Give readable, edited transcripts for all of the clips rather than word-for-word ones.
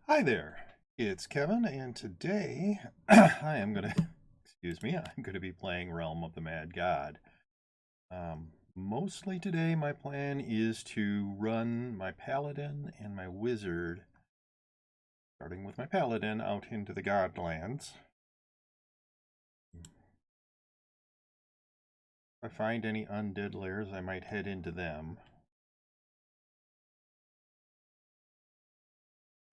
Hi there, it's Kevin, and today I am going to, excuse me, I'm going to be playing Realm of the Mad God. Mostly today my plan is to run my Paladin and my Wizard, starting with my Paladin, out into the Godlands. If I find any undead lairs, I might head into them.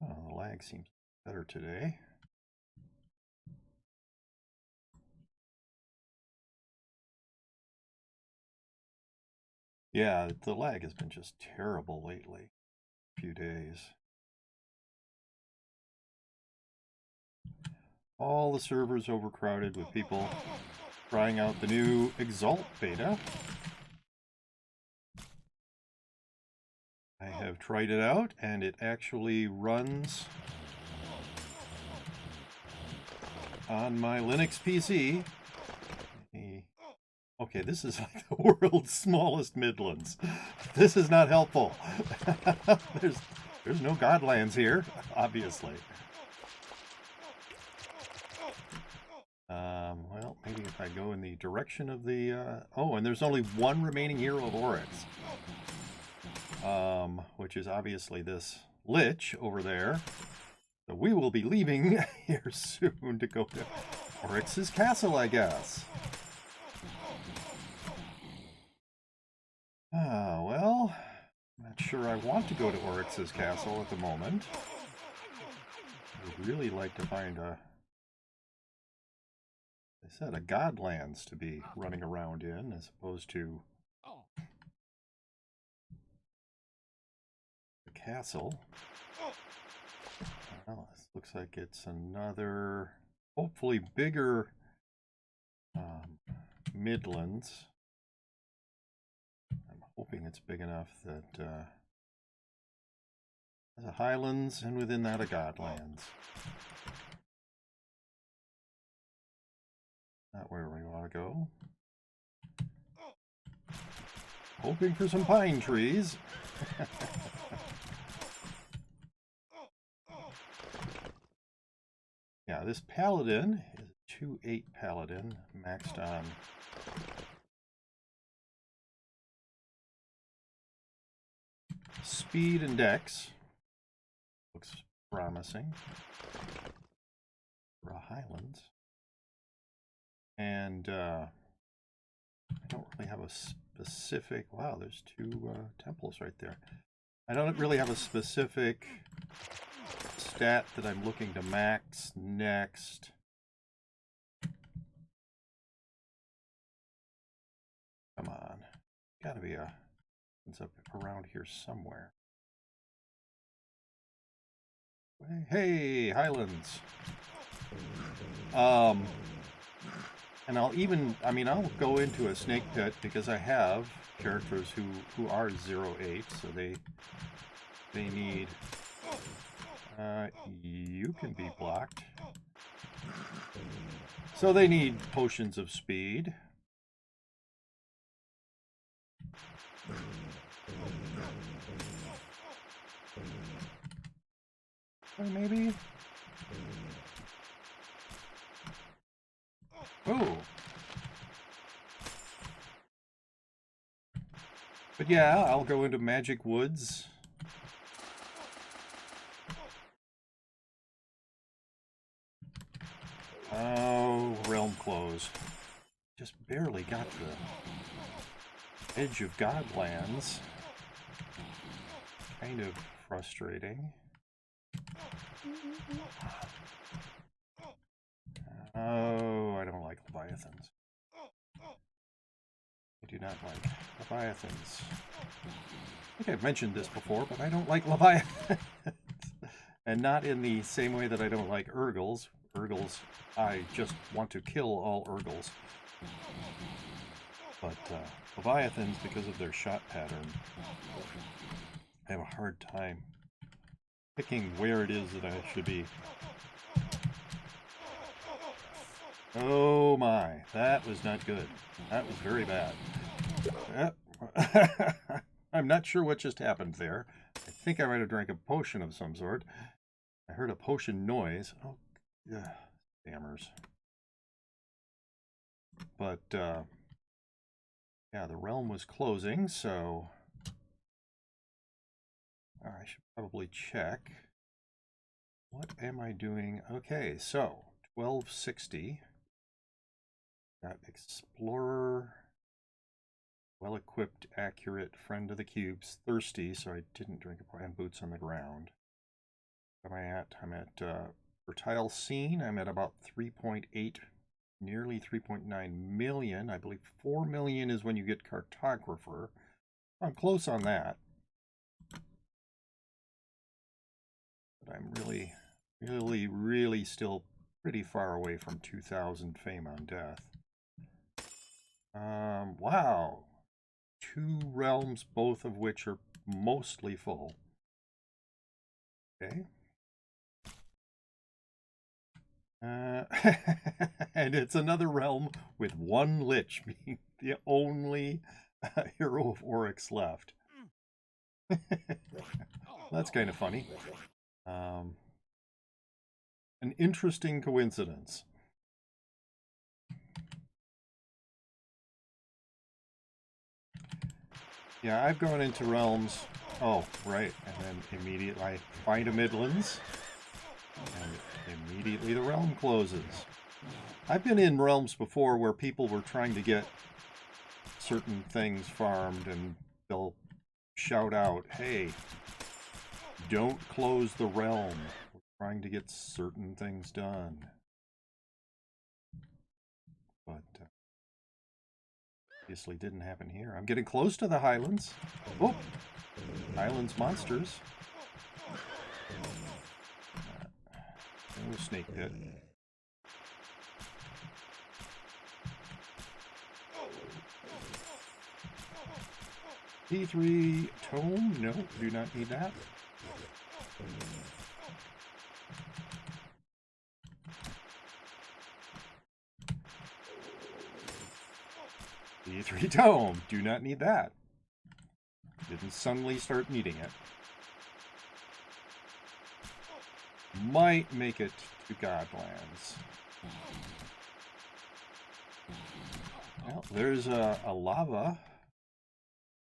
Oh, the lag seems better today. Yeah, the lag has been just terrible lately. A few days. All the servers overcrowded with people trying out the new Exalt beta. I have tried it out, and it actually runs on my Linux PC. Okay, this is like the world's smallest Midlands. This is not helpful. There's no Godlands here, obviously. Well, maybe if I go in the direction of the... oh, and there's only one remaining hero of Oryx. Which is obviously this Lich over there. So we will be leaving here soon to go to Oryx's castle, I guess. Well, I'm not sure I want to go to Oryx's castle at the moment. I would really like to find they said a Godlands to be running around in, as opposed to the castle. Well, this looks like it's another, hopefully bigger Midlands. I'm hoping it's big enough that there's a Highlands, and within that a Godlands. Not where we want to go. Hoping for some pine trees. Yeah, this Paladin is a 2/8 Paladin, maxed on speed and dex. Looks promising for a Highlands. And I don't really have a specific... Wow, there's two temples right there. I don't really have a specific stat that I'm looking to max next. Come on. Gotta be a... It's up around here somewhere. Hey, Highlands. And I'll even, I mean, I'll go into a snake pit because I have characters who are 0/8, so they need, you can be blocked. So they need potions of speed. Or maybe. Oh. But yeah, I'll go into Magic Woods. Oh, Realm closed. Just barely got the edge of Godlands. Kind of frustrating. Oh, I don't like Leviathans. I do not like Leviathans. I think I've mentioned this before, but I don't like Leviathans. And not in the same way that I don't like Urgles. Urgles, I just want to kill all Urgles. But Leviathans, because of their shot pattern, I have a hard time picking where it is that I should be. Oh my, that was not good. That was very bad. I'm not sure what just happened there. I think I might have drank a potion of some sort. I heard a potion noise. Oh, yeah, dammers. But, yeah, the realm was closing, so I should probably check. What am I doing? Okay, so 1260. Got Explorer, well-equipped, accurate, friend of the cubes, thirsty, so I didn't drink a and boots on the ground. What am I at? I'm at fertile scene. I'm at about 3.8, nearly 3.9 million. I believe 4 million is when you get cartographer. I'm close on that. But I'm really still pretty far away from 2,000 fame on death. Wow. 2 realms, both of which are mostly full. Okay. And it's another realm with 1 Lich being the only hero of Oryx left. That's kind of funny. An interesting coincidence. Yeah, I've gone into realms. Oh, right. And then immediately I find a Midlands. And immediately the realm closes. I've been in realms before where people were trying to get certain things farmed and they'll shout out, hey, don't close the realm. We're trying to get certain things done. But obviously didn't happen here. I'm getting close to the Highlands. Oh, Highlands monsters. No snake pit. P3 tome? No, do not need that. P3 tome, do not need that. Didn't suddenly start needing it. Might make it to Godlands. Well, there's a lava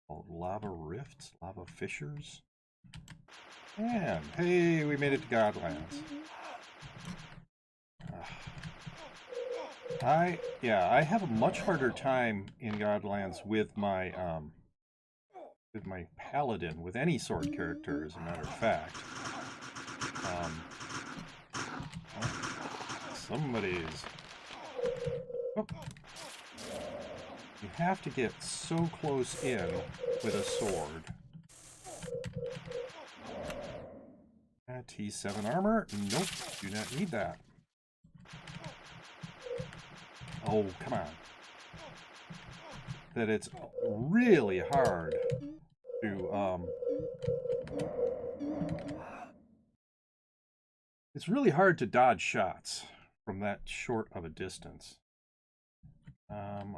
called lava rifts, lava fissures. And hey, we made it to Godlands. I have a much harder time in Godlands with my paladin, with any sword character, as a matter of fact. Somebody's. Oh. You have to get so close in with a sword. T7 armor? Nope, do not need that. Oh, come on. That it's really hard to, it's really hard to dodge shots from that short of a distance.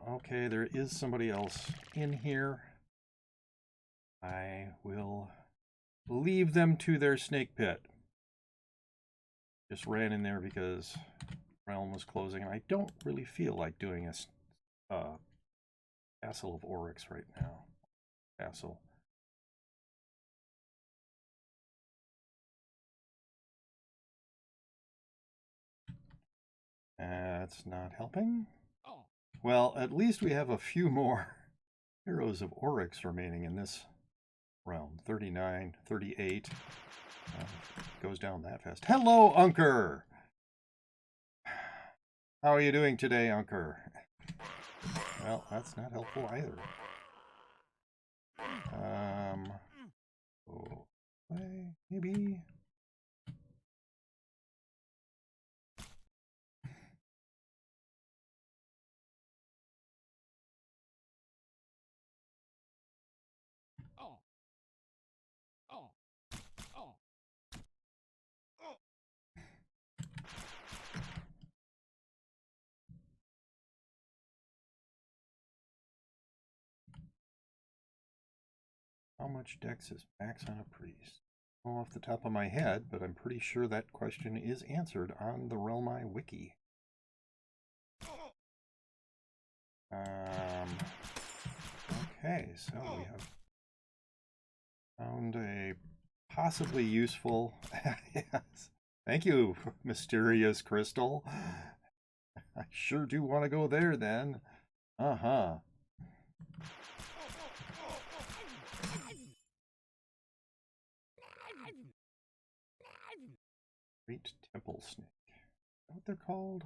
Okay, there is somebody else in here. I will leave them to their snake pit. Just ran in there because realm was closing, and I don't really feel like doing a Castle of Oryx right now. Castle. That's not helping. Well, at least we have a few more heroes of Oryx remaining in this realm. 39, 38. Goes down that fast. Hello, Unker! How are you doing today, Unker? Well, that's not helpful either. Maybe. How much dex is max on a priest? off the top of my head, but I'm pretty sure that question is answered on the Realmi wiki. Okay, so we have found a possibly useful... Yes. Thank you, Mysterious Crystal. I sure do want to go there then. Uh-huh. Great Temple Snake. Is that what they're called?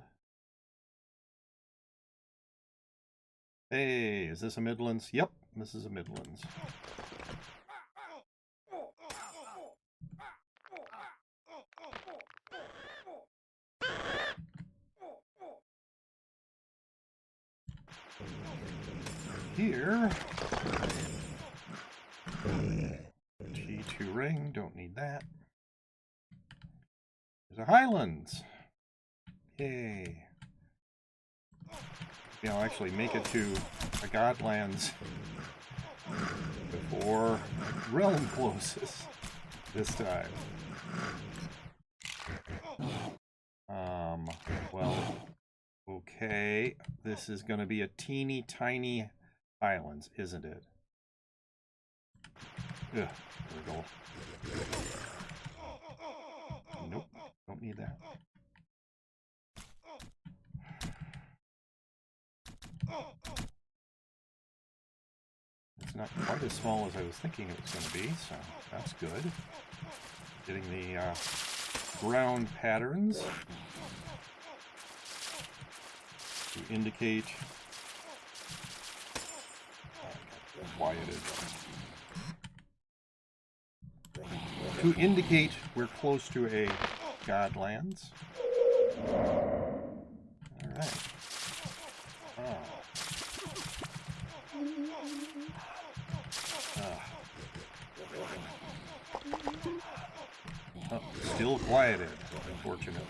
Hey, is this a Midlands? Yep, this is a Midlands. Here, T2 ring, don't need that. There's a Highlands. Yay. Maybe I'll actually make it to a Godlands before Realm closes this time. Well, okay. This is going to be a teeny tiny Highlands, isn't it? Ugh, there we go. Nope, don't need that. It's not quite as small as I was thinking it was going to be, so that's good. Getting the ground patterns to indicate to indicate we're close to a Godlands. All right. Oh, still quieted, unfortunately.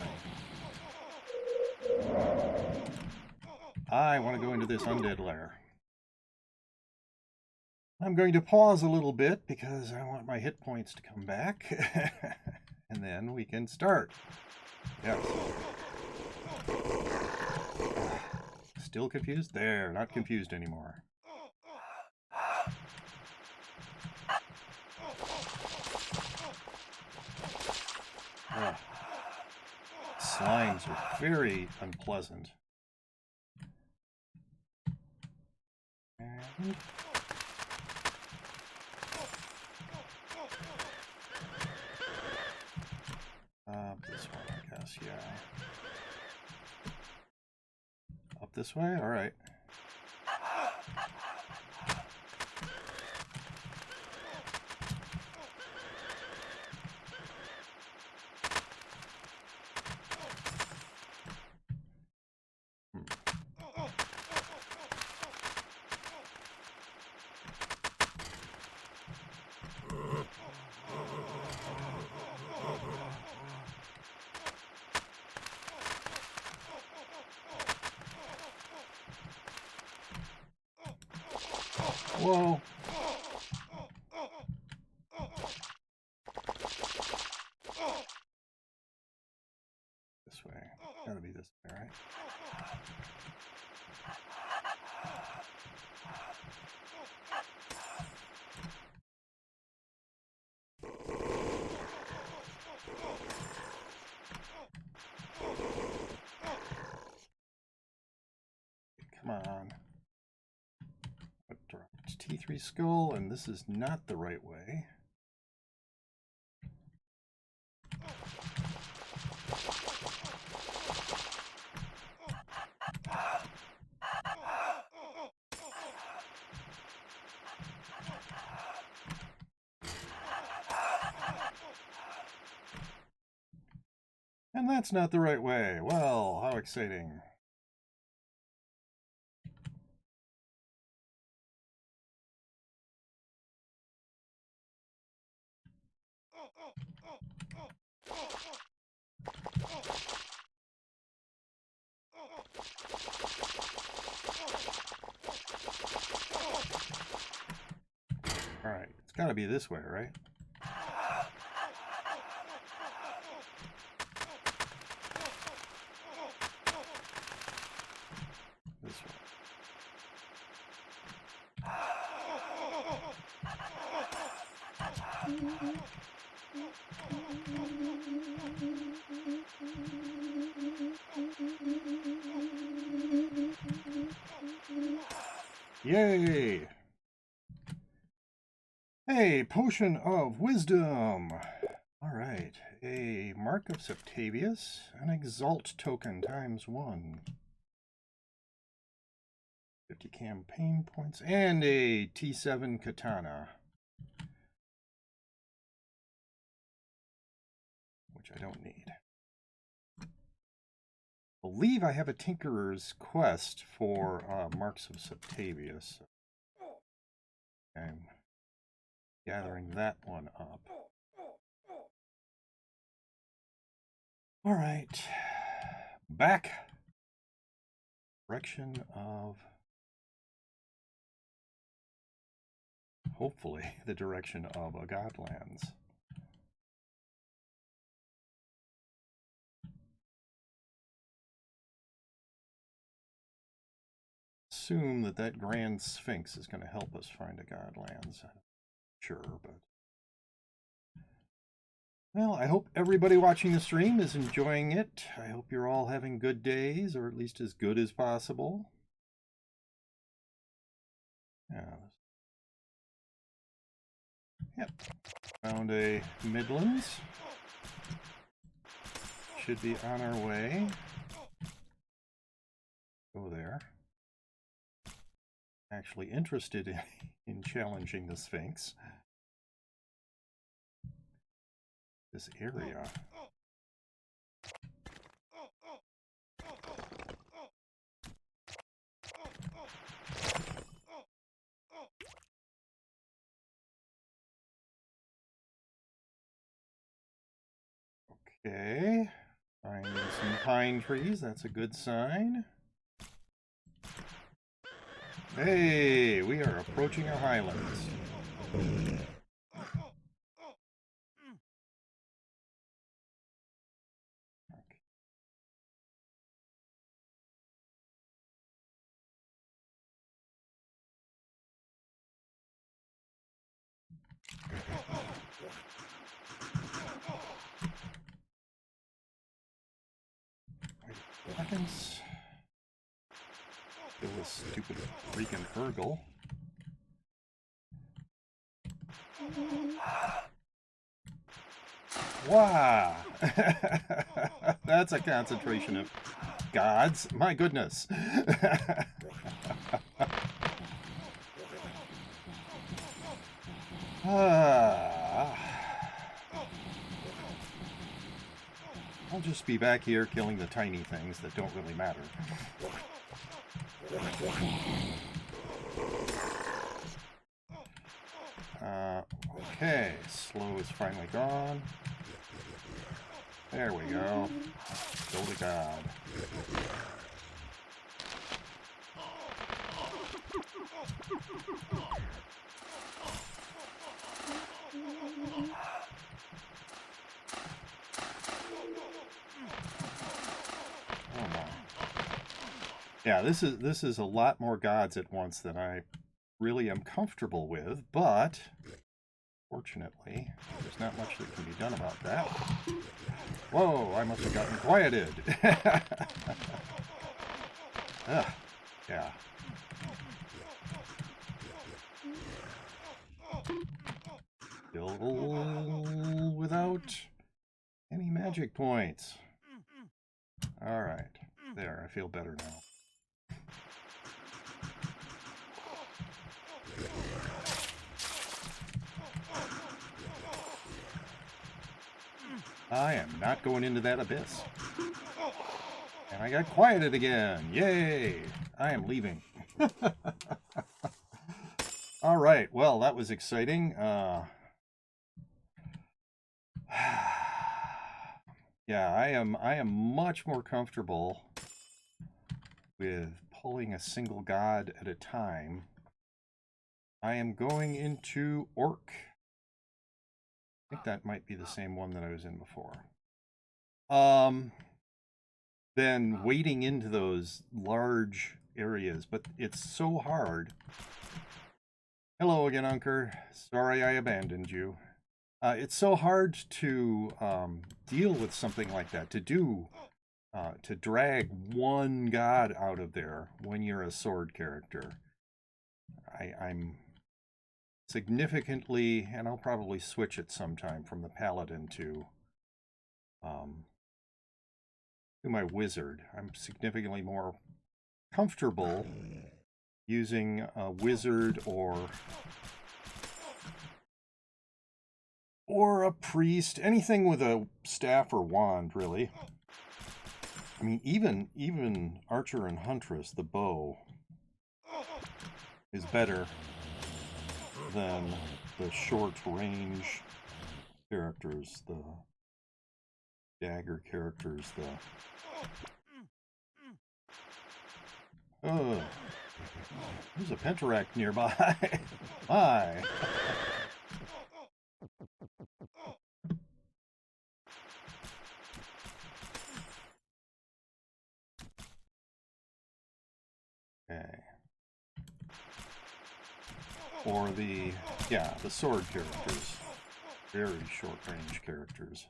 I want to go into this undead lair. I'm going to pause a little bit because I want my hit points to come back. And then we can start. Yes. Still confused? There, not confused anymore. Oh. Slimes are very unpleasant. And this one, I guess, yeah. Up this way? All right. Whoa. This way. Gotta be this way, right? Come on. T3 skull, and this is not the right way. And that's not the right way. Well, how exciting. All right, it's got to be this way, right? Yay! Hey, Potion of Wisdom! Alright, a Mark of Septavius, an Exalt token ×1. 50 campaign points, and a T7 katana. Which I don't need. I believe I have a Tinkerer's Quest for Marks of Septavius. I'm gathering that one up. Alright. Back. Direction of... hopefully the direction of a Godlands. Assume that that Grand Sphinx is going to help us find a Godlands. Sure, but... well, I hope everybody watching the stream is enjoying it. I hope you're all having good days, or at least as good as possible. Yeah. Yep. Found a Midlands. Should be on our way. Go there. Actually interested in challenging the Sphinx. This area. Okay, finding some pine trees, that's a good sign. Hey, we are approaching our highlands. Seconds. Kill this stupid freaking Urgle. Wow! That's a concentration of gods. My goodness. I'll just be back here killing the tiny things that don't really matter. Okay, slow is finally gone. There we go. Go to God. Yeah, this is a lot more gods at once than I really am comfortable with, but fortunately, there's not much that can be done about that. Whoa, I must have gotten quieted. Yeah. Still without any magic points. All right, there, I feel better now. I am not going into that abyss. And I got quieted again. Yay! I am leaving. All right. Well, that was exciting. Yeah, I am much more comfortable with pulling a single god at a time. I am going into Orc. I think that might be the same one that I was in before. Then wading into those large areas, but it's so hard. Hello again, Unker. Sorry I abandoned you. It's so hard to deal with something like that, to drag one god out of there when you're a sword character. I'm significantly, and I'll probably switch it sometime from the paladin to my wizard. I'm significantly more comfortable using a wizard or a priest, anything with a staff or wand, really. I mean, even archer and huntress, the bow, is better than the short range characters, the dagger characters, oh, there's a pentaract nearby. Hi. Okay. Or the sword characters. Very short range characters.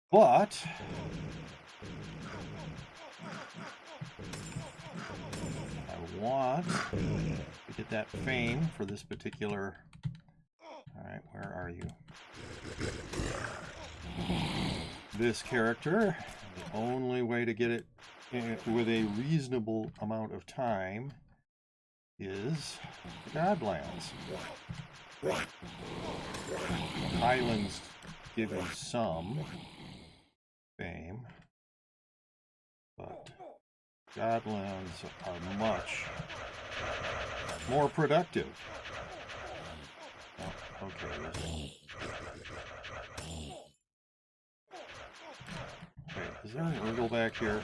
But I want to get that fame for this particular... Alright, where are you? This character, the only way to get it with a reasonable amount of time is the Godlands. Highlands give you some fame, but Godlands are much more productive. Oh, okay. Okay, is there an Urgle back here?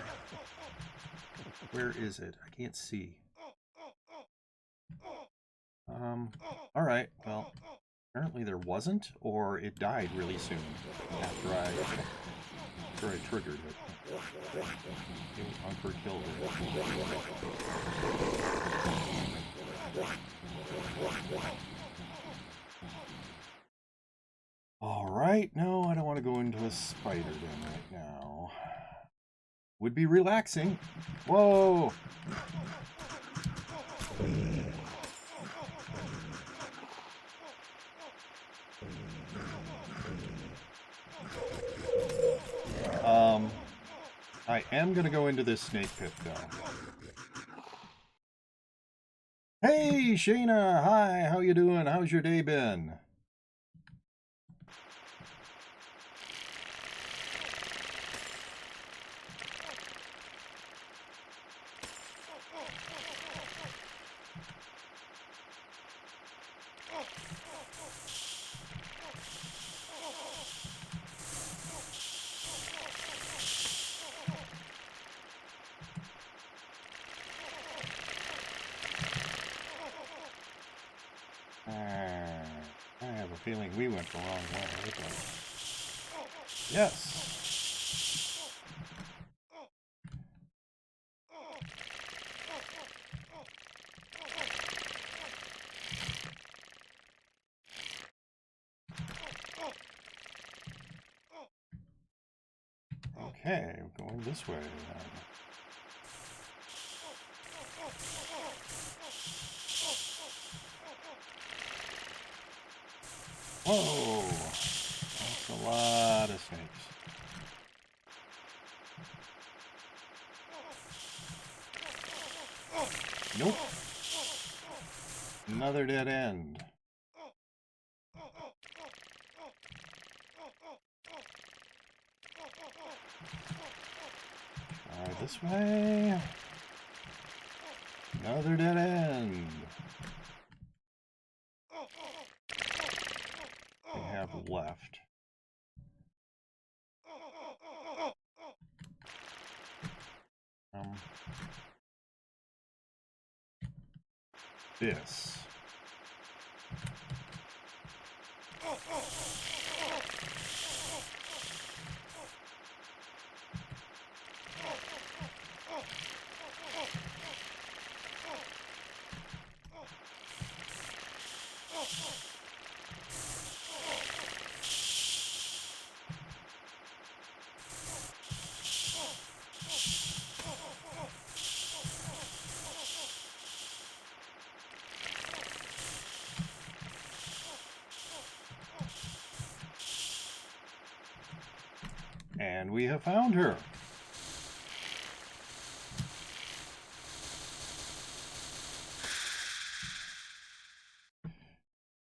Where is it? I can't see. Alright, well, apparently there wasn't, or it died really soon after I triggered it. Unker killed it. Alright, no, I don't want to go into a spider den right now. Would be relaxing. Whoa! I am going to go into this snake pit, though. Hey, Shayna! Hi, how you doing? How's your day been? I have a feeling we went the wrong way. But... Yes. Okay, we're going this way then. Whoa! That's a lot of snakes. Nope. Another dead end. Try this way. Another dead end. We have left. This. And we have found her.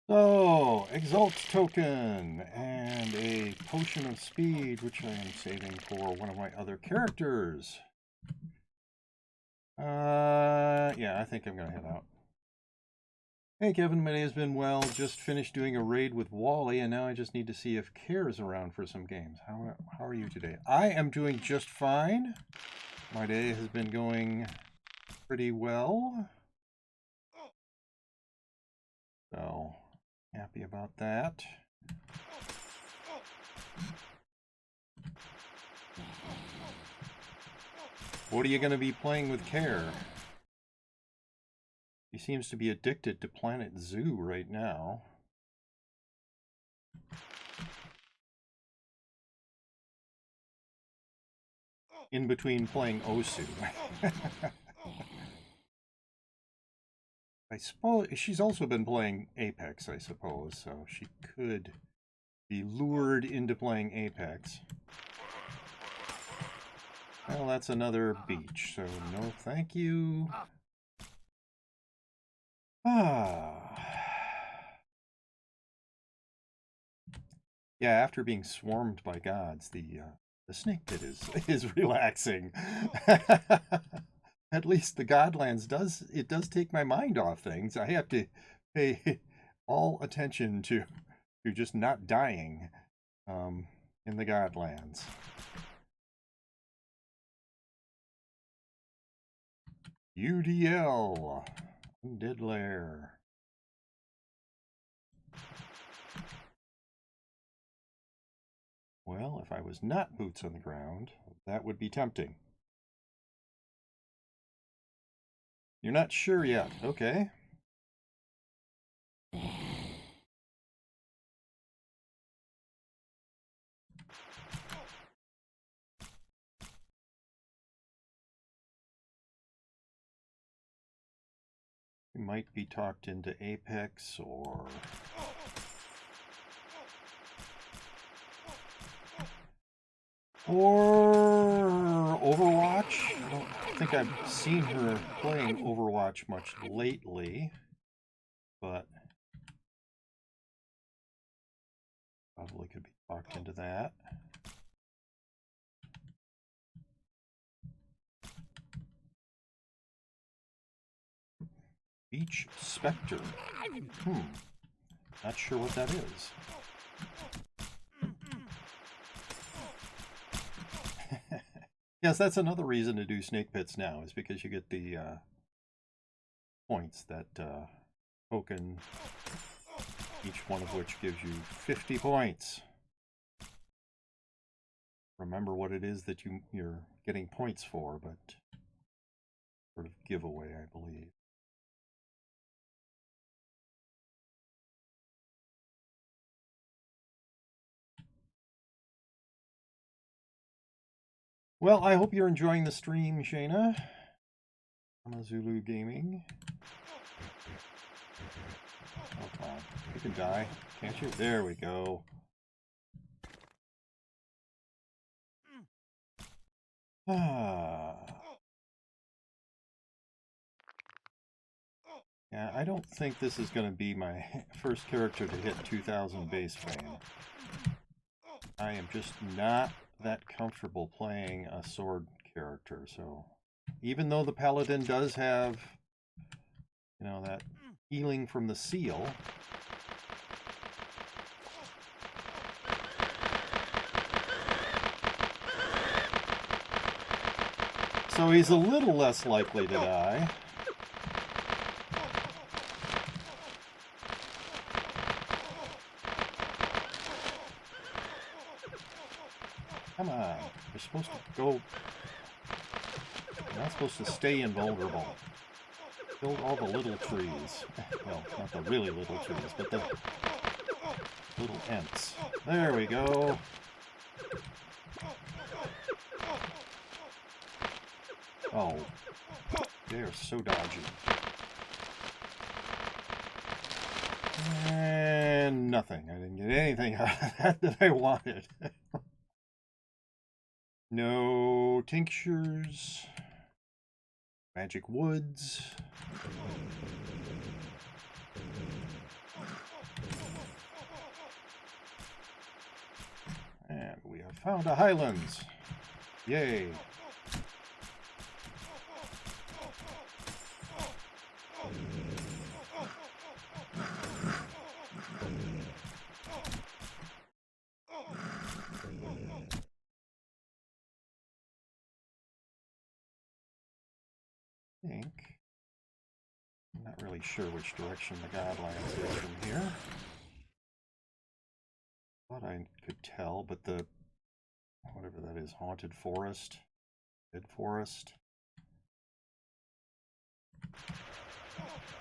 So, Exalt token and a potion of speed, which I am saving for one of my other characters. Yeah, I think I'm going to head out. Hey Kevin, my day has been well. Just finished doing a raid with Wally, and now I just need to see if Care is around for some games. How are you today? I am doing just fine. My day has been going pretty well. So, happy about that. What are you going to be playing with Care? He seems to be addicted to Planet Zoo right now. In between playing Osu. I suppose she's also been playing Apex, I suppose, so she could be lured into playing Apex. Well, that's another beach, so no thank you. Yeah, after being swarmed by gods, the snake pit is relaxing. At least the Godlands does take my mind off things. I have to pay all attention to just not dying in the Godlands. UDL Undead Lair. Well, if I was not boots on the ground, that would be tempting. You're not sure yet. Okay. We might be talked into Apex or... Overwatch. I don't think I've seen her playing Overwatch much lately, but probably could be talked into that. Beach Spectre. Not sure what that is. Yes, that's another reason to do snake pits now, is because you get the points that token, each one of which gives you 50 points. Remember what it is that you're getting points for, but sort of giveaway, I believe. Well, I hope you're enjoying the stream, Shayna. Amazulu Gaming. Oh, come on. You can die, can't you? There we go. Yeah, I don't think this is going to be my first character to hit 2,000 base fame. I am just not that comfortable playing a sword character, so even though the paladin does have, you know, that healing from the seal, so he's a little less likely to die. Come on, you're supposed to go. You're not supposed to stay invulnerable. Kill all the little trees. Well, not the really little trees, but the little ents. There we go. Oh, they're so dodgy. And nothing. I didn't get anything out of that I wanted. No tinctures. Magic woods. And we have found a Highlands. Yay. I'm not really sure which direction the Godlands is from here. Thought I could tell, but the whatever that is, haunted forest, dead forest.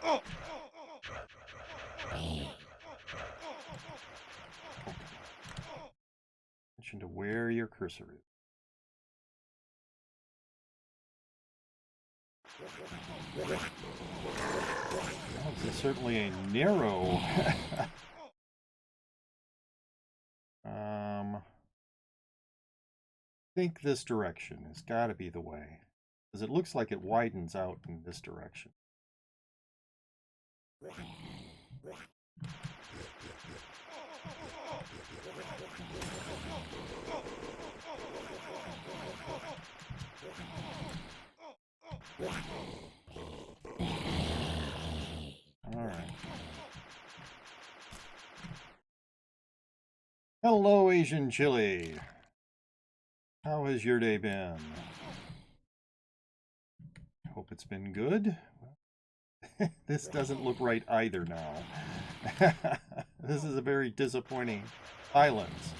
Oh. Attention to where your cursor is. Well, this is certainly a narrow. I think this direction has got to be the way, because it looks like it widens out in this direction. All right. Hello, Asian Chili. How has your day been? I hope it's been good. This doesn't look right either now. This is a very disappointing Highlands.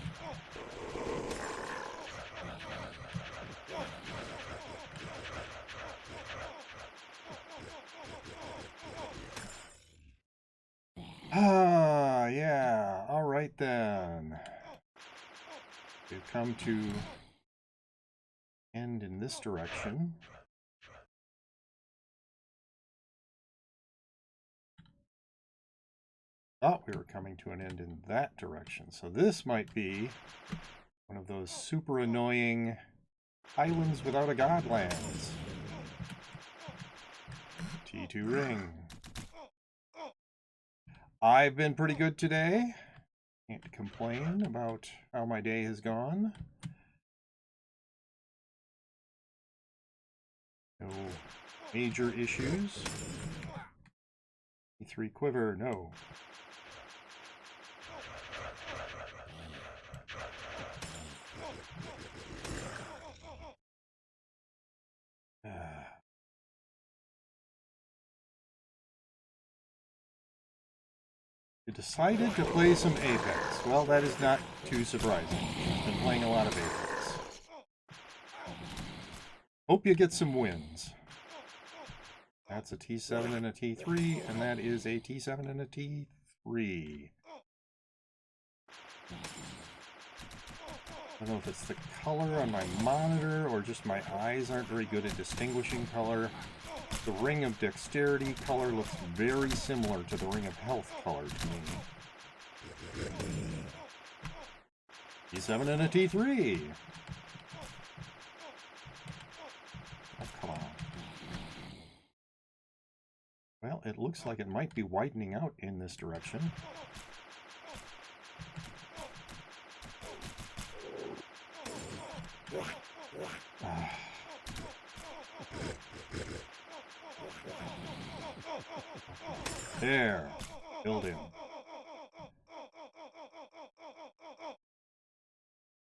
Ah, yeah. All right then. We've come to end in this direction. Thought we were coming to an end in that direction. So this might be one of those super annoying Highlands without a Godlands. T2 ring. I've been pretty good today. Can't complain about how my day has gone. No major issues. E3 quiver, no. You decided to play some Apex. Well, that is not too surprising. I've been playing a lot of Apex. Hope you get some wins. That's a T7 and a T3, and that is a T7 and a T3. I don't know if it's the color on my monitor or just my eyes aren't very good at distinguishing color. The Ring of Dexterity color looks very similar to the Ring of Health color to me. T7 and a T3. Oh, come on. Well, it looks like it might be widening out in this direction. There. Build him.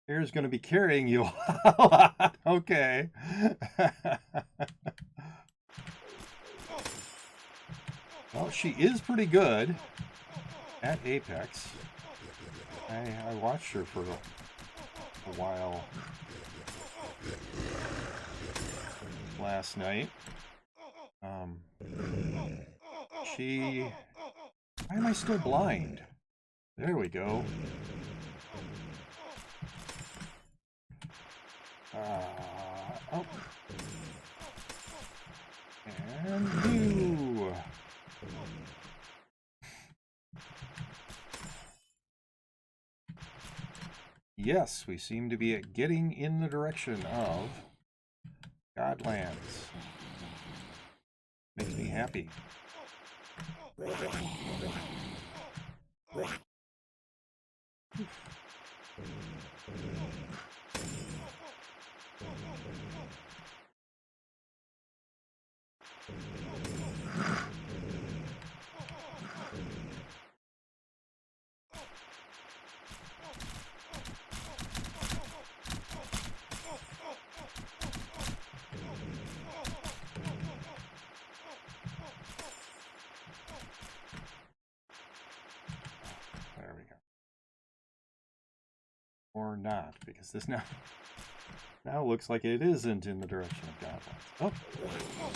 Here's going to be carrying you a lot. Okay. Well, she is pretty good at Apex. I watched her for a while last night. Why am I still blind? There we go. Oh. And you. Yes, we seem to be getting in the direction of Godlands. Makes me happy. There we go. Or not, because this now looks like it isn't in the direction of Godlands. Oh,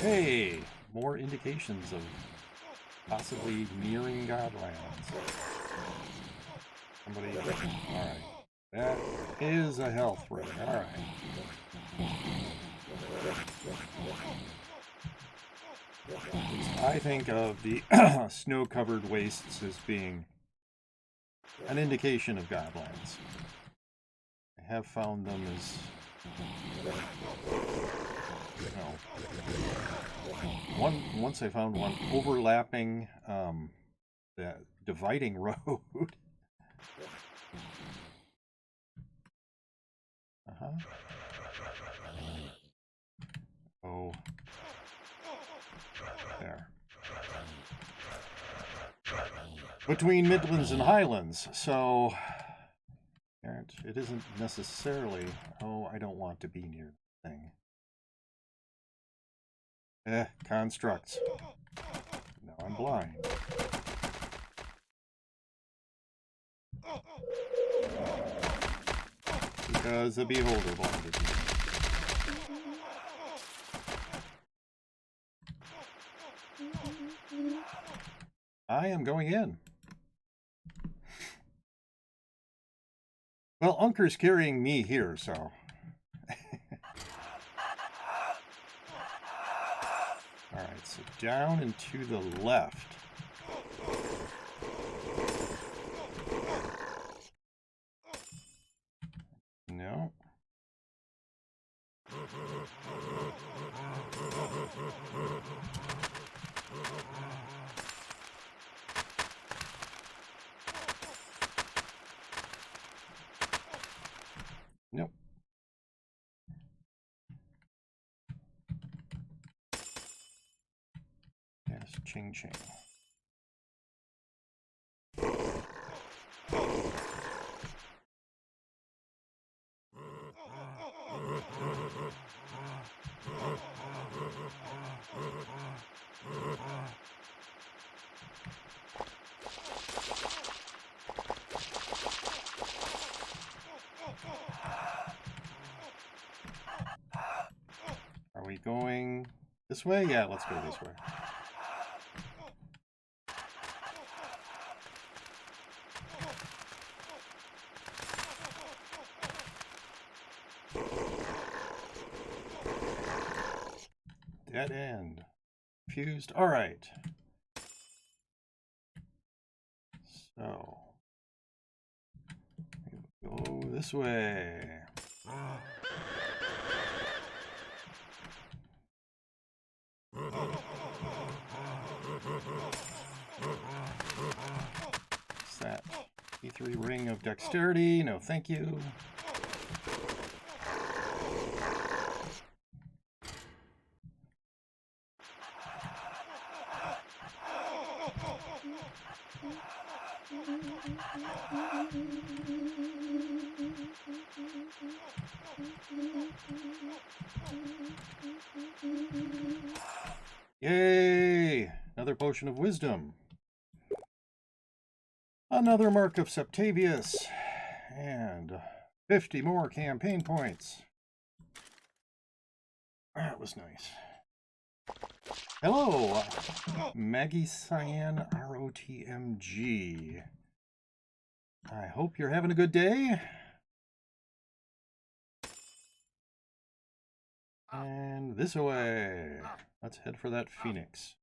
hey! More indications of possibly nearing Godlands. Somebody... Alright. That is a health ring. Alright. I think of the snow-covered wastes as being an indication of Godlands. I have found them as, once I found one overlapping the dividing road. Oh, there. Between Midlands and Highlands, so it isn't necessarily, oh, I don't want to be near the thing. Constructs. Now I'm blind. Because the beholder blinded me. I am going in. Well, Unker's carrying me here, so... Alright, so down and to the left. No. Nope. Yes, ching ching. Are we going this way? Yeah, let's go this way. Dead end. Fused. All right. So, go this way. What's that? E3 ring of dexterity. No, thank you. Yay! Another potion of wisdom. Another mark of Septavius. And 50 more campaign points. That was nice. Hello, Maggie Cyan ROTMG. I hope you're having a good day. And this way. Let's head for that Phoenix.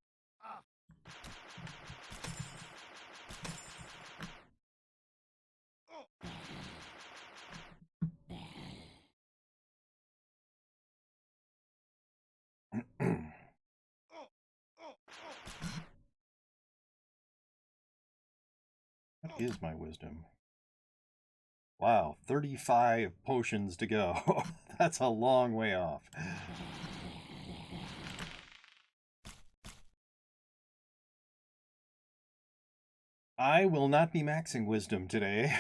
is my wisdom? Wow, 35 potions to go. That's a long way off. I will not be maxing wisdom today,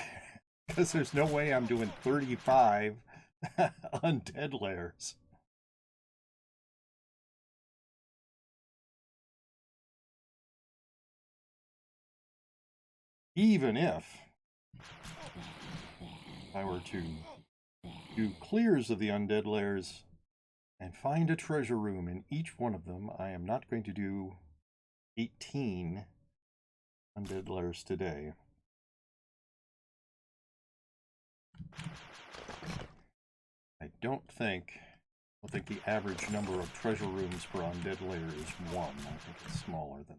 because there's no way I'm doing 35 undead lairs. Even if I were to do clears of the undead lairs and find a treasure room in each one of them, I am not going to do 18 undead lairs today. I don't think the average number of treasure rooms per undead lair is 1. I think it's smaller than.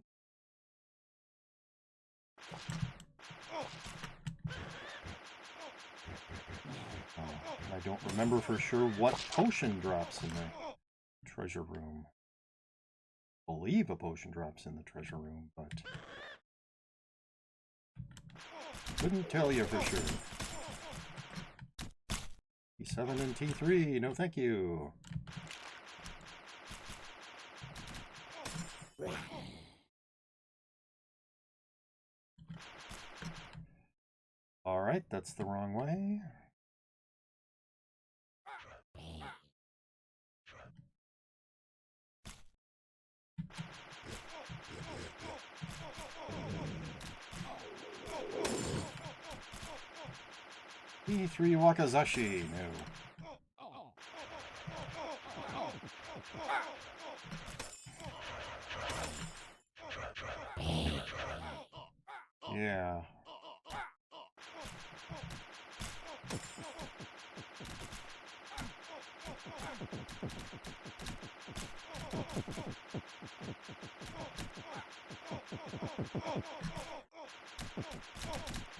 I don't remember for sure what potion drops in the treasure room. I believe a potion drops in the treasure room, but couldn't tell you for sure. T7 and T3, no thank you. All right, that's the wrong way. T3 Wakazashi, no. Yeah.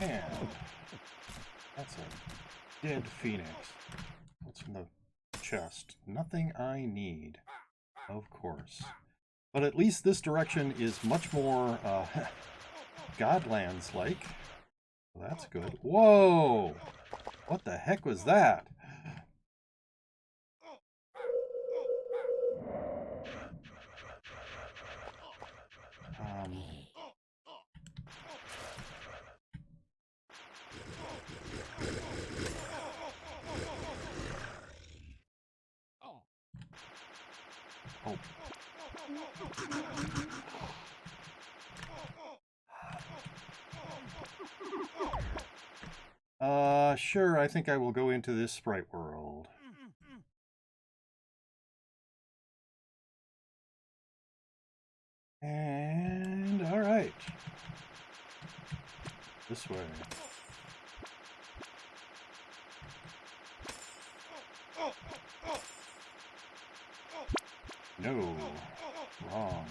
And that's a dead phoenix. What's in the chest? Nothing I need, of course. But at least this direction is much more Godlands-like. Well, that's good. Whoa! What the heck was that? Sure, I think I will go into this sprite world. And, alright. This way. No. Wrong.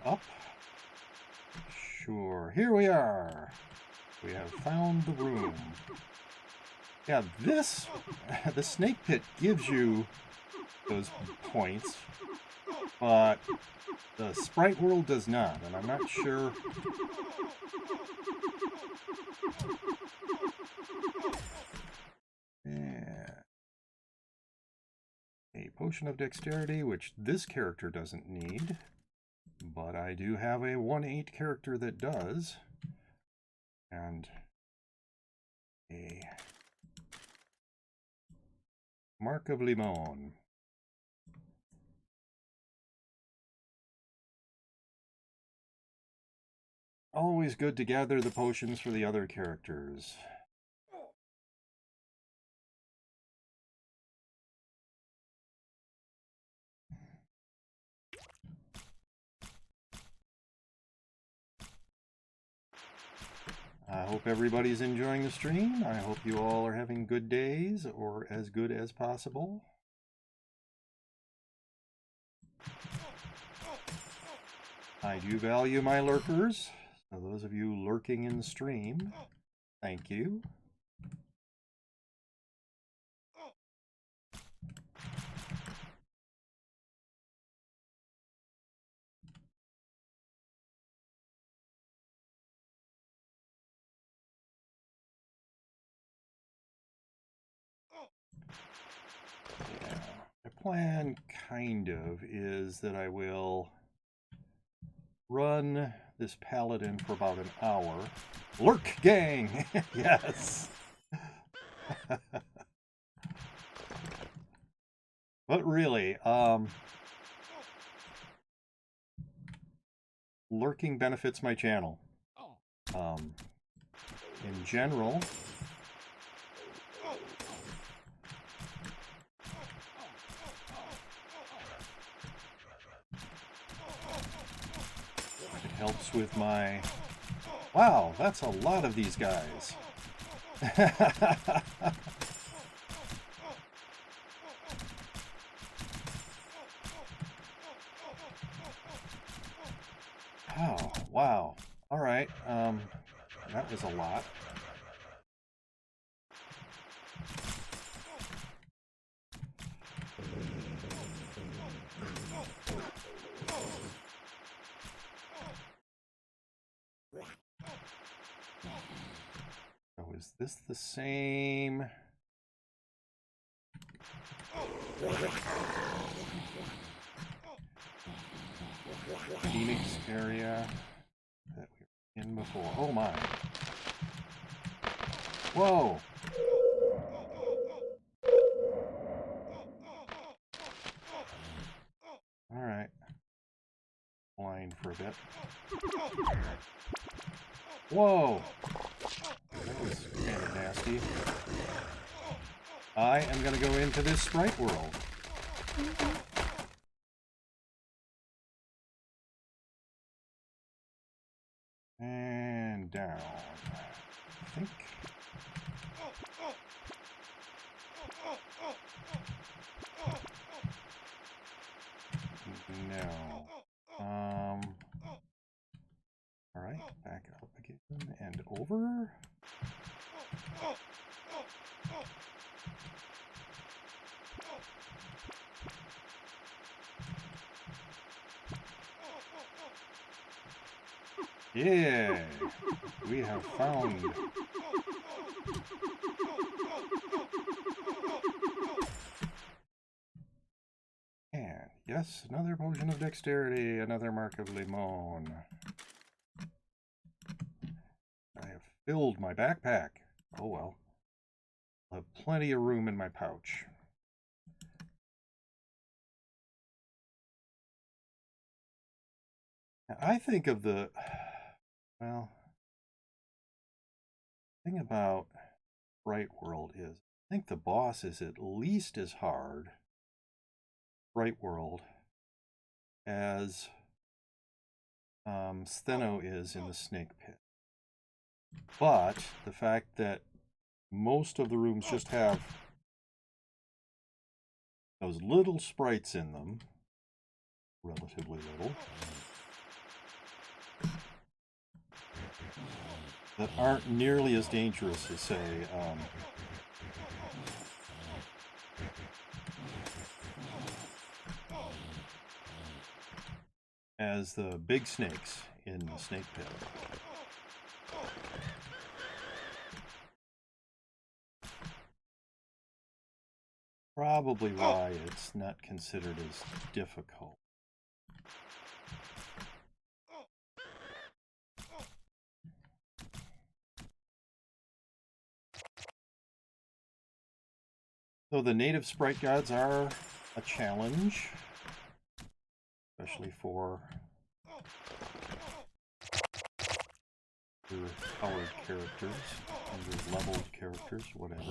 Up. Sure. Here we are. We have found the room. Yeah, this, the snake pit gives you those points, but the sprite world does not, and I'm not sure. Yeah. A potion of dexterity, which this character doesn't need, but I do have a 1/8 character that does, and a Mark of Limon. Always good to gather the potions for the other characters. I hope everybody's enjoying the stream. I hope you all are having good days, or as good as possible. I do value my lurkers. So those of you lurking in the stream, thank you. Yeah. My plan, kind of, is that I will run this paladin for about an hour. Lurk gang! Yes! But really, lurking benefits my channel. In general, it helps with my... Wow, that's a lot of these guys. Oh, wow. All right. That was a lot. So is this the same? Phoenix area that we were in before. Oh my. Whoa. All right. Blind for a bit. Whoa. That was kind of nasty. I am going to go into this sprite world. And down. I think. No. All right, back up again and over. Yeah, we have found. And yes, another potion of dexterity, another mark of limon. I have filled my backpack. Oh well. I have plenty of room in my pouch. Now, I think of the, well, the thing about Bright World is, I think the boss is at least as hard, Bright World, as Steno is in the Snake Pit. But the fact that most of the rooms just have those little sprites in them, relatively little, that aren't nearly as dangerous as, say, as the big snakes in the Snake Pit. Probably why it's not considered as difficult. So the native sprite gods are a challenge, especially for your colored characters, and your leveled characters, whatever.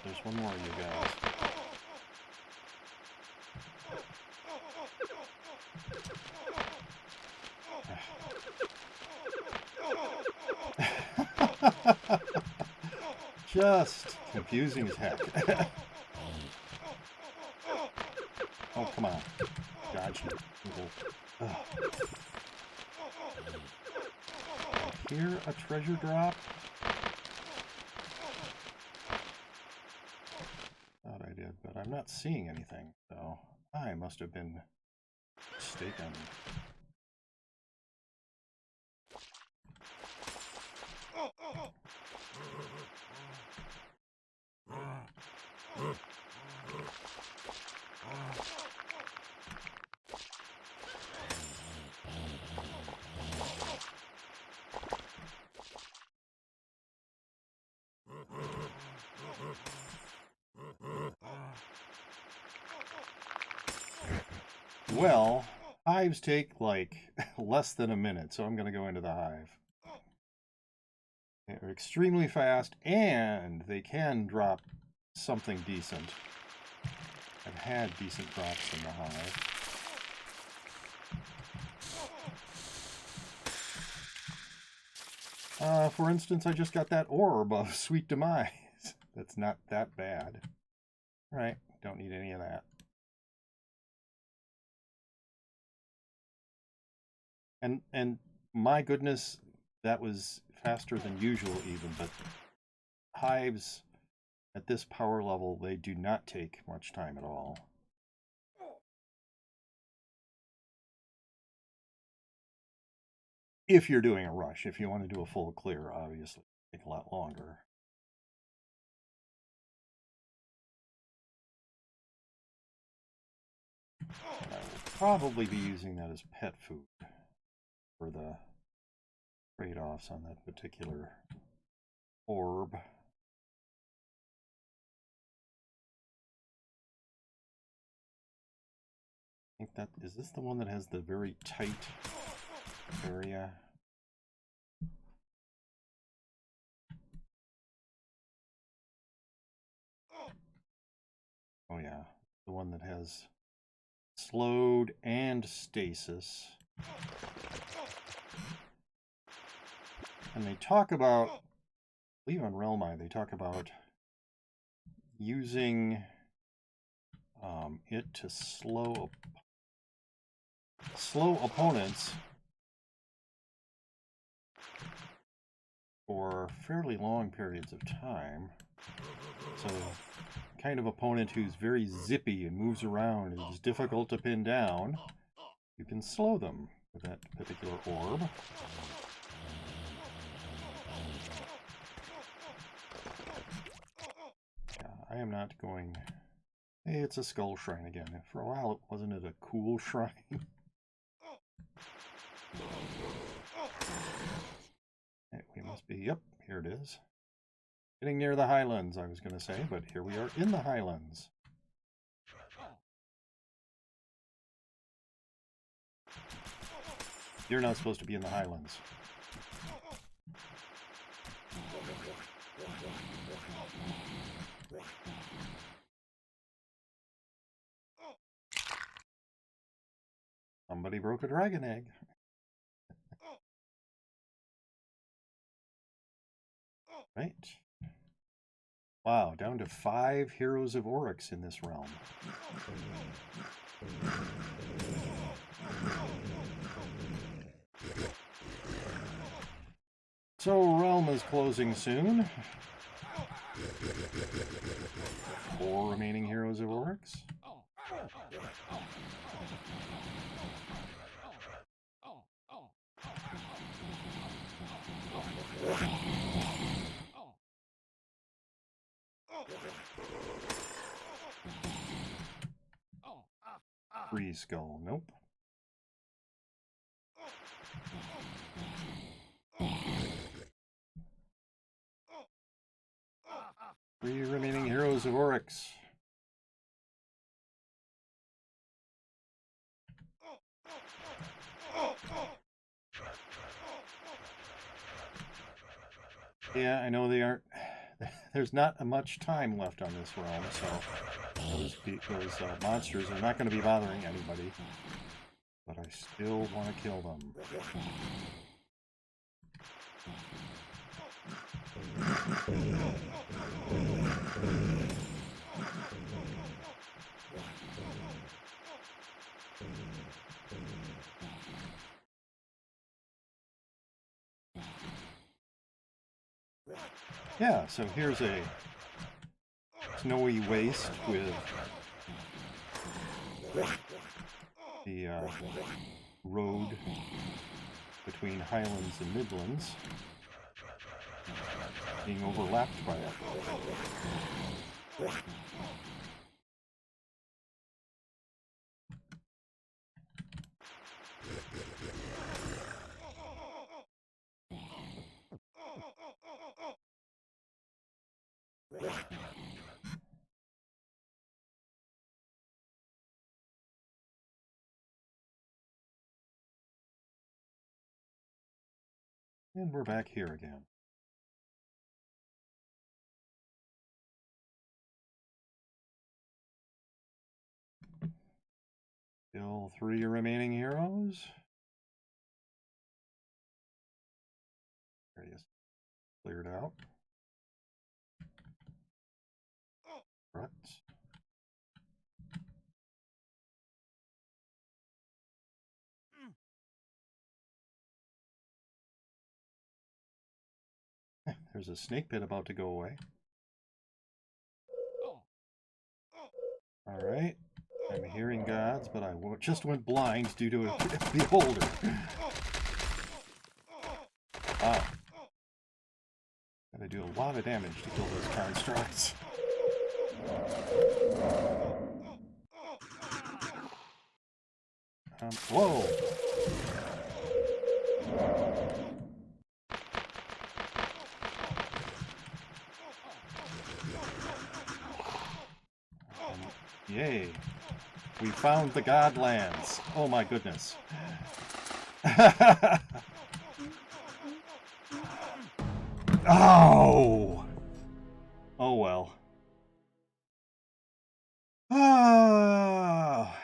There's one more of you guys. Just confusing as heck. Oh, come on. Dodge you. Here, a treasure drop. Thought I did, but I'm not seeing anything, so I must have been mistaken. Well, hives take like less than a minute, so I'm going to go into the hive. They're extremely fast, and they can drop something decent. I've had decent drops in the hive. For instance, I just got that orb of Sweet Demise. That's not that bad. All right, don't need any of that. And my goodness, that was faster than usual even, but hives at this power level, they do not take much time at all. If you're doing a rush. If you want to do a full clear, obviously, it'll take a lot longer. And I will probably be using that as pet food for the trade-offs on that particular orb. I think that, is this the one that has the very tight area? Oh yeah, the one that has slowed and stasis. And they talk about, I believe on Realm Eye, they talk about using it to slow opponents for fairly long periods of time. So, kind of opponent who's very zippy and moves around and is difficult to pin down, you can slow them with that particular orb. Yeah, I am not going... Hey, it's a skull shrine again. For a while, wasn't it a cool shrine? We must be... Yep, here it is. Getting near the Highlands, I was going to say, but here we are in the Highlands. You're not supposed to be in the Highlands. Somebody broke a dragon egg. Right. Wow, down to 5 Heroes of Oryx in this realm. So, realm is closing soon. 4 remaining Heroes of Oryx. Free skull, nope. Three remaining Heroes of Oryx. Yeah, I know they aren't there's not much time left on this realm, so those monsters are not going to be bothering anybody. But I still want to kill them. Yeah, so here's a snowy waste with the road between Highlands and Midlands being overlapped by it. And we're back here again. Still 3 remaining heroes. There he is. Cleared out. Ruts. There's a snake pit about to go away. Alright. I'm hearing gods, but I just went blind due to a beholder. Wow. Gotta do a lot of damage to kill those constructs. Whoa! Yay. We found the Godlands. Oh my goodness. Oh! Oh well.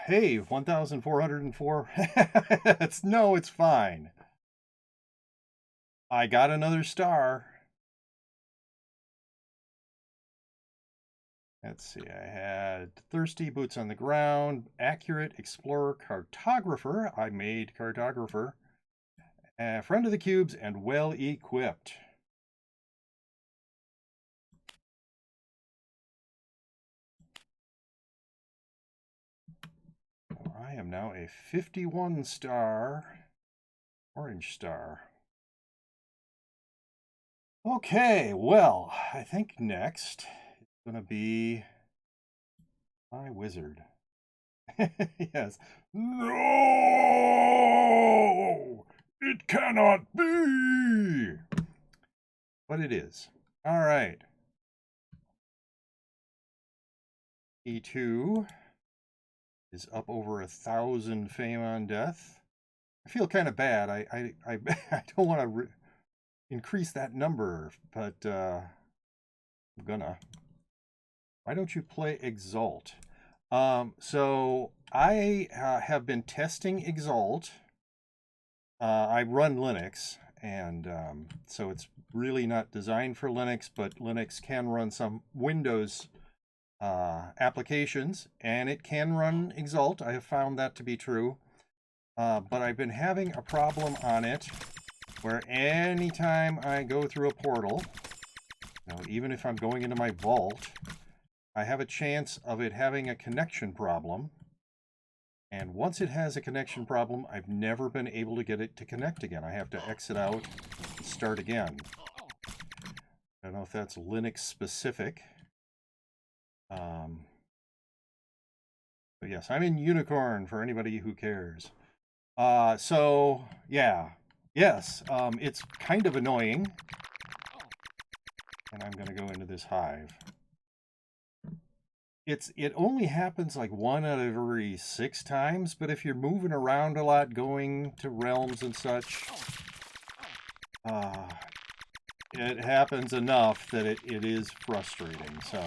Hey, 1,404. No, it's fine. I got another star. Let's see, I had Thirsty, Boots on the Ground, Accurate, Explorer, Cartographer. I made Cartographer. Friend of the Cubes, and Well Equipped. I am now a 51 star orange star. Okay, well, I think next is going to be my wizard. Yes. No! It cannot be! But it is. All right. E2 is up over 1,000 fame on death. I feel kind of bad. I don't want to increase that number, but I'm gonna. Why don't you play Exalt? So I have been testing Exalt. I run Linux, and so it's really not designed for Linux, but Linux can run some Windows applications, and it can run Exalt. I have found that to be true. But I've been having a problem on it where anytime I go through a portal, even if I'm going into my vault, I have a chance of it having a connection problem. And once it has a connection problem, I've never been able to get it to connect again. I have to exit out and start again. I don't know if that's Linux specific. But yes, I'm in Unicorn for anybody who cares. So yeah, yes, it's kind of annoying. And I'm going to go into this hive. It only happens like 1 out of every 6 times, but if you're moving around a lot, going to realms and such, it happens enough that it is frustrating, so...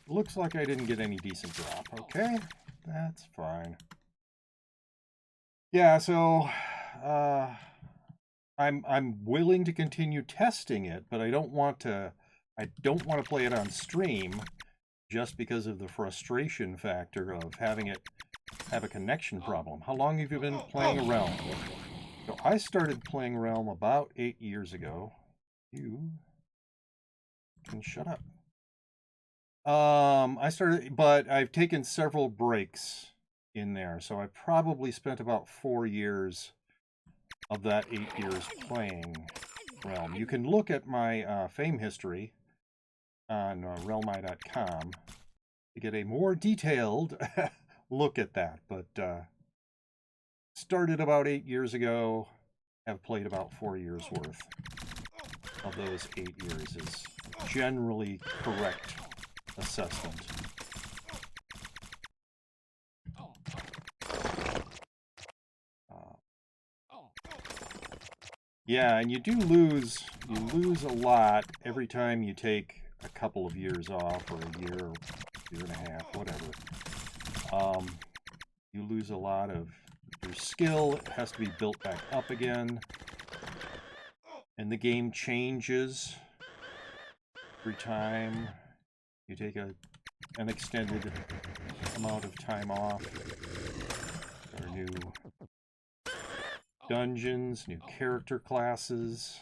Looks like I didn't get any decent drop. Okay, that's fine. Yeah, so I'm willing to continue testing it, but I don't want to play it on stream just because of the frustration factor of having it have a connection problem. How long have you been playing Realm? So I started playing Realm about 8 years ago. You can shut up. I started, but I've taken several breaks in there, so I probably spent about 4 years of that 8 years playing Realm. You can look at my fame history on realmi.com to get a more detailed look at that, but started about 8 years ago, have played about 4 years worth of those 8 years is generally correct assessment. Yeah, and you lose a lot every time you take a couple of years off, or a year and a half, whatever. You lose a lot of your skill. It has to be built back up again, and the game changes every time you take an extended amount of time off. There are new dungeons, new character classes.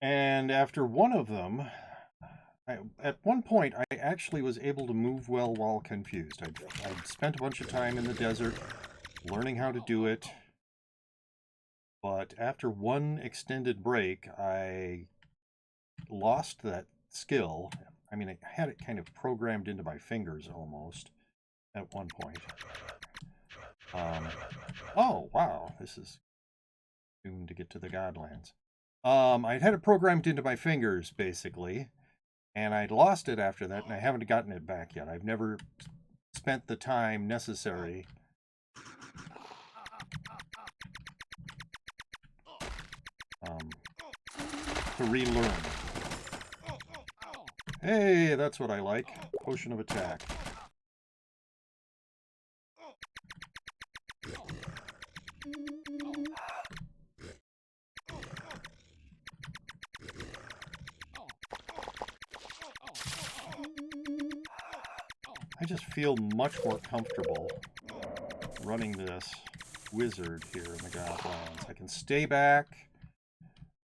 And after one of them, at one point, I actually was able to move well while confused. I'd spent a bunch of time in the desert learning how to do it, but after one extended break, I lost that skill. I mean, I had it kind of programmed into my fingers almost at one point. Oh, wow, this is doomed to get to the Godlands. I'd had it programmed into my fingers, basically, and I'd lost it after that, and I haven't gotten it back yet. I've never spent the time necessary to relearn. Hey, that's what I like. Potion of attack. I just feel much more comfortable running this wizard here in the Godlands. I can stay back.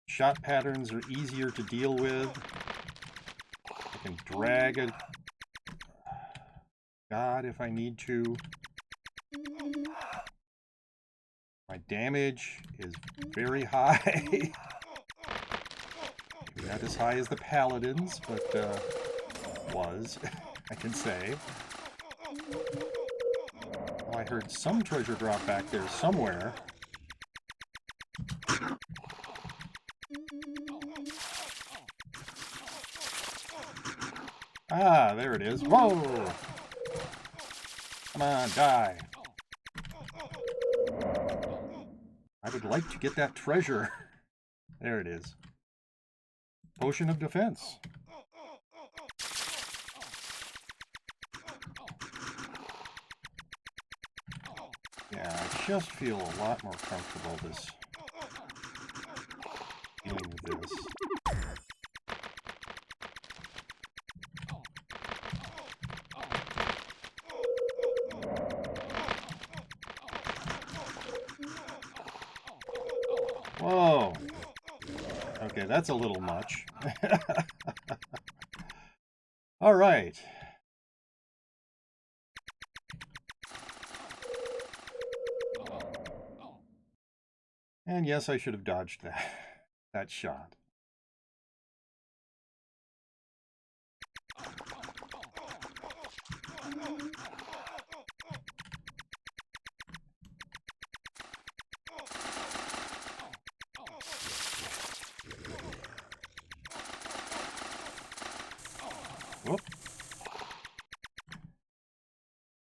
Shot patterns are easier to deal with. I can drag a god if I need to. My damage is very high. Maybe not as high as the paladins, but was, I can say. Well, I heard some treasure drop back there somewhere. Ah, there it is. Whoa! Come on, die. I would like to get that treasure. There it is. Potion of defense. Yeah, I just feel a lot more comfortable dealing with this. Whoa. Okay, that's a little much. All right. And yes, I should have dodged that shot.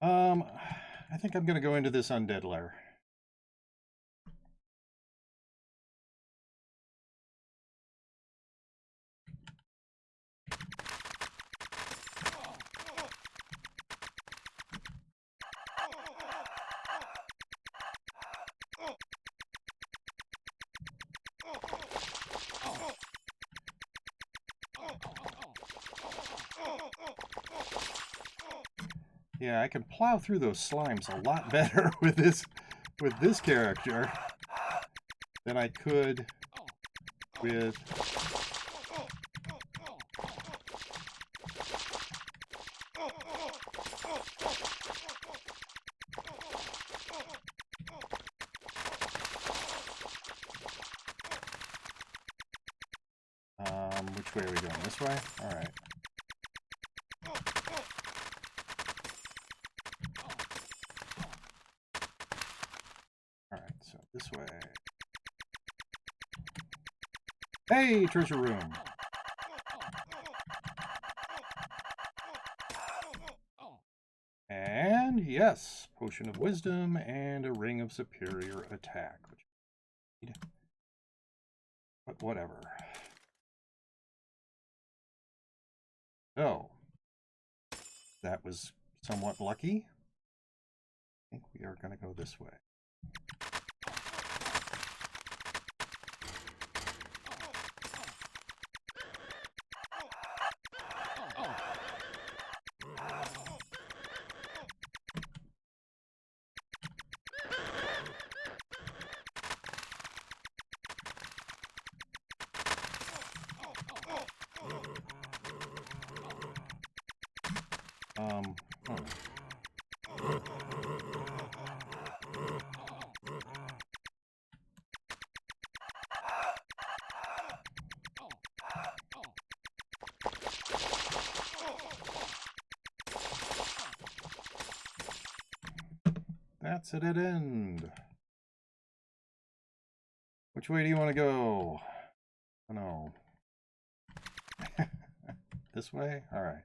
I think I'm going to go into this undead lair. Yeah, I can plow through those slimes a lot better with this character than I could with which way are we going? This way? All right. All right, so this way. Hey, treasure room. And yes, potion of wisdom and a ring of superior attack. But whatever. So, that was somewhat lucky. I think we are going to go this way. That's a dead end. Which way do you want to go? Oh, no. This way? All right.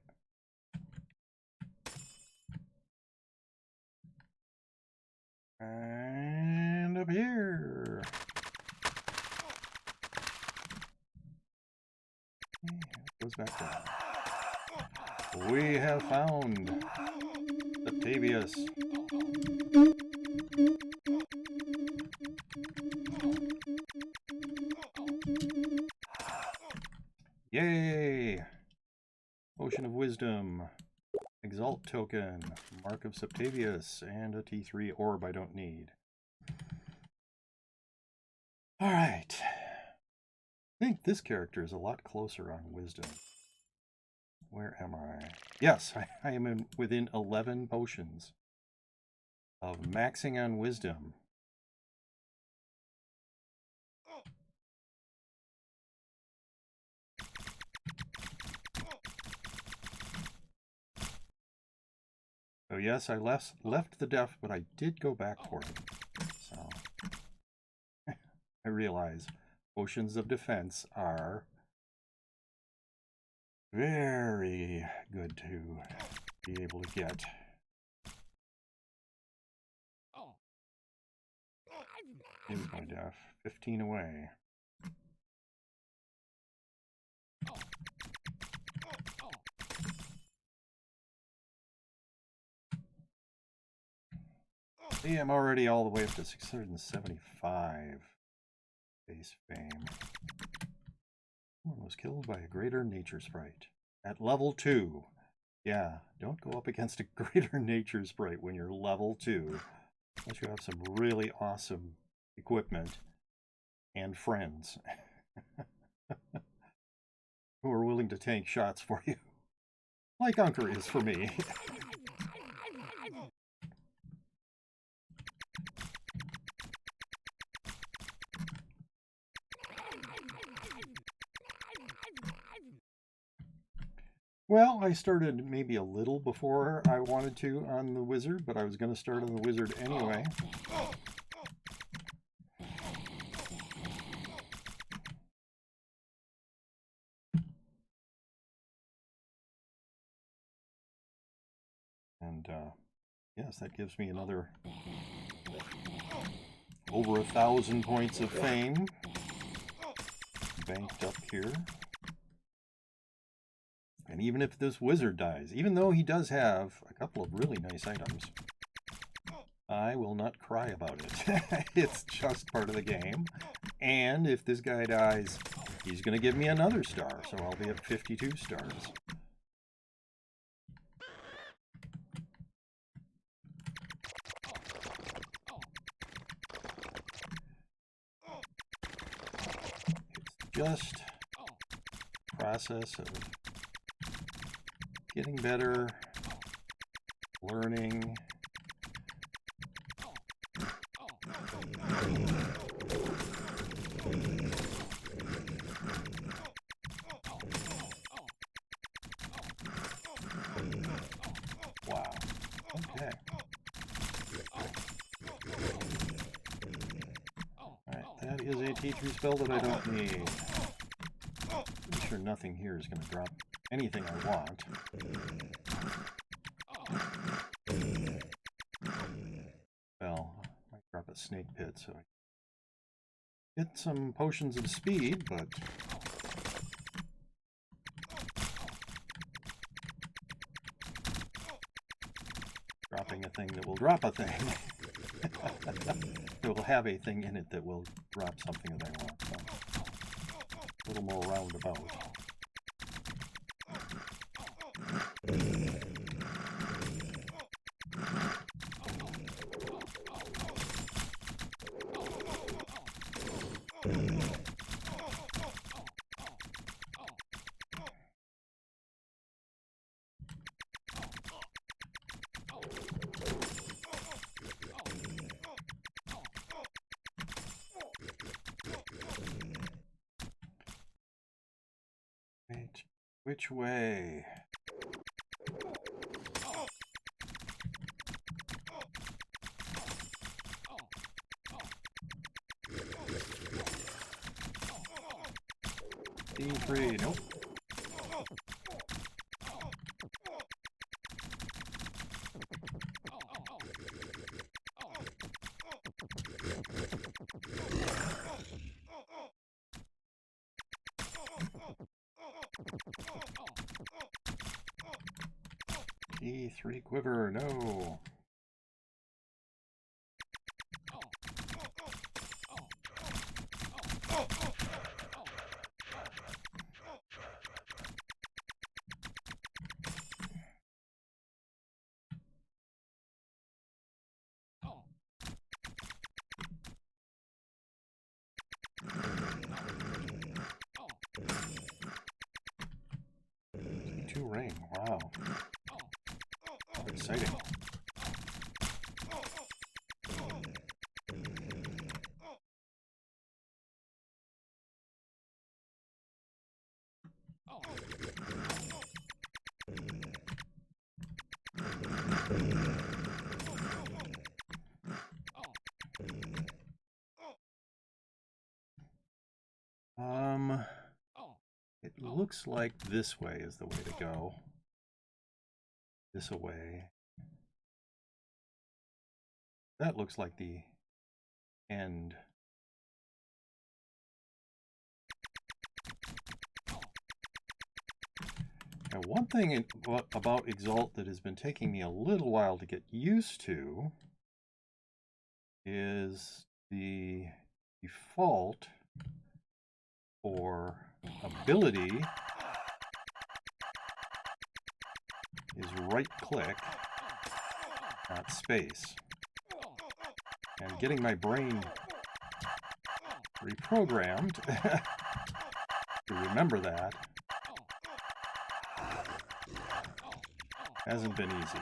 And up here. Okay, it goes back down. We have found Octavius. Yay! Potion of Wisdom, Exalt Token, Mark of Septavius, and a T3 orb I don't need. Alright. I think this character is a lot closer on Wisdom. Where am I? Yes, I am within 11 potions of maxing on Wisdom. So yes, I left the deaf, but I did go back for it. So I realize potions of defense are very good to be able to get. Here's my deaf. 15 away. See, I'm already all the way up to 675 base fame. Someone was killed by a greater nature sprite at level 2. Yeah, don't go up against a greater nature sprite when you're level 2. Unless you have some really awesome equipment and friends who are willing to tank shots for you. Like Unker is for me. Well, I started maybe a little before I wanted to on the wizard, but I was going to start on the wizard anyway. And Yes, that gives me another over 1,000 points of fame banked up here. And even if this wizard dies, even though he does have a couple of really nice items, I will not cry about it. It's just part of the game. And if this guy dies, he's going to give me another star, so I'll be at 52 stars. It's just a process of getting better, learning. Wow. Okay. Alright, that is a T3 spell that I don't need. I'm sure nothing here is going to drop anything I want. Well, I might drop a snake pit so I get some potions of speed, but dropping a thing that will drop a thing. It will have a thing in it that will drop something that I want. So a little more roundabout. Wait, which way? D3, nope. D3 quiver, no. Two ring, wow. How exciting. It looks like this way is the way to go. This away. That looks like the end. Now, one thing about Exalt that has been taking me a little while to get used to is the default for ability is right-click, not space. And getting my brain reprogrammed to remember that hasn't been easy.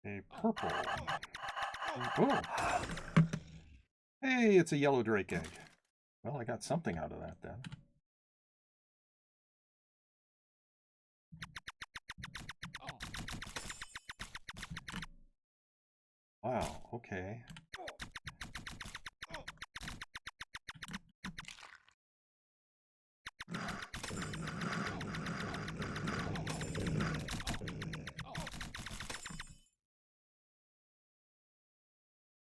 A purple. Oh. Hey, it's a yellow drake egg. Well, I got something out of that then. Wow, okay.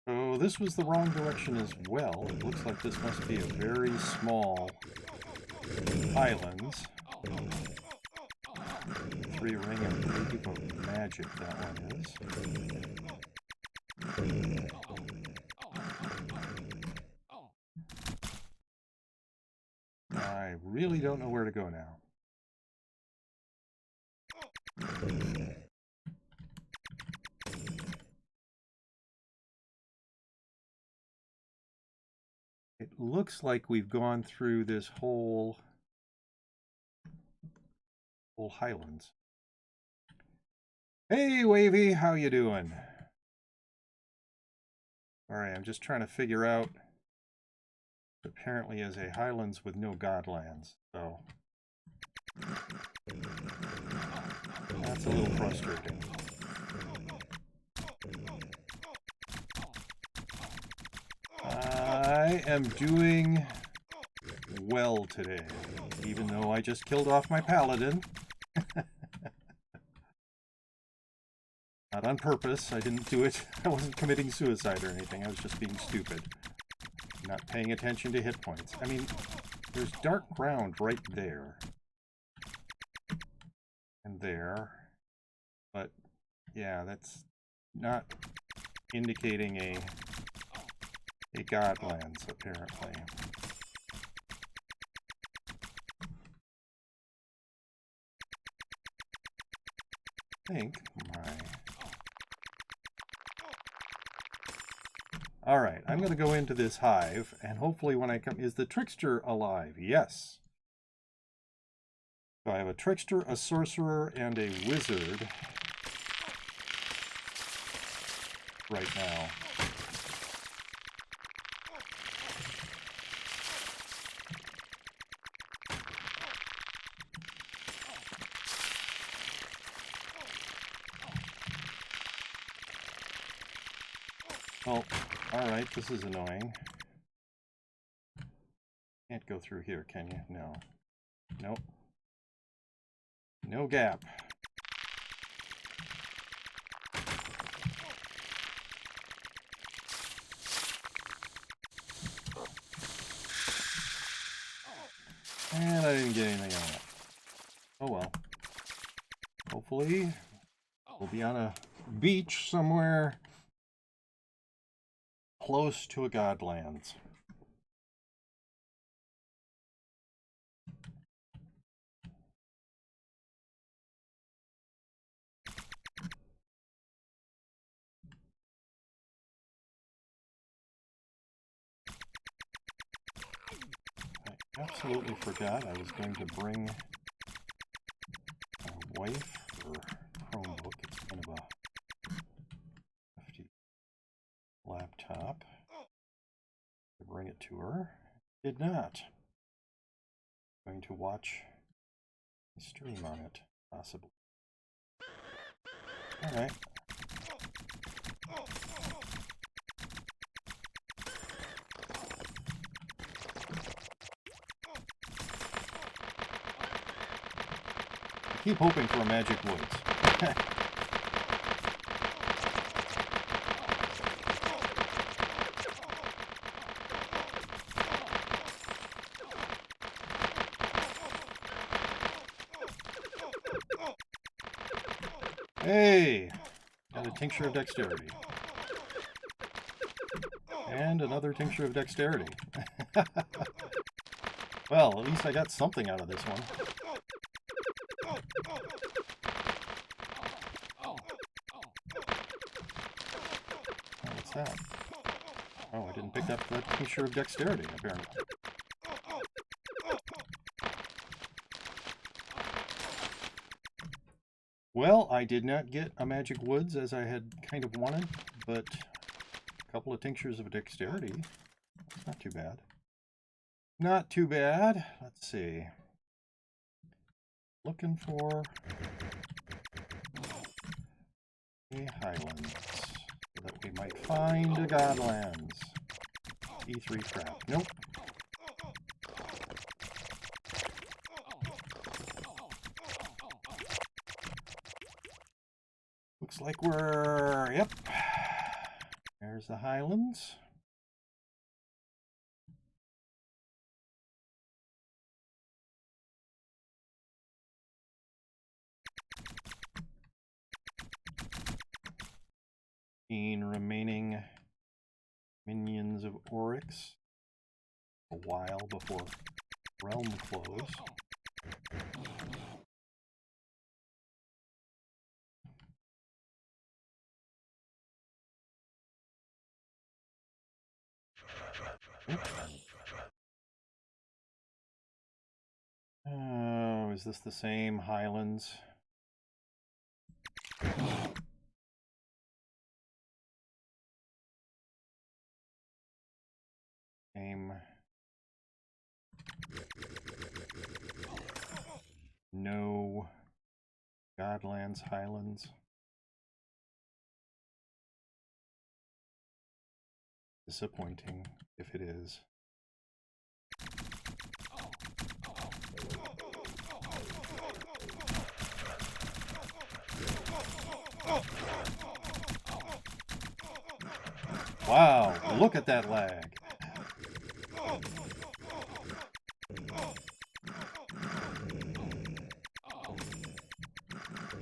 So this was the wrong direction as well. It looks like this must be a very small islands. 3 ring and 3 heap of magic, that one is. I really don't know where to go now. It looks like we've gone through this whole highlands. Hey, Wavy, how you doing? Alright, I'm just trying to figure out. Apparently is a highlands with no Godlands, so that's a little frustrating. I am doing well today, even though I just killed off my paladin. Not on purpose, I didn't do it. I wasn't committing suicide or anything, I was just being stupid. Not paying attention to hit points. I mean, there's dark ground right there. And there. But, yeah, that's not indicating a Godlands, apparently. I think my... Alright, I'm going to go into this hive, and hopefully when I come... Is the trickster alive? Yes. So I have a trickster, a sorcerer, and a wizard right now. Oh, alright, this is annoying. Can't go through here, can you? No. Nope. No gap. And I didn't get anything on it. Oh well. Hopefully, we'll be on a beach somewhere close to a Godlands. I absolutely forgot I was going to bring my wife her Chromebook. It's kind of a hefty laptop. To bring it to her. Did not. I'm going to watch a stream on it, possibly. Alright. I keep hoping for a magic woods. Hey! Got a tincture of dexterity. And another tincture of dexterity. Well, at least I got something out of this one. Oh, what's that? Oh, I didn't pick up the tincture of dexterity, apparently. Well, I did not get a magic woods as I had kind of wanted, but a couple of tinctures of dexterity. That's not too bad. Not too bad. Let's see. Looking for a highlands so that we might find a Godlands. E3 crap. Nope. Looks like we're... Yep. There's the Highlands. Remaining minions of Oryx. A while before Realm close. Oh, is this the same Highlands? Same. No. Godlands, Highlands. Disappointing if it is. Wow, look at that lag.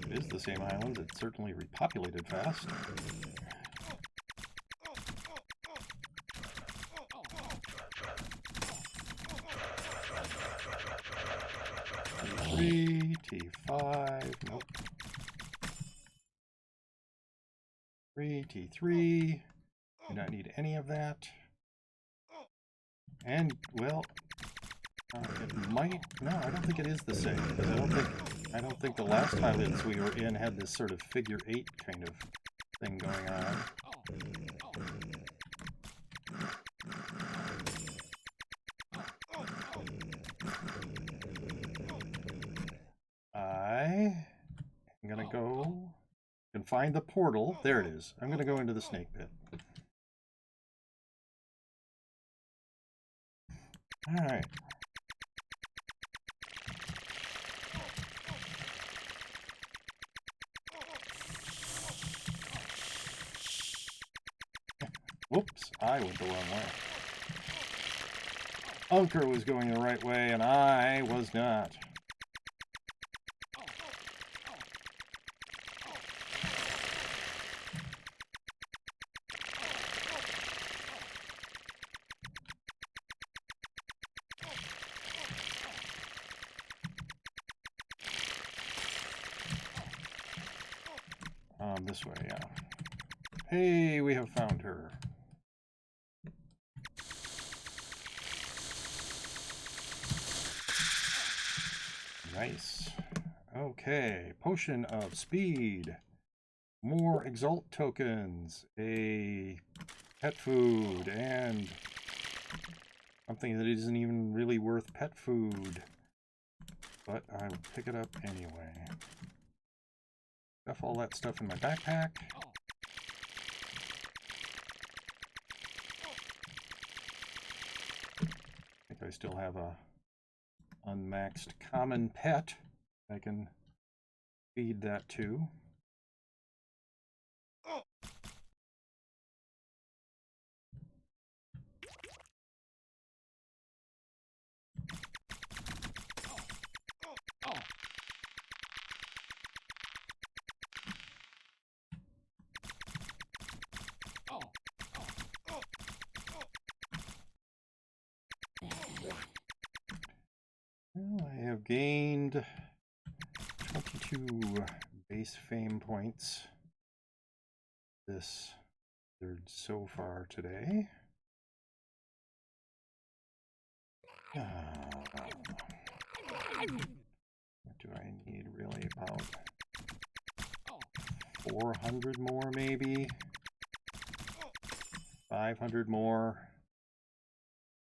It is the same islands, it's certainly repopulated fast. T3, T5, nope. T3, do not need any of that. And, well, it might, no, I don't think it is the same, because I don't think the last Highlands we were in had this sort of figure 8 kind of thing going on. I'm gonna go and find the portal. There it is. I'm gonna go into the snake pit. All right. Whoops, I went the wrong way. Unker was going the right way, and I was not. This way, yeah. Hey, we have found her. Nice. Okay, potion of speed. More exalt tokens. A pet food and something that isn't even really worth pet food. But I will pick it up anyway. Stuff all that stuff in my backpack. I think I still have a unmaxed common pet I can feed that to. Well, I have gained 22 base fame points this third so far today. What do I need really? About 400 more maybe? 500 more.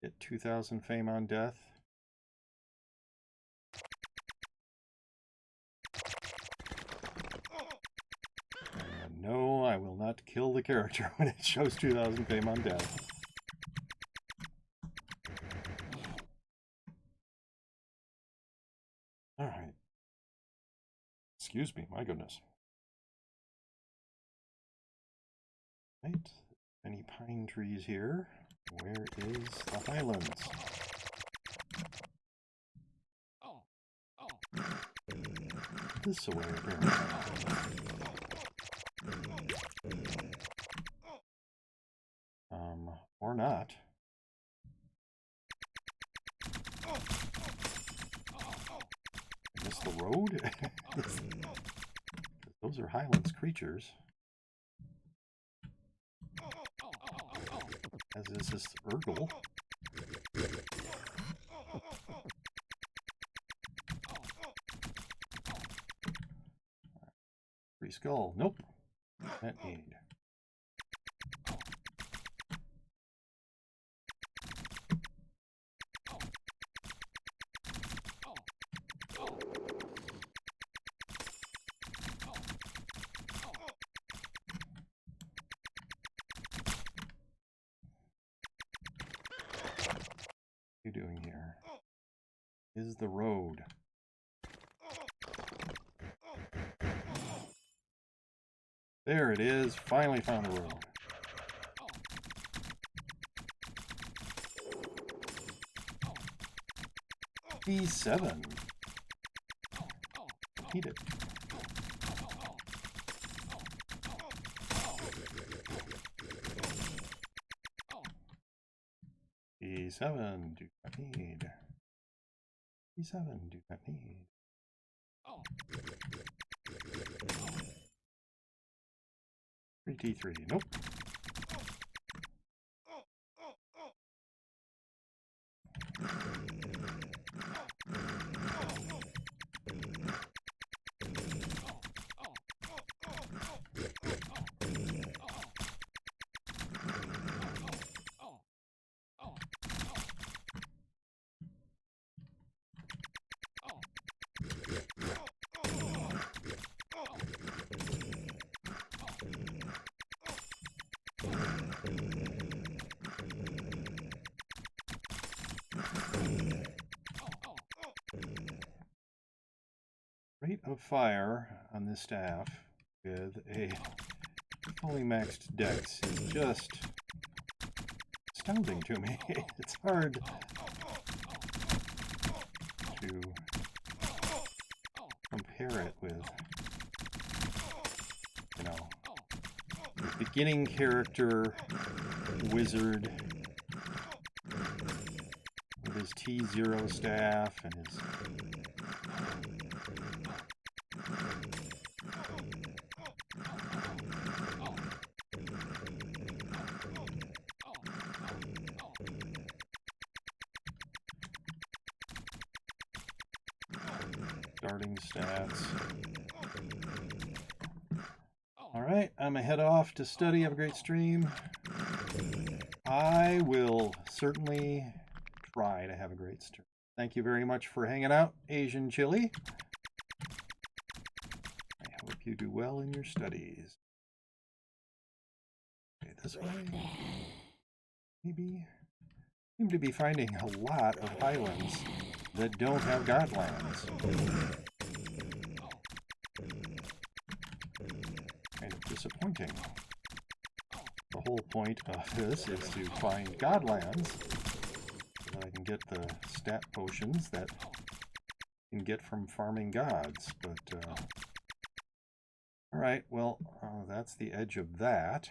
Get 2,000 fame on death. No, I will not not kill the character when it shows 2,000 fame on death. All right. Excuse me, my goodness. Right. Any pine trees here? Where is the Highlands? This way, apparently. Or not. I missed the road? Those are Highlands creatures. As is this Urgle. Free skull. Nope. That need. What are you doing here? Is the road. There it is. Finally found the road. B7. Eat it. B7. Do not need. B7. Do not need. T3. Nope. Rate of fire on this staff with a fully maxed dex is just astounding to me. It's hard to compare it with, you know, the beginning character wizard with his T0 staff and his starting stats. Alright, I'm gonna head off to study. Have a great stream. I will certainly try to have a great stream. Thank you very much for hanging out, Asian Chili. I hope you do well in your studies. Okay, this way. Maybe. Seem to be finding a lot of Highlands that don't have Godlands. Kind of disappointing. The whole point of this is to find Godlands so that I can get the stat potions that you can get from farming gods. But, alright, well, that's the edge of that.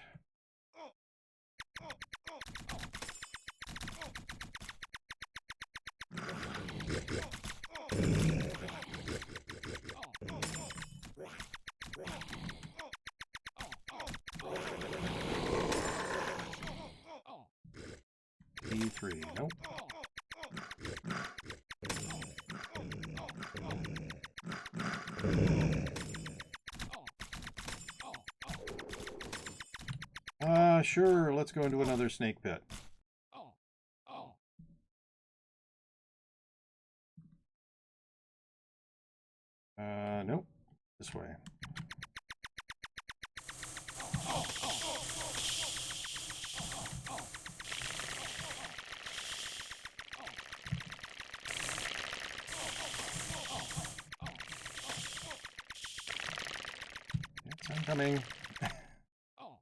E3, nope. Sure, let's go into another snake pit. Nope. This way. coming.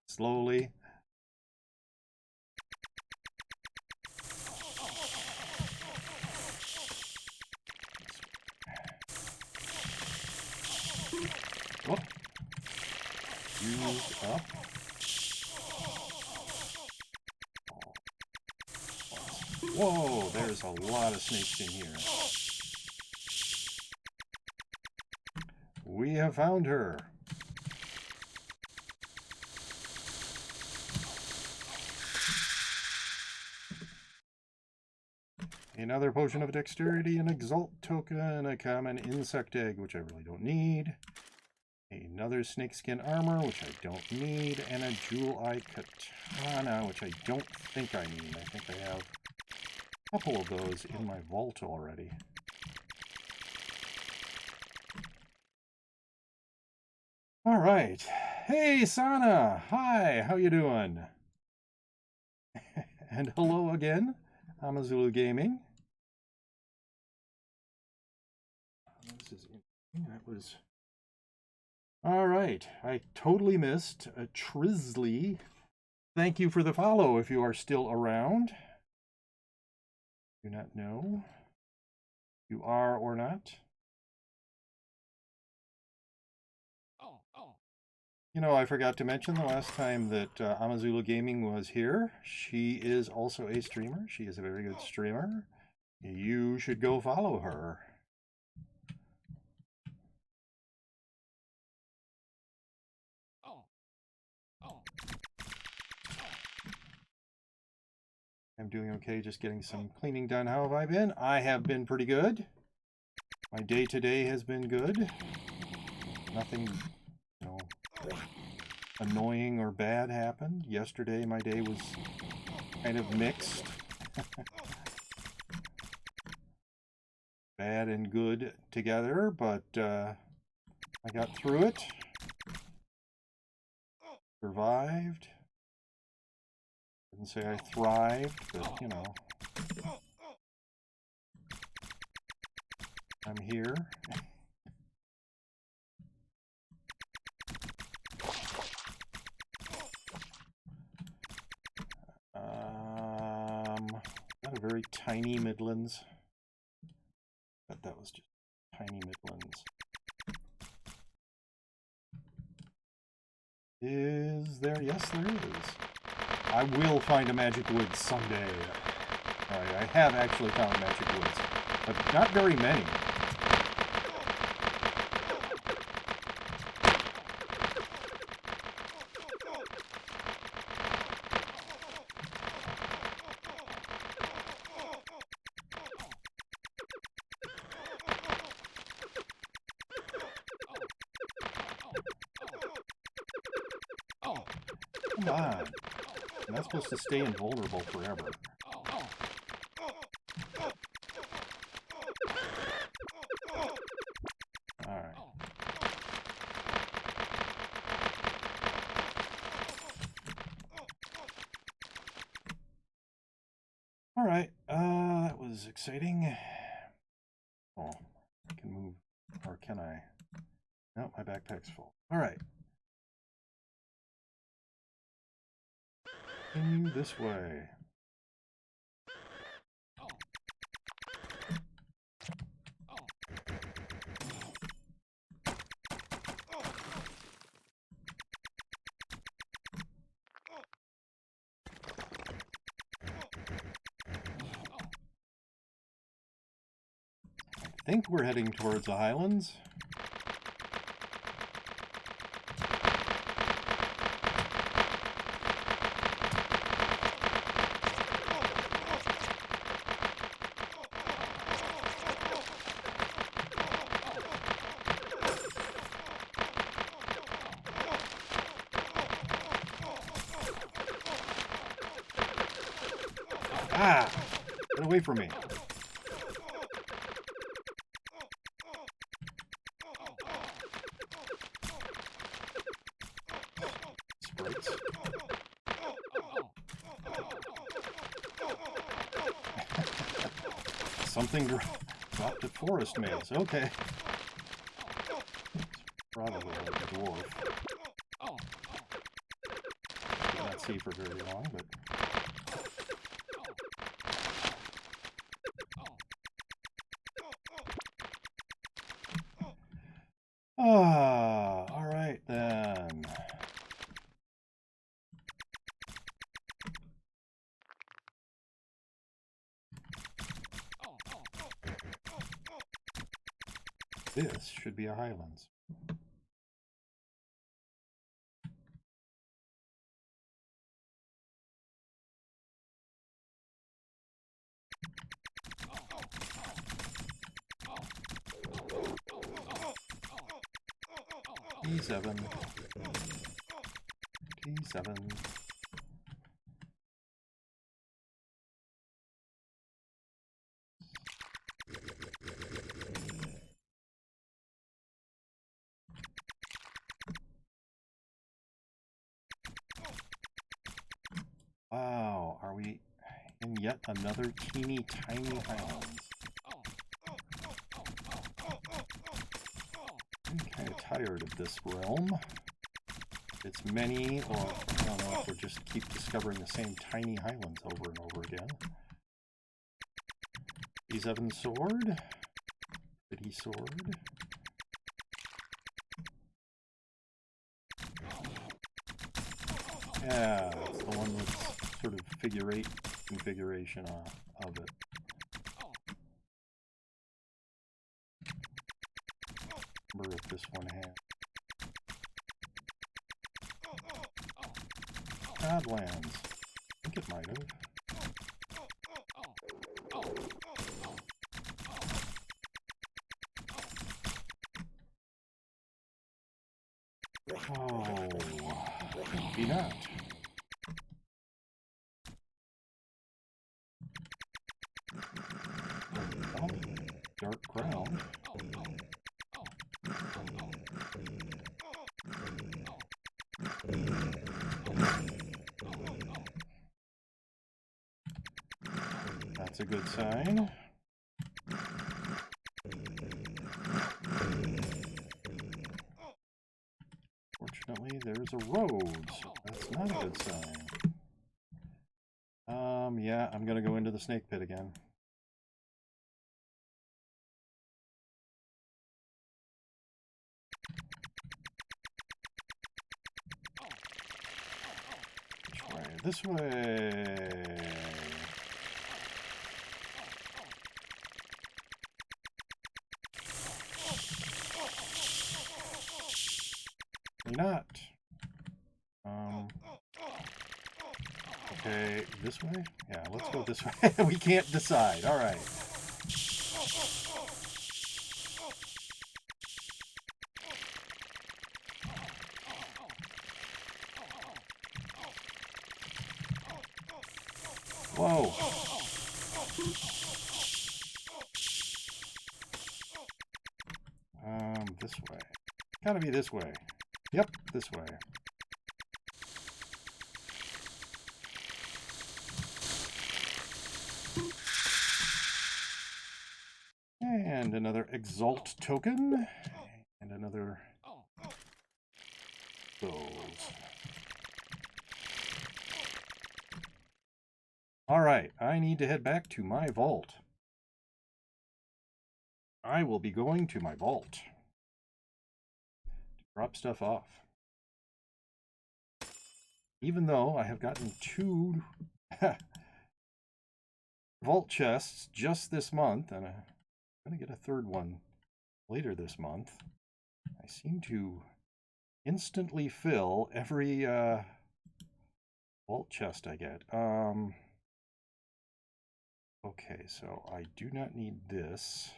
Slowly. Oh. Used up. Whoa, there's a lot of snakes in here. We have found her. Another potion of dexterity, an exalt token, a common insect egg, which I really don't need. Another snakeskin armor, which I don't need, and a jewel eye katana, which I don't think I need. I think I have a couple of those in my vault already. All right. Hey, Sana. Hi, how you doing? And hello again, Amazulu Gaming. This is that was all right. I totally missed a Trisley. Thank you for the follow if you are still around. Do not know if you are or not. You know, I forgot to mention the last time that Amazulu Gaming was here. She is also a streamer. She is a very good streamer. You should go follow her. I'm doing okay, just getting some cleaning done. How have I been? I have been pretty good. My day today has been good. Nothing, you know, annoying or bad happened. Yesterday my day was kind of mixed. Bad and good together, but I got through it. Survived. Didn't say I thrived, but you know. I'm here. Got a very tiny Midlands. But that was just tiny Midlands. Is there? Yes, there is. I will find a magic woods someday. Alright, I have actually found magic woods, but not very many. Come on. I'm not supposed to stay invulnerable forever. Alright. Alright, that was exciting. Oh, I can move, or can I? No, my backpack's full. Alright. Continue this way. I think we're heading towards the Highlands. Ah! Get away from me. Sprites. Something dropped a forest maze. Okay. Probably like a dwarf. see for very long, but... all right then. This should be a Highlands. T7. T7. Wow, are we in yet another teeny tiny Highlands? I'm kind of tired of this realm. It's many, or I don't know if we'll just keep discovering the same tiny Highlands over and over again. E7 sword. Pretty sword. Yeah, it's the one with sort of figure 8 configuration of it. Remember if this one had Godlands. I think it might have. Oh, maybe not. Oh, dark ground. That's a good sign. Fortunately, there's a road, so that's not a good sign. Yeah, I'm gonna go into the snake pit again. Which way? This way. Not. Okay, this way? Yeah, let's go this way. We can't decide. All right. Whoa. This way. Gotta be this way. Yep, this way. And another Exalt token. And another those. Alright, I need to head back to my vault. I will be going to my vault to drop stuff off. Even though I have gotten 2 vault chests just this month, and I'm going to get a 3rd one later this month, I seem to instantly fill every vault chest I get. Okay, so I do not need this.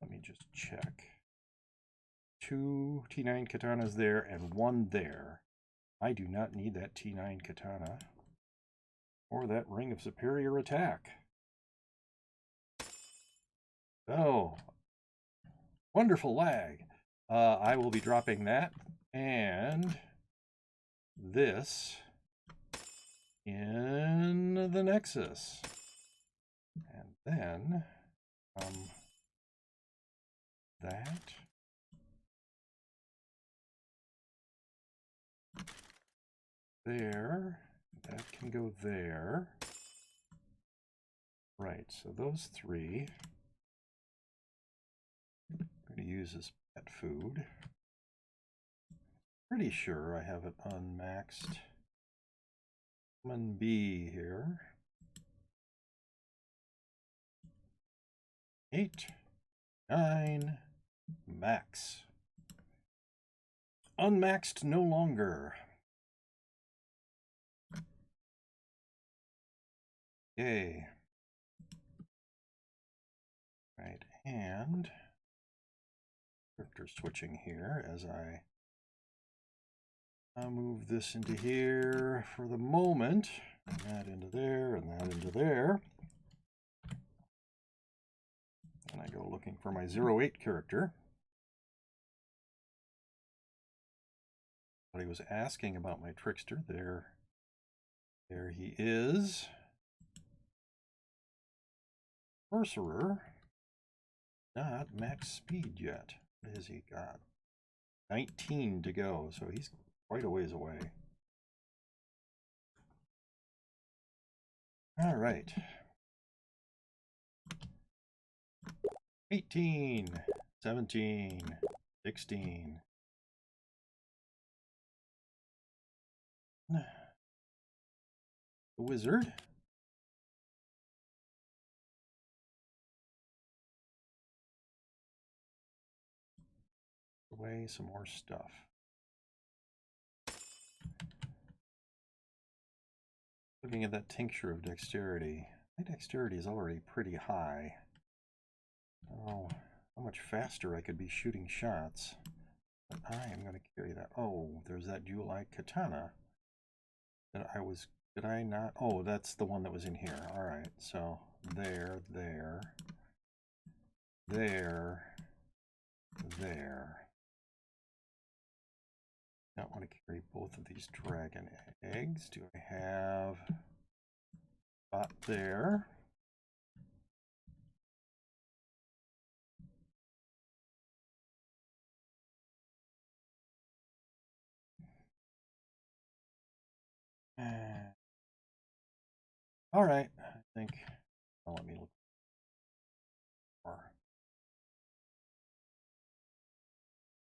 Let me just check. 2 T9 katanas there and 1 there. I do not need that T9 katana or that ring of superior attack. Oh, wonderful lag. I will be dropping that and this in the Nexus. And then that there. That can go there. Right, so those three I'm going to use as pet food. Pretty sure I have it unmaxed. Common B here. 8, 9, max. Unmaxed no longer. Yay. Right, and character switching here as I'll move this into here for the moment, and that into there, and that into there. And I go looking for my 08 character. But he was asking about my trickster. There he is. Sorcerer. Not max speed yet. What has he got? 19 to go, so he's quite a ways away. All right. 18, 17, 16. The wizard. Away some more stuff. Looking at that tincture of dexterity. My dexterity is already pretty high. Oh, how much faster I could be shooting shots. But I am going to carry that. Oh, there's that jewel-eye katana. Did I not? Oh, that's the one that was in here. All right, so there. Don't want to carry both of these dragon eggs. Do I have spot there? All right, I think. Well, let me look more.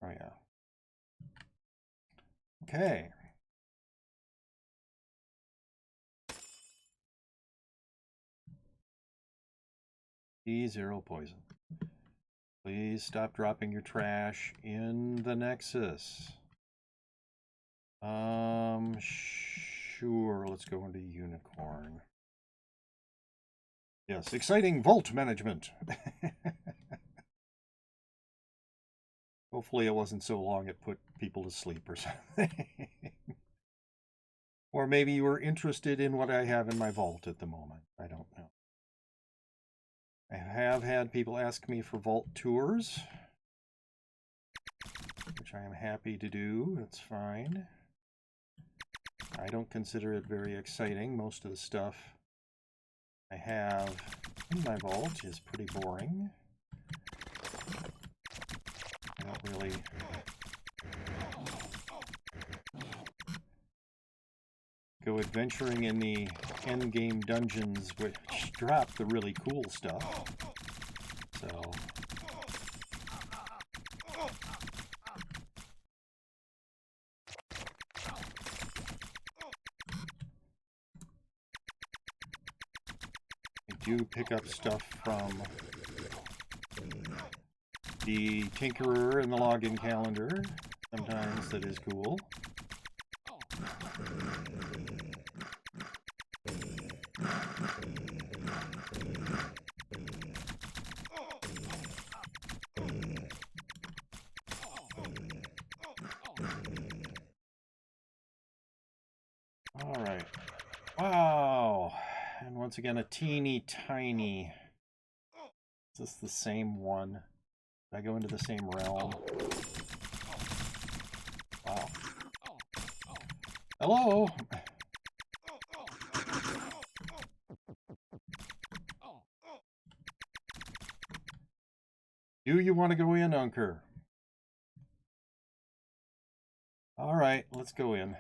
Oh yeah. Okay. E0 poison. Please stop dropping your trash in the Nexus. Sure, let's go into Unicorn. Yes, exciting vault management. Hopefully it wasn't so long it put people to sleep or something. Or maybe you were interested in what I have in my vault at the moment. I don't know. I have had people ask me for vault tours, which I am happy to do. It's fine. I don't consider it very exciting. Most of the stuff I have in my vault is pretty boring. I don't really go adventuring in the endgame dungeons, which drop the really cool stuff. So I do pick up stuff from the Tinkerer and the login calendar. Sometimes that is cool. All right. Wow. And once again, a teeny tiny. Is this the same one? Did I go into the same realm? Wow. Hello? Do you want to go in, Unker? All right, let's go in.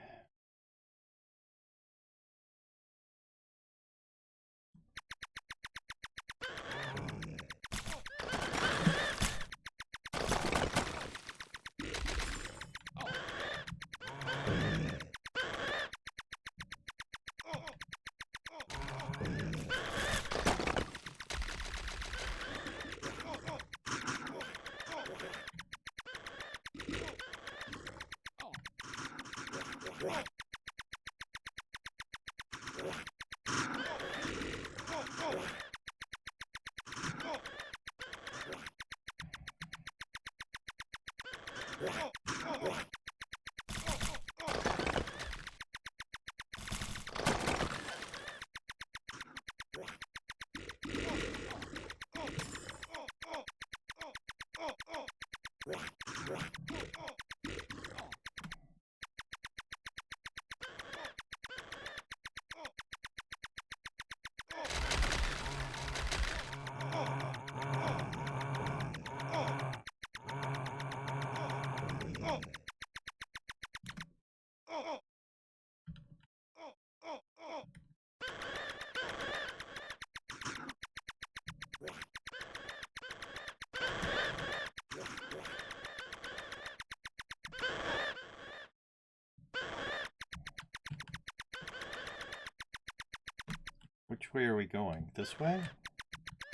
Which way are we going? This way?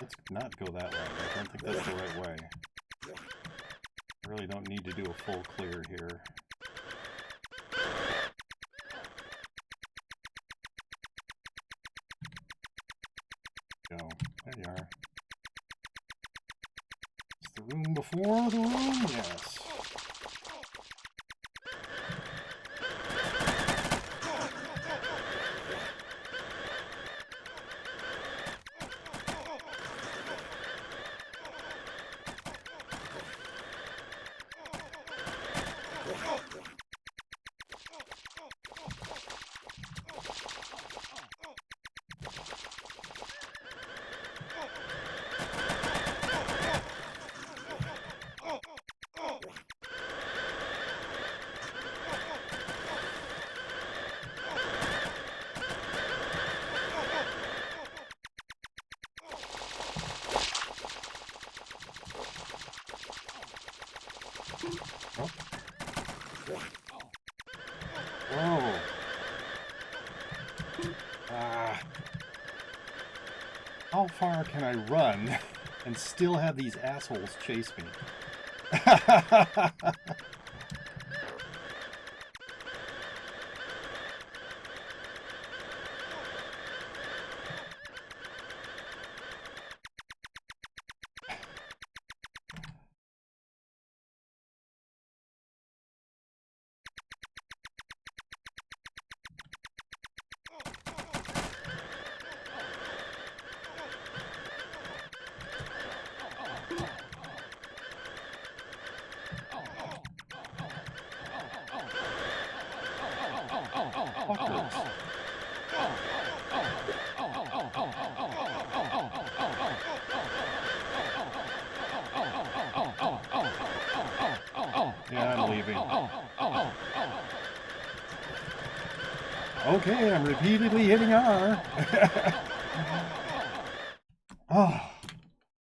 Let's not go that way. I don't think that's the right way. I really don't need to do a full clear here. Go. There you are. Is the room before the room? Yes. Whoa. How far can I run and still have these assholes chase me? Yeah, I'm leaving. Okay, I'm repeatedly hitting R. Oh,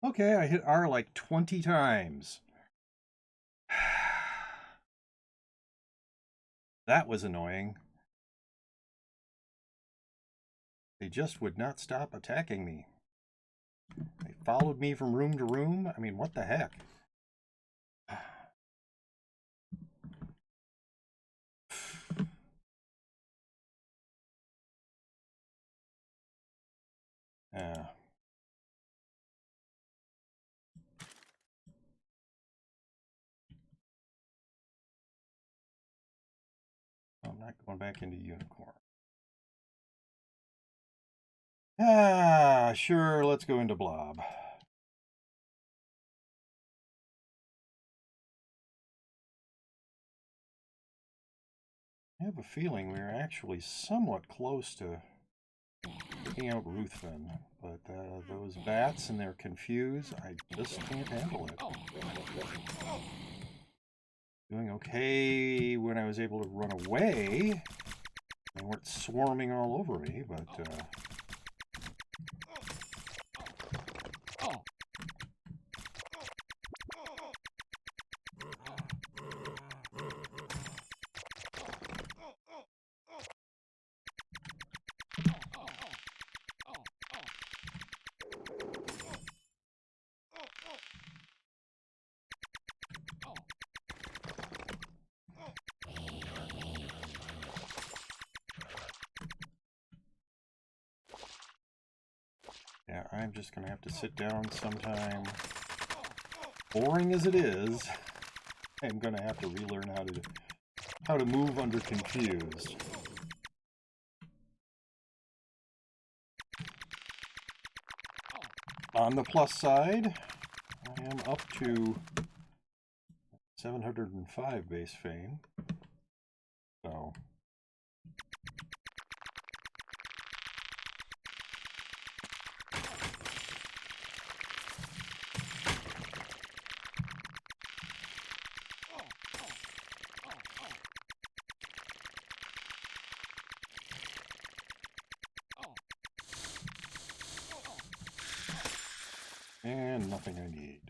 okay, I hit R like 20 times. That was annoying. They just would not stop attacking me. They followed me from room to room. I mean, what the heck? Yeah. I'm not going back into Unicorn. Ah, sure, let's go into Blob. I have a feeling we're actually somewhat close to taking out Ruthven, but those bats and their confuse, I just can't handle it. Doing okay when I was able to run away. They weren't swarming all over me, but yeah, I'm just gonna have to sit down sometime. Boring as it is, I'm gonna have to relearn how to move under confused. On the plus side, I am up to 705 base fame. So and nothing I need.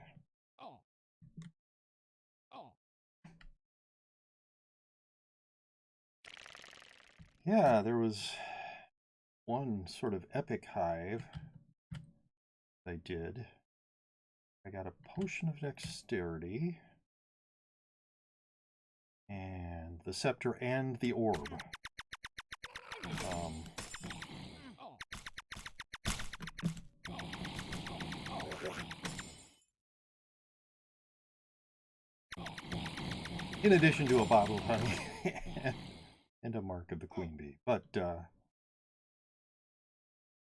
Yeah, there was one sort of epic hive I did. I got a potion of dexterity and the scepter and the orb. In addition to a bottle of honey and a mark of the queen bee. But yeah,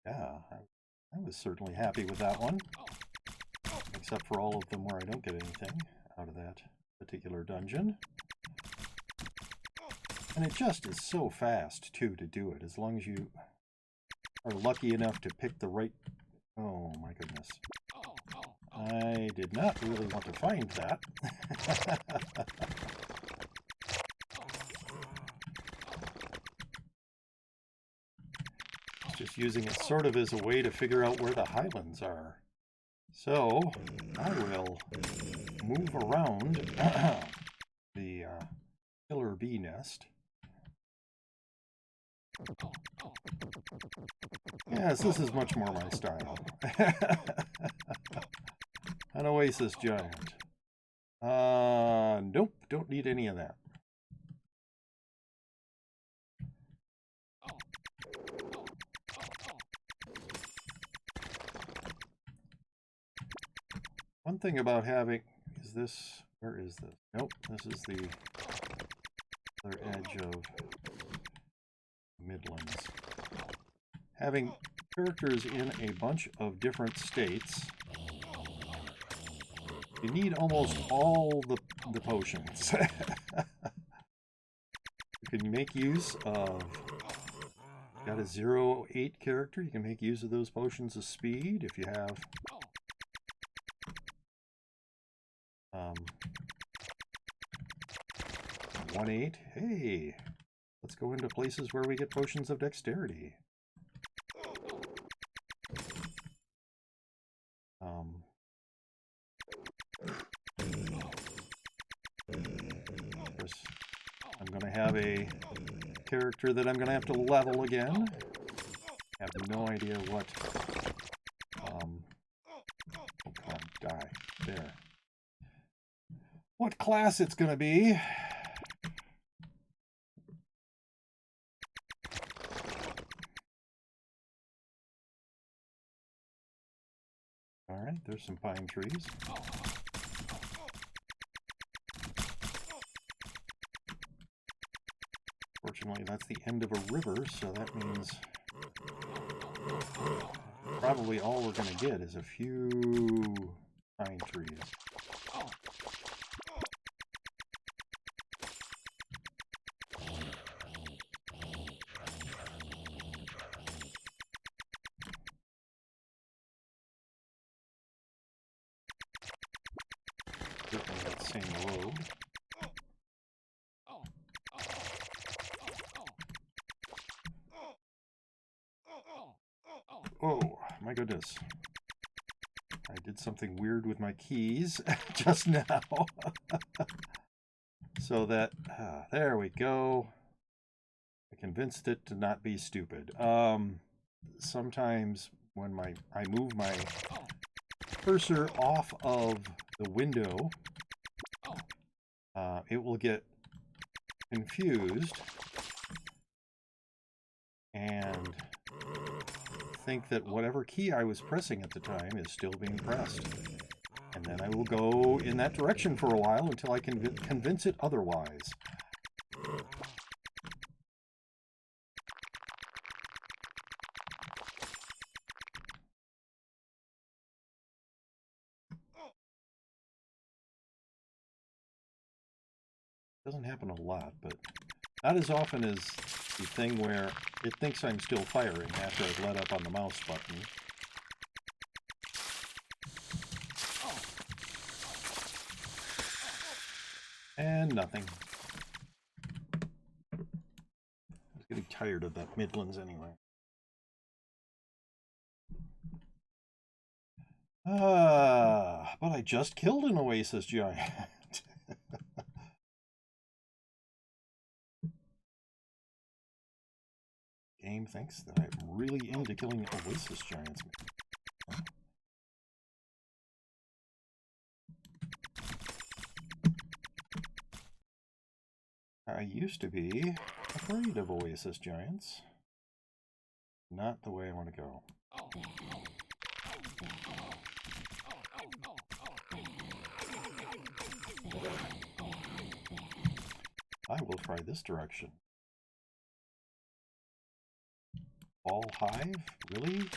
I was certainly happy with that one. Except for all of them where I don't get anything out of that particular dungeon. And it just is so fast, too, to do it. As long as you are lucky enough to pick the right... Oh, my goodness. I did not really want to find that. Just using it sort of as a way to figure out where the highlands are. So, I will move around the killer bee nest. Yes, this is much more my style. An oasis giant. Nope, don't need any of that. One thing about having, is this, where is this? Nope, this is the other edge of Midlands. Having characters in a bunch of different states, you need almost all the potions. You can make use of, got a 0-8 character, you can make use of those potions of speed. If you have 1-8, hey, let's go into places where we get potions of dexterity. Of course, I'm going to have a character that I'm going to have to level again. I have no idea what... oh, come on, die. There. What class it's going to be. Alright, there's some pine trees. Fortunately, that's the end of a river, so that means probably all we're going to get is a few pine trees. Certainly that same road. Oh, my goodness. I did something weird with my keys just now. So that, there we go. I convinced it to not be stupid. Sometimes when I move my cursor off of the window, it will get confused and think that whatever key I was pressing at the time is still being pressed. And then I will go in that direction for a while until I can convince it otherwise. Doesn't happen a lot, but not as often as the thing where it thinks I'm still firing after I've let up on the mouse button. And nothing. I was getting tired of that Midlands anyway. But I just killed an oasis giant. game thinks that I'm really into killing Oasis Giants. I used to be afraid of Oasis Giants. Not the way I want to go. I will try this direction. Ball hive? Really?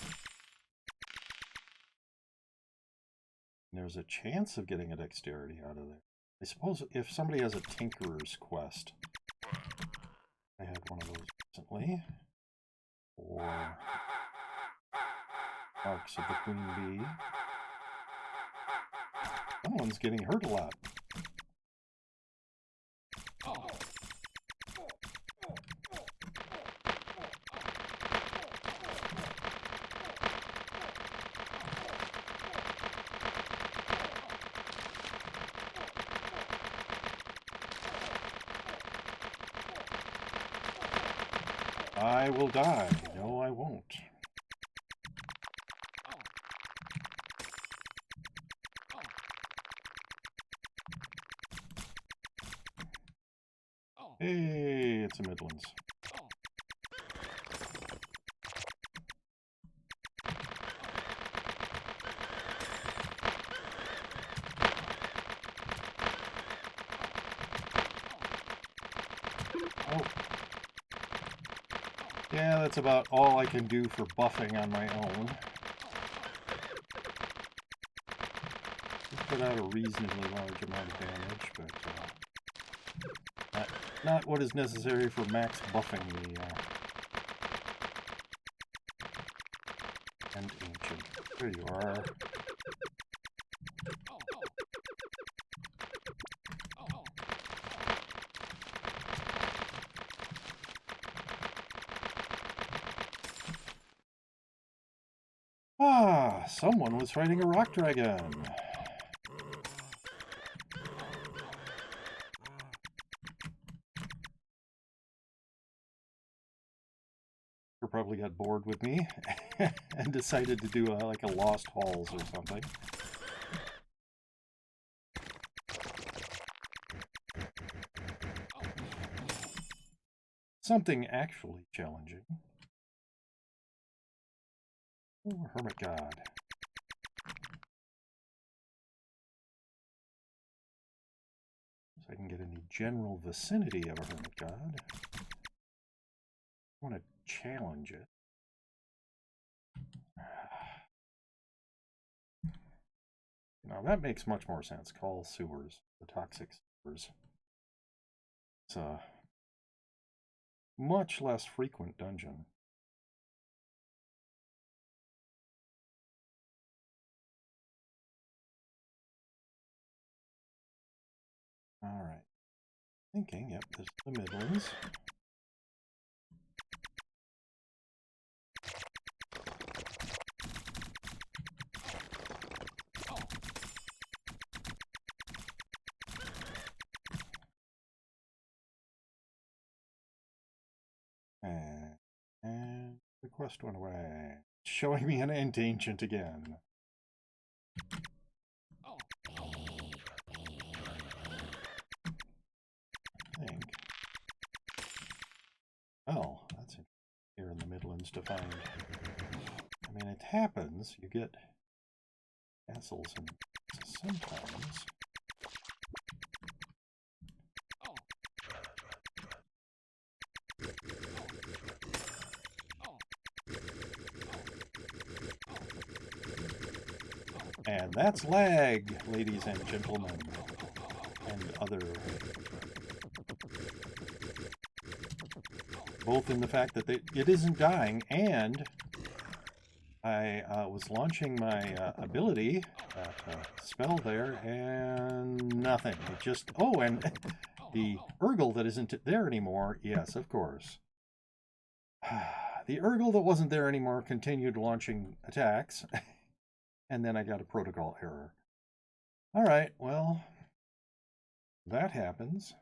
There's a chance of getting a dexterity out of there. I suppose if somebody has a Tinkerer's Quest. I had one of those recently. Or Marks of the Queen Bee. Someone's getting hurt a lot. I will die. No, I won't. Hey, it's a Midlands. Oh. Yeah, that's about all I can do for buffing on my own. Put out a reasonably large amount of damage, but not what is necessary for max buffing the and ancient. There you are. Ah, someone was fighting a rock dragon. Probably got bored with me and decided to do like a Lost Halls or something. Something actually challenging. Oh, Hermit God. So I can get in the general vicinity of a Hermit God. I want to challenge it. Now that makes much more sense. Call sewers, the toxic sewers. It's a much less frequent dungeon. Alright. Thinking, yep, this is the Midlands. And the quest went away. Showing me an Ant Ancient again. I think. Oh, that's here in the Midlands to find. I mean, it happens. You get castles and sometimes. And that's lag, ladies and gentlemen, and other. Both in the fact that it isn't dying, and I was launching my ability, spell there, and nothing. It just, oh, and the Urgle that isn't there anymore, yes, of course. The Urgle that wasn't there anymore continued launching attacks. And then I got a protocol error. All right, well, that happens.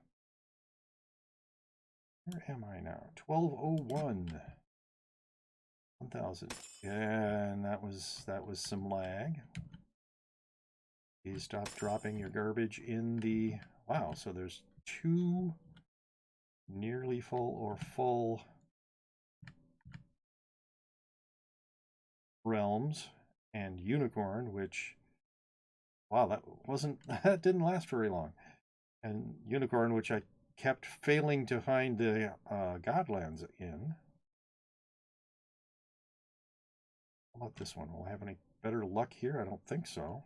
Where am I now? 1201. 1,000. And that was some lag. You stop dropping your garbage in the... Wow, so there's 2 nearly full or full realms, and unicorn, which... Wow, that didn't last very long. And unicorn, which I kept failing to find the Godlands in. How about this one? Will I have any better luck here? I don't think so.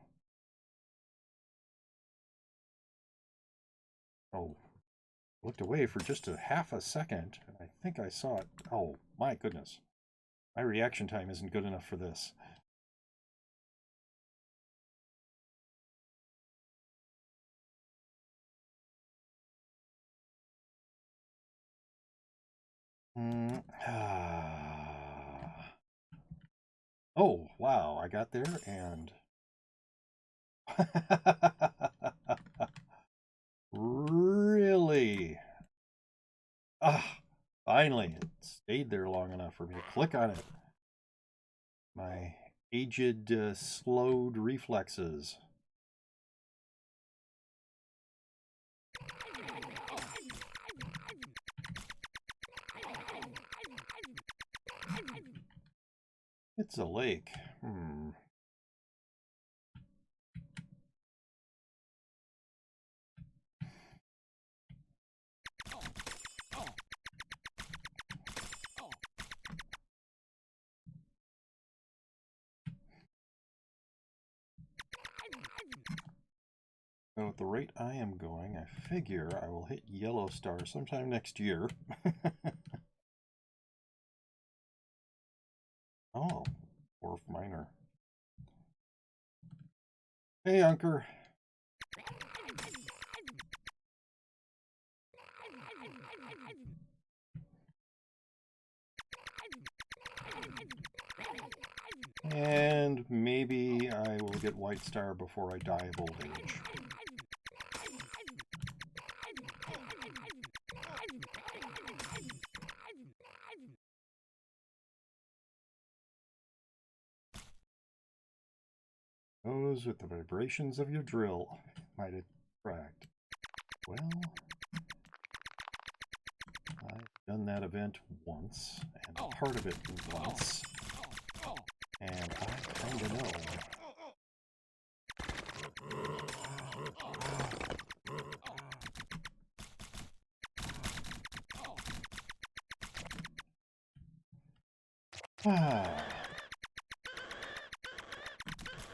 Oh, looked away for just a half a second, and I think I saw it. Oh, my goodness. My reaction time isn't good enough for this. Oh, wow, I got there and... Really? Ah, finally, it stayed there long enough for me to click on it. My aged, slowed reflexes. It's a lake. So at the rate I am going, I figure I will hit Yellow Star sometime next year. Oh, Wharf Miner. Hey, Unker. And maybe I will get White Star before I die of old age. Those with the vibrations of your drill might attract. Well, I've done that event once, and part of it once, and I kinda know.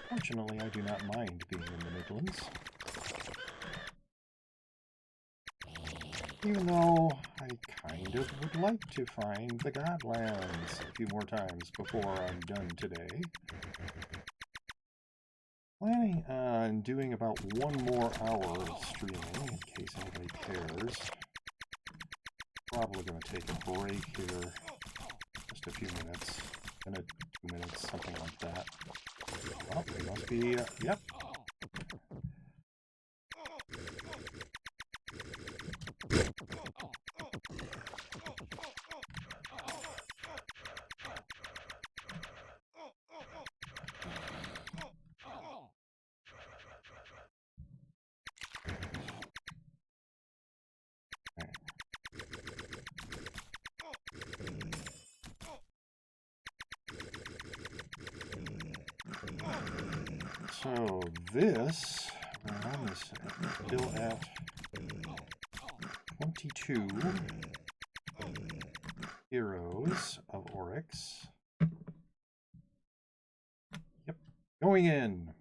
Fortunately, I do not mind being in the Midlands. Even though I kind of would like to find the Godlands a few more times before I'm done today. Planning on doing about 1 more hour of streaming, in case anybody cares. Probably going to take a break here. Just a few minutes. Minute, 2 minutes, something like that. Oh, it must be, yep. So this one is still at 22 heroes of Oryx. Yep, going in.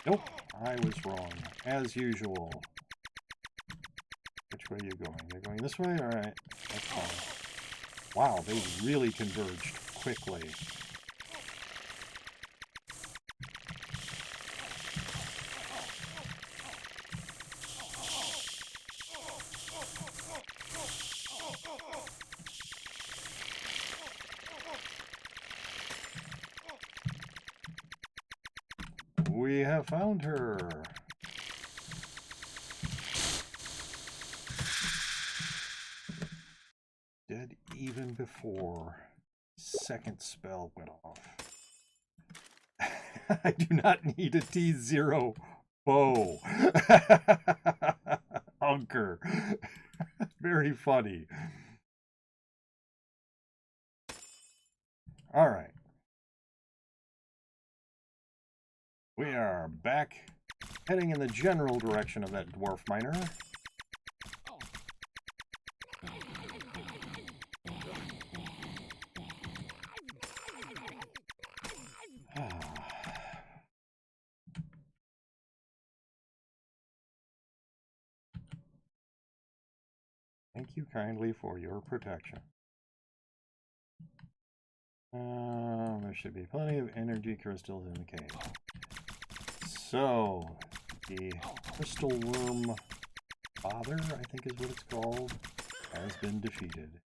Nope, I was wrong, as usual. Which way are you going? You're going this way? Alright, that's fine. Wow, they really converged quickly. We have found her. before second spell went off. I do not need a T0 bow. Hunker. Very funny. All right. We are back, heading in the general direction of that dwarf miner. Thank you kindly for your protection. There should be plenty of energy crystals in the cave. So, the crystal worm father, I think is what it's called, has been defeated.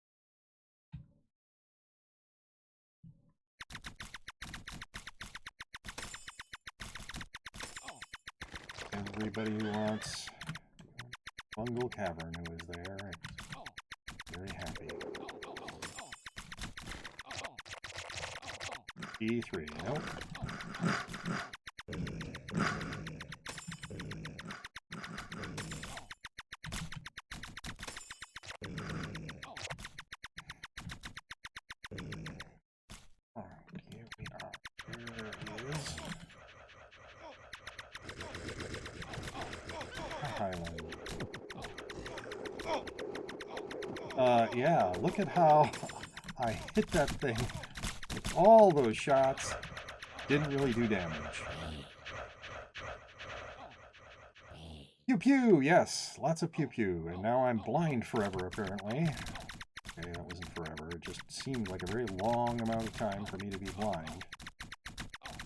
Everybody who wants Fungal Cavern who is there is very happy. E3, nope. Alright, here we are. Here it is. Highland. Yeah, look at how I hit that thing. All those shots didn't really do damage. Pew pew, yes, lots of pew pew. And now I'm blind forever, apparently. Okay, that wasn't forever. It just seemed like a very long amount of time for me to be blind.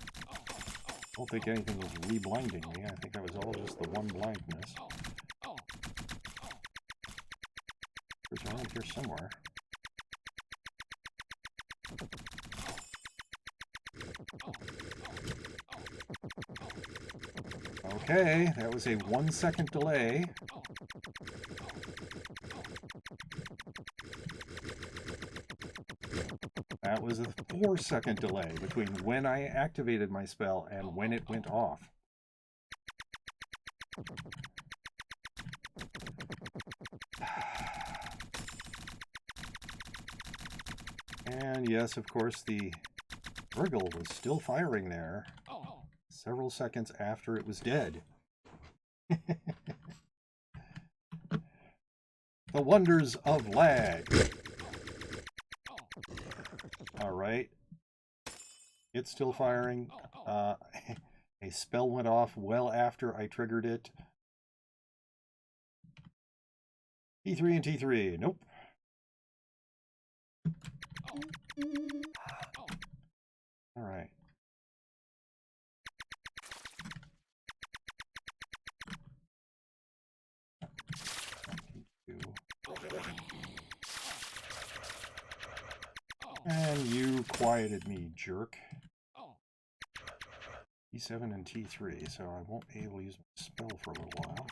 I don't think anything was re-blinding me. I think that was all just the one blindness. There's one here somewhere. Okay, that was a 1 second delay. That was a 4 second delay between when I activated my spell and when it went off. And yes, of course, the Urgle was still firing there several seconds after it was dead. The wonders of lag. Alright. It's still firing. A spell went off well after I triggered it. T3 and T3. Nope. Alright. And you quieted me, jerk. T7 and T3, so I won't be able to use my spell for a little while.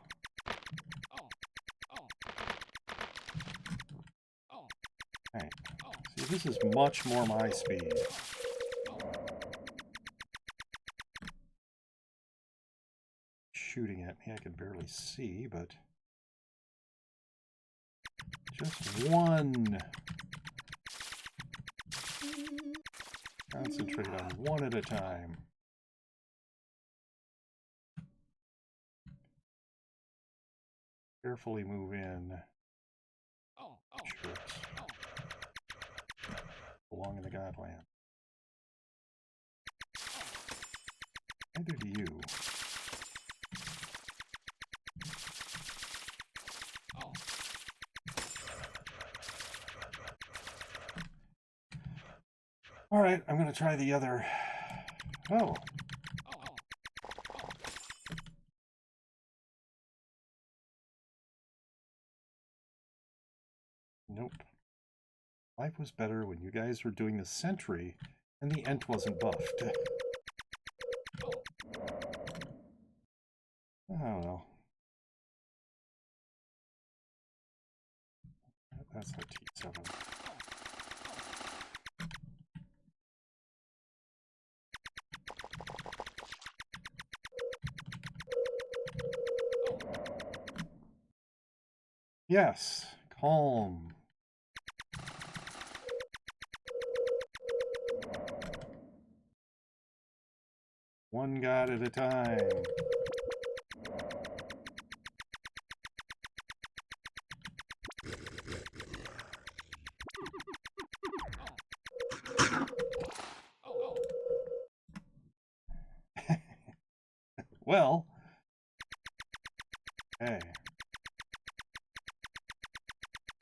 Alright. See, this is much more my speed. Shooting at me, I can barely see, but just one. Concentrate on one at a time. Carefully move in. Troops belong in the Godland. Neither do you. Alright, I'm going to try the other. Oh. Nope. Life was better when you guys were doing the sentry and the Ent wasn't buffed. I don't know. That's the T7. Yes, calm. One god at a time. Well, hey.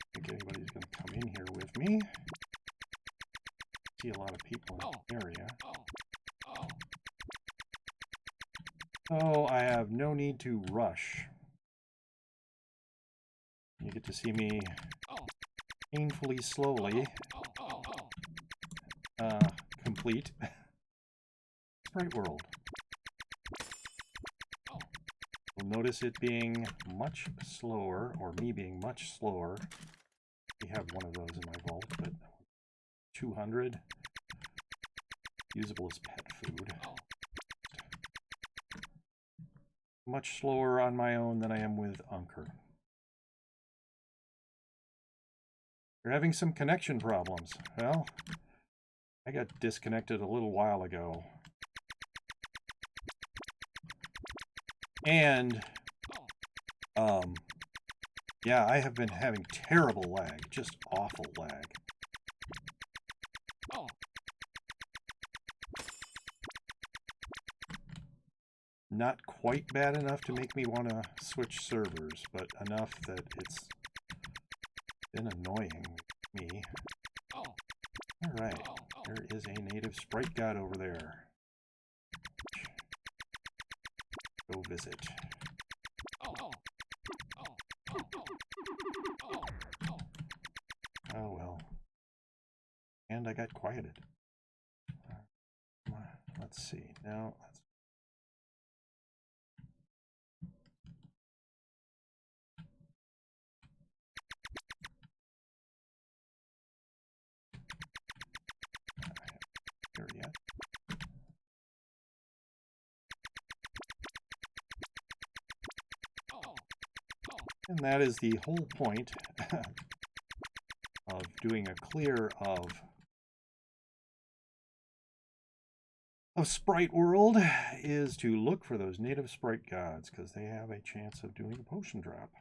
I think anybody's going to come in here with me. See a lot of people in the area. So I have no need to rush. You get to see me painfully slowly complete Sprite World. You'll notice it being much slower, or me being much slower. We have one of those in my vault, but 200 usable as pet food. Much slower on my own than I am with Anker. You're having some connection problems. Well, I got disconnected a little while ago. And, yeah, I have been having terrible lag, just awful lag. Not quite bad enough to make me want to switch servers, but enough that it's been annoying me. Alright, there is a native sprite god over there. Go visit. Oh well. And I got quieted. Let's see. Now, let's... Here yet. And that is the whole point of doing a clear of Sprite World, is to look for those native sprite gods, because they have a chance of doing a potion drop.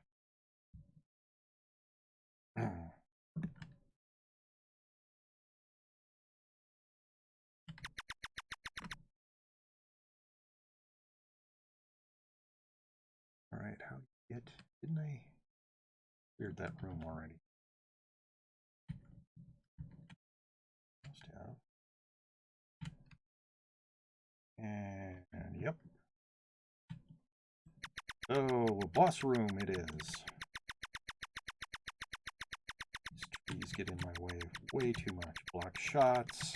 Alright, how do you get... Didn't I cleared that room already? Must have. And yep. So, boss room it is. These trees get in my way way too much. Block shots.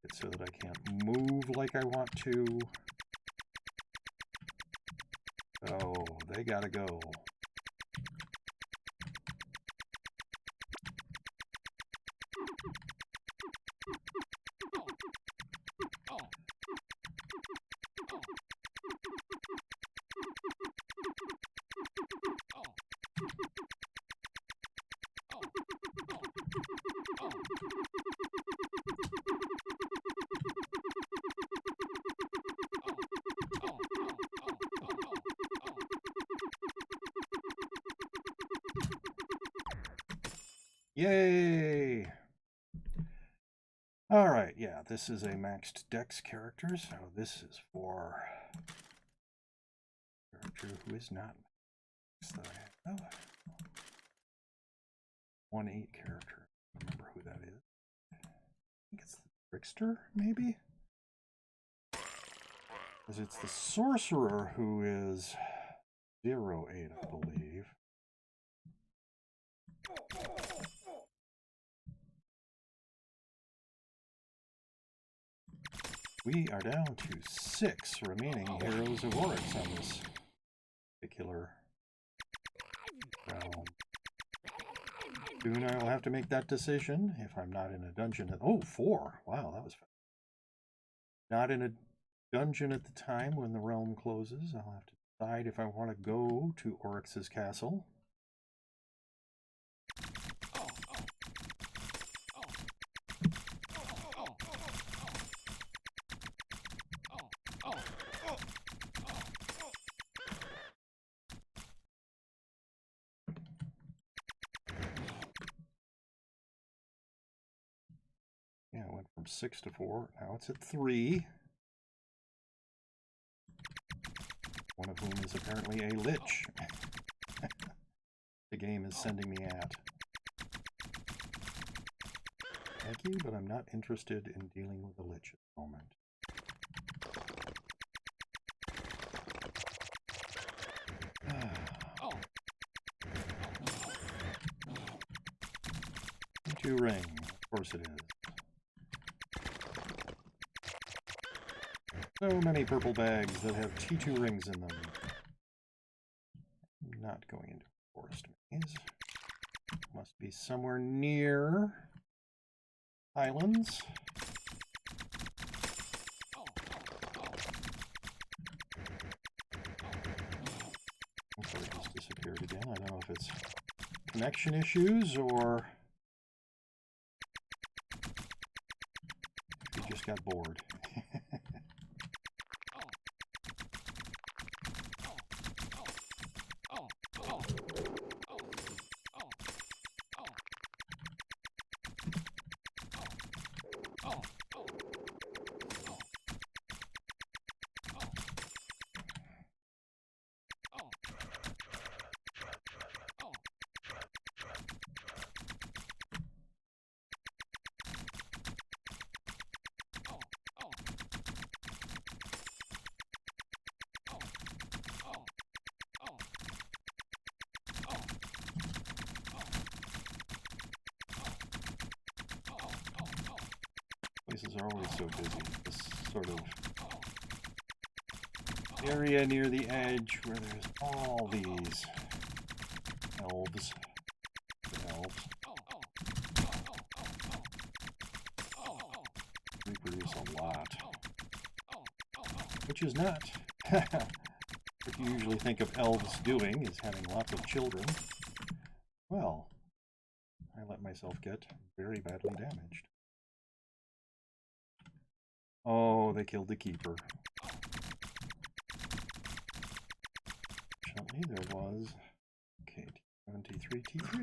It's so that I can't move like I want to. Oh, they gotta go. Yay! Alright, yeah, this is a maxed dex character, so this is for a character who is not maxed that I have. 1-8 character. I don't remember who that is. I think it's the Trickster, maybe? Because it's the Sorcerer who is 0-8, I believe. We are down to 6 remaining Heroes of Oryx on this particular realm. Soon I will have to make that decision if I'm not in a dungeon at... Oh, 4! Wow, that was fast. Not in a dungeon at the time when the realm closes. I'll have to decide if I want to go to Oryx's castle from 6 to 4. Now it's at 3. One of whom is apparently a lich. The game is sending me at. Thank you, but I'm not interested in dealing with a lich at the moment. T2 ring, of course it is. So many purple bags that have T2 rings in them. I'm not going into a forest maze. Must be somewhere near islands. Looks like it just disappeared again. I don't know if it's connection issues or if he just got bored. Places are always so busy. This sort of area near the edge where there's all these elves. Reproduce a lot. Which is not what you usually think of elves doing, is having lots of children. Well, I let myself get very badly damaged. Oh, they killed the keeper. Fortunately, there was... Okay, T73, T3.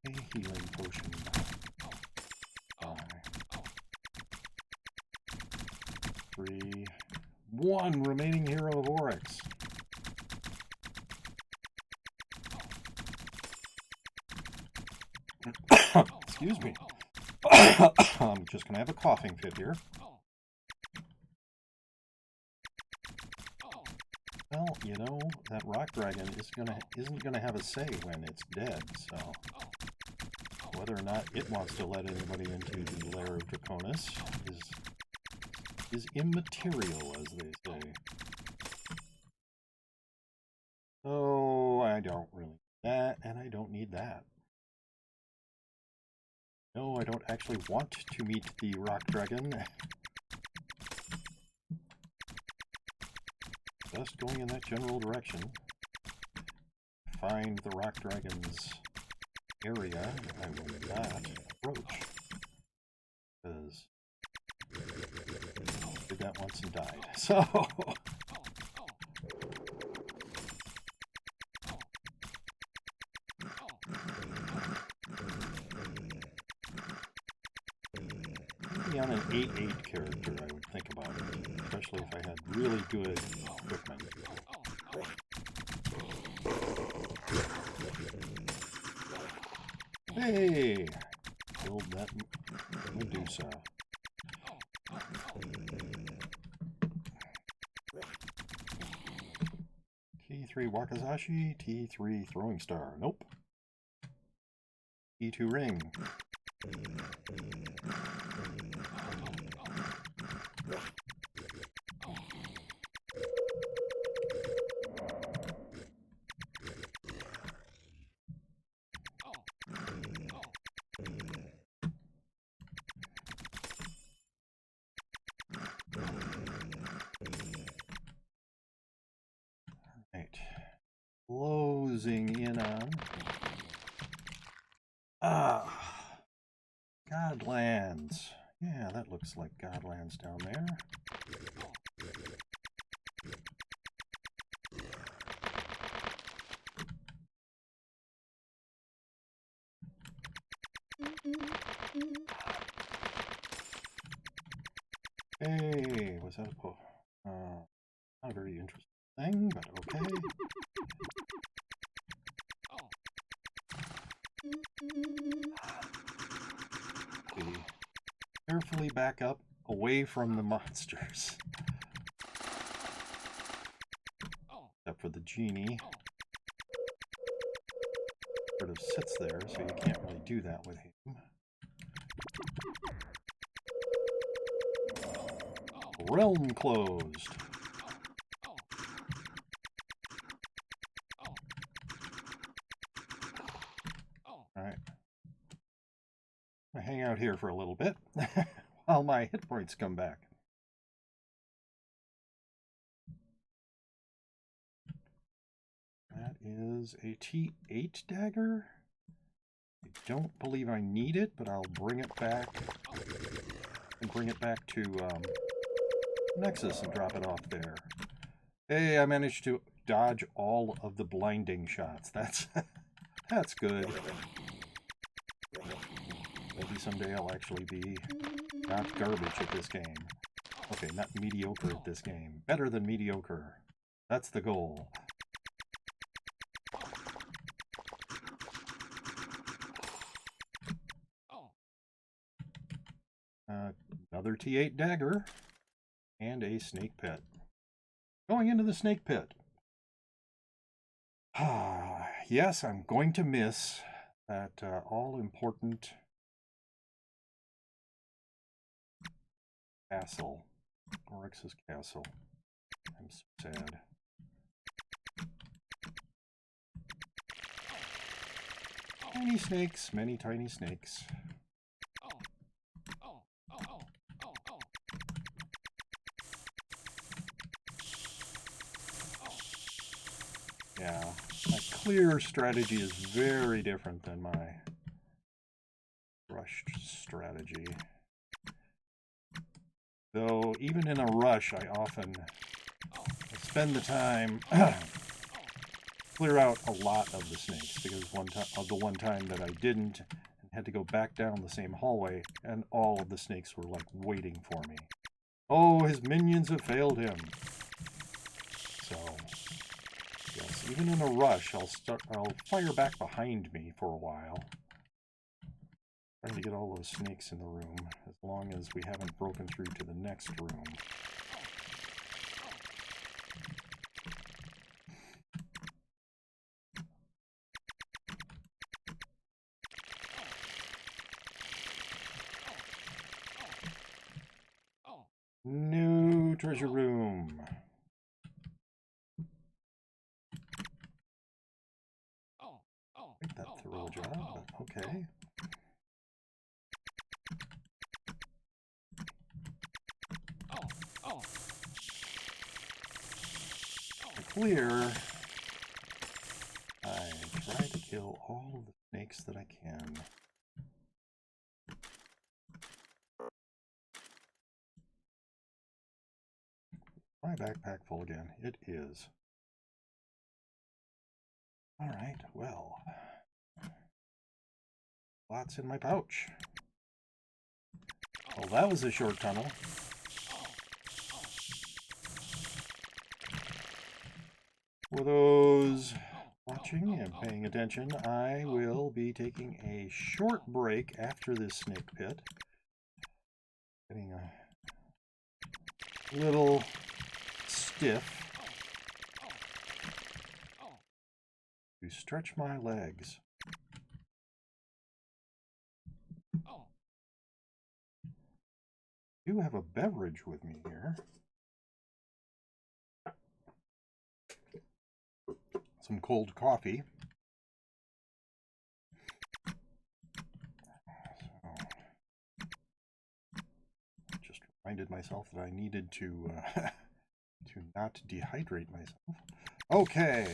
A healing potion. 3. 1 remaining hero of Oryx. Excuse me. I'm just gonna have a coughing fit here. Well, you know, that rock dragon isn't gonna have a say when it's dead, so whether or not it wants to let anybody into the lair of Draconis is immaterial, as they say. Oh, I don't really need that, and I don't need that. No, I don't actually want to meet the rock dragon. Just going in that general direction. Find the rock dragon's area. I will not approach. Because I did that once and died. So... on an 8-8 character, I would think about it, especially if I had really good equipment. Hey! Killed that Medusa. T3 Wakazashi, T3 Throwing Star. Nope. T2 Ring. Closing in on Godlands. Yeah, that looks like Godlands down there. Hey, was that a not a very interesting thing, but okay. Okay. Carefully back up away from the monsters. Except for the genie. Sort of sits there, so you can't really do that with him. Realm closed. Alright. I'll hang out here for a little bit while my hit points come back. That is a T8 dagger. I don't believe I need it, but I'll bring it back and bring it back to Nexus and drop it off there. Hey, I managed to dodge all of the blinding shots. That's good. Maybe someday I'll actually be not garbage at this game. Okay, not mediocre at this game. Better than mediocre. That's the goal. Another T8 dagger and a snake pit. Going into the snake pit. Yes, I'm going to miss that all-important castle. Oryx's castle. I'm so sad. Tiny snakes, many tiny snakes. Yeah, my clear strategy is very different than my rushed strategy. Though, even in a rush, I often spend the time clear out a lot of the snakes, because the one time that I didn't and had to go back down the same hallway, and all of the snakes were like waiting for me. Oh, his minions have failed him. So, yes, even in a rush, I'll fire back behind me for a while. Trying to get all those snakes in the room, as long as we haven't broken through to the next room. New treasure room. Make that throw job, but okay. Clear. I try to kill all the snakes that I can. My backpack full again. It is. Alright, well. Lots in my pouch. Well, that was a short tunnel. For those watching and paying attention, I will be taking a short break after this snake pit. Getting a little stiff to stretch my legs. I do have a beverage with me here. Some cold coffee. So, just reminded myself that I needed to to not dehydrate myself. Okay.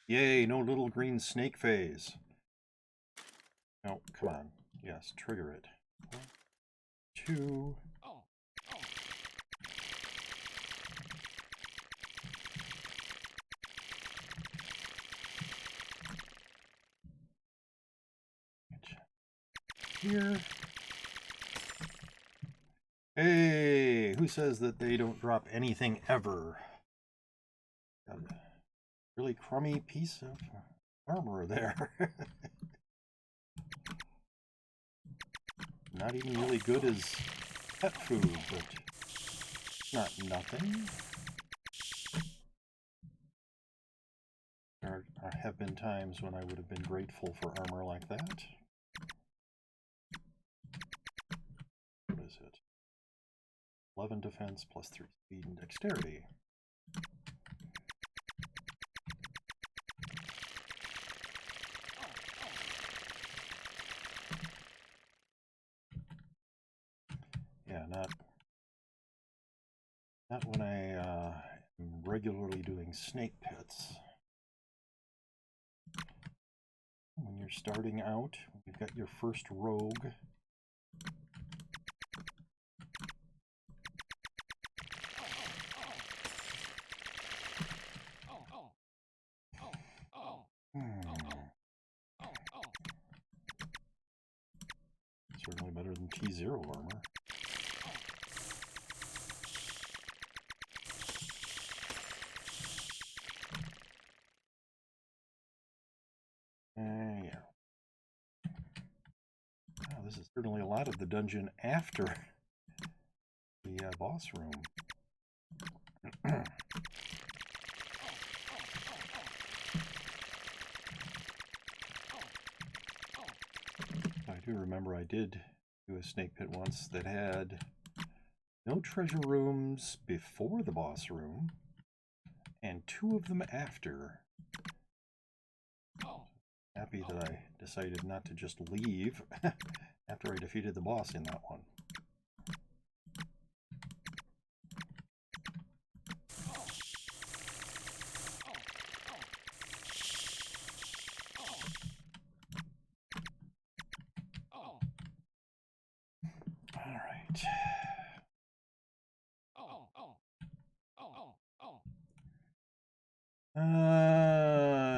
Yay, no little green snake phase. No, come on. Yes, trigger it. 1, 2. here. Hey, who says that they don't drop anything ever? Got a really crummy piece of armor there. Not even really good as pet food, but not nothing. There have been times when I would have been grateful for armor like that. What is it? 11 defense plus 3 speed and dexterity. Yeah, not when I am regularly doing snake pits. When you're starting out, when you've got your first rogue, certainly better than T0 armor. Yeah. Oh, this is certainly a lot of the dungeon after the boss room. I do remember I did do a snake pit once that had no treasure rooms before the boss room and 2 of them after. Happy that I decided not to just leave after I defeated the boss in that one.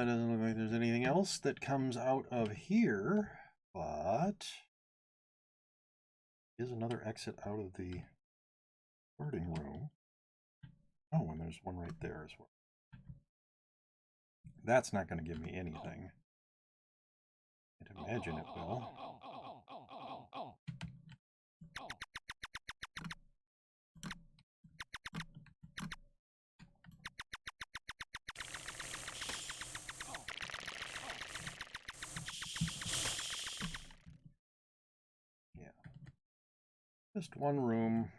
Doesn't look like there's anything else that comes out of here, but is another exit out of the sorting room. Oh, and there's one right there as well. That's not going to give me anything. I'd imagine it will. Just one room.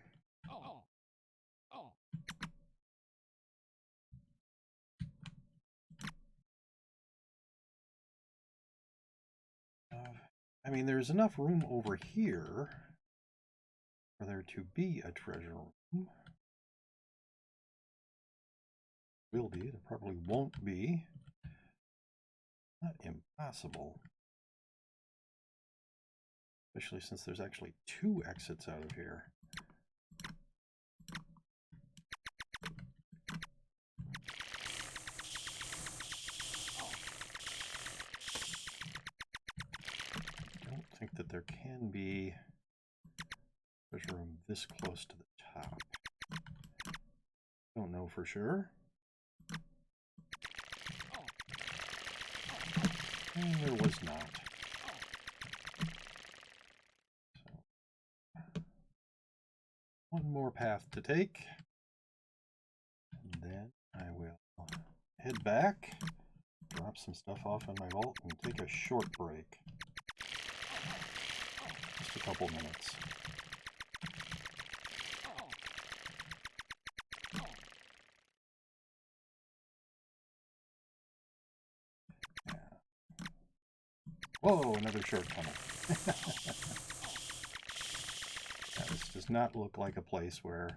I mean, there's enough room over here for there to be a treasure room. Will be. There probably won't be. Not impossible. Especially since there's actually 2 exits out of here. I don't think that there can be a treasure room this close to the top. Don't know for sure. And there was not. One more path to take, and then I will head back, drop some stuff off in my vault, and take a short break. Just a couple minutes. Yeah. Whoa, another short tunnel. Yeah, this does not look like a place where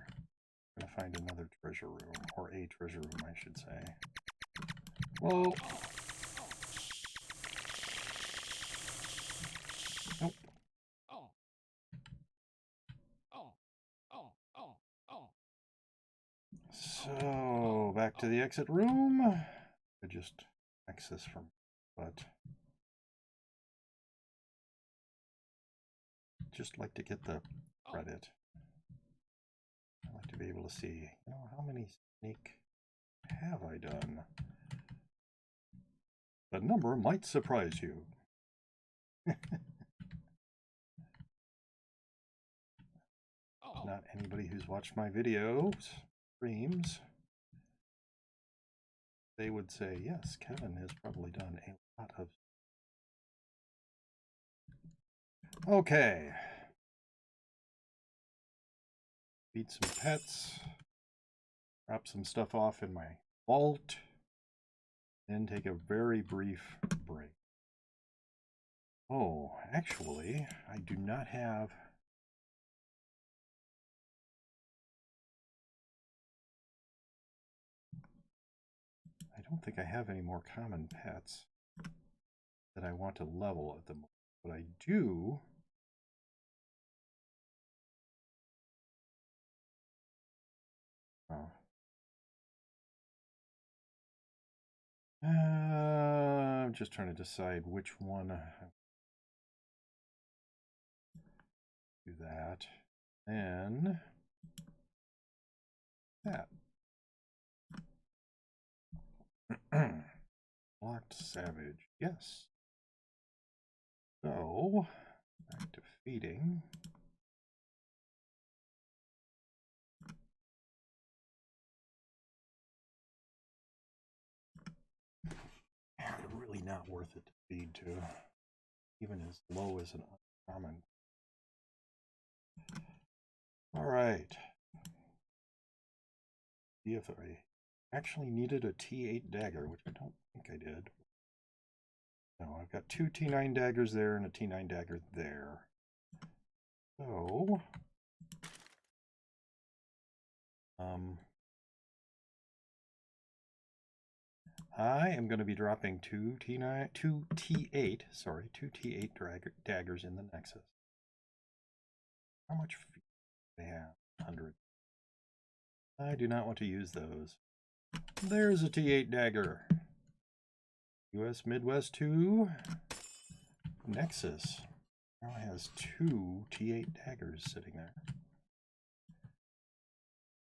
I'm going to find another treasure room, or a treasure room, I should say. Whoa! Nope. So, back to the exit room. I just access from, but just like to get the credit. I like to be able to see, you know, how many sneak have I done? The number might surprise you. Not anybody who's watched my videos, streams, they would say, yes, Kevin has probably done a lot of. Okay. Feed some pets. Drop some stuff off in my vault. Then take a very brief break. Oh, actually, I do not have. I don't think I have any more common pets that I want to level at the moment. But I do. Oh. I'm just trying to decide which one. Do that. Then that. Locked Savage. Yes. So, back to feeding. Really not worth it to feed to, even as low as an uncommon. All right. See if I actually needed a T8 dagger, which I don't think I did. No, I've got two T9 daggers there and a T9 dagger there. So, I am going to be dropping two T8 daggers in the Nexus. How much do they have? 100. I do not want to use those. There's a T8 dagger. US Midwest 2 Nexus now has two T8 daggers sitting there.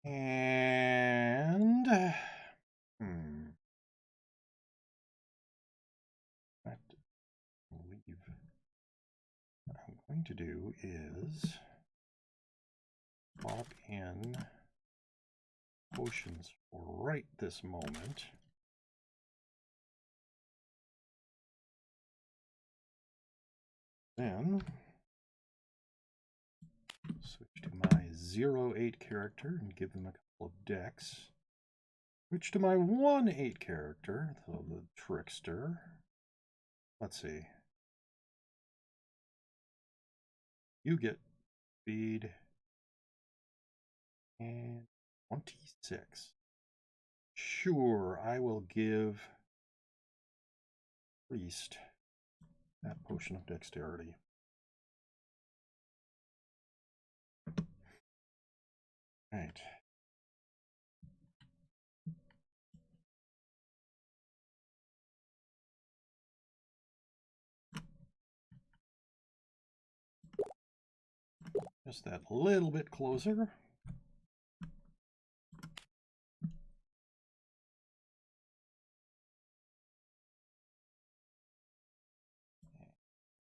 And what I'm going to do is pop in potions for right this moment. Then switch to my 0-8 character and give them a couple of decks. Switch to my 1-8 character, so the Trickster. Let's see. You get speed and 26. Sure, I will give Priest that potion of dexterity. Right. Just that little bit closer.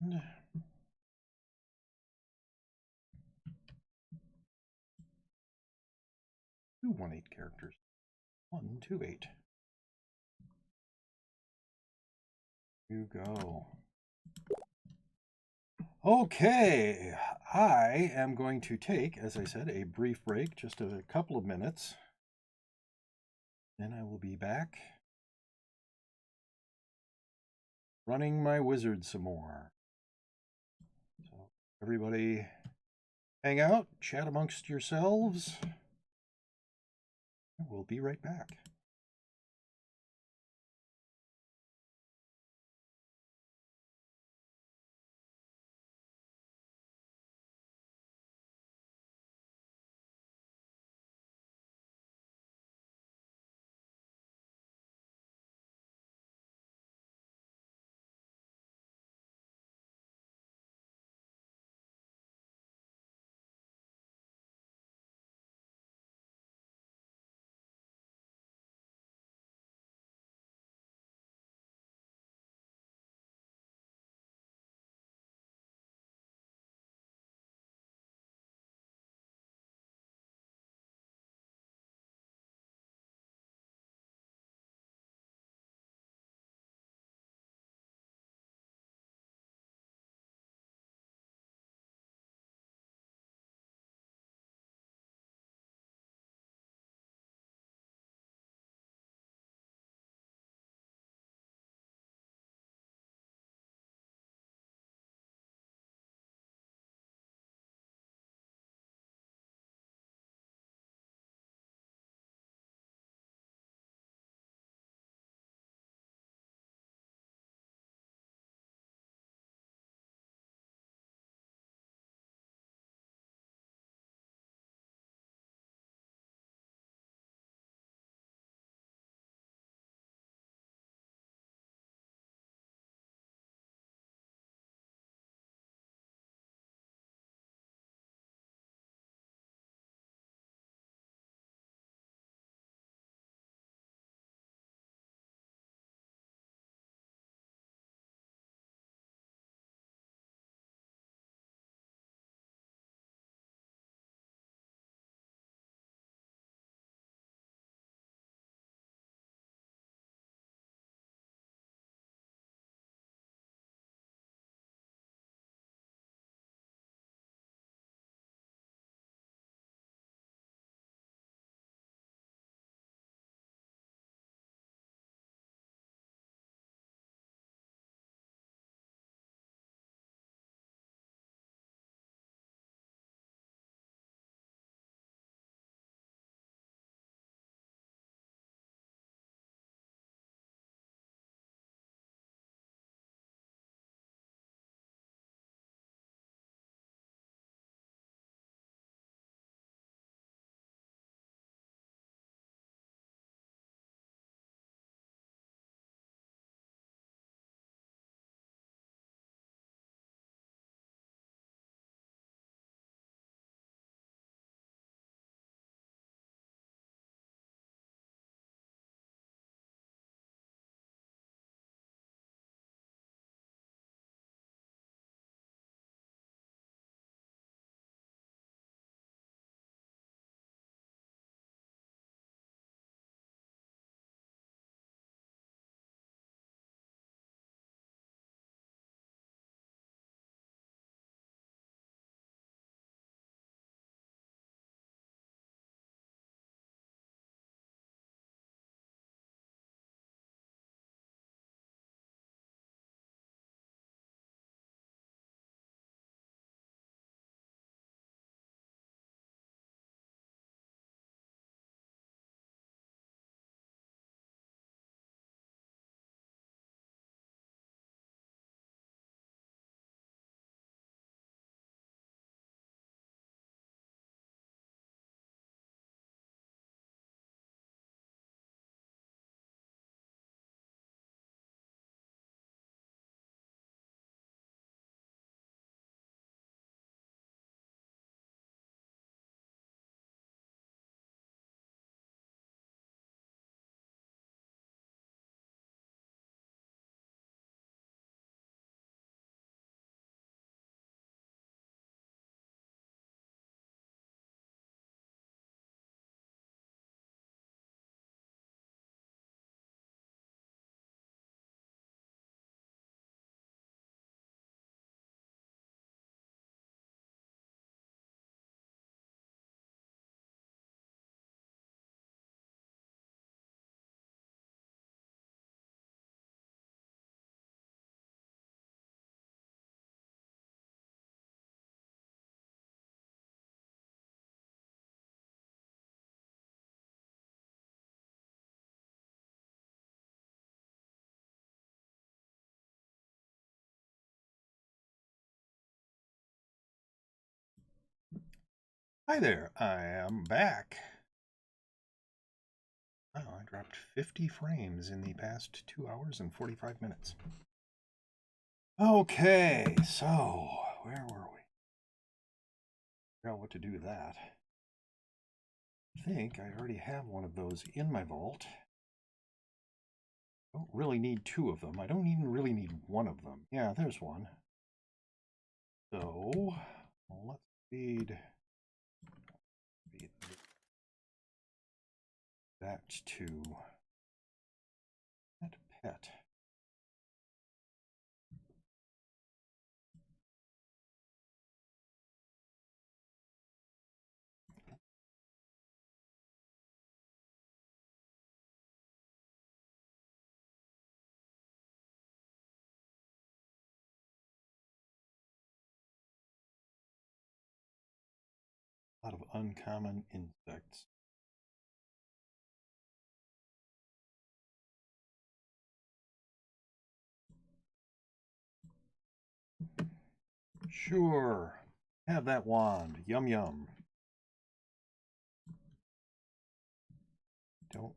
And two 1-8 characters. 1, 2, 8. You go. Okay, I am going to take, as I said, a brief break, just a couple of minutes. Then I will be back running my wizard some more. So everybody hang out, chat amongst yourselves. We'll be right back. Hi there, I am back. Oh, I dropped 50 frames in the past 2 hours and 45 minutes. Okay, so where were we? Figure out what to do with that. I think I already have one of those in my vault. Don't really need two of them. I don't even really need one of them. Yeah, there's one. So let's feed that to that pet. A lot of uncommon insects. Sure. Have that wand. Yum yum. Don't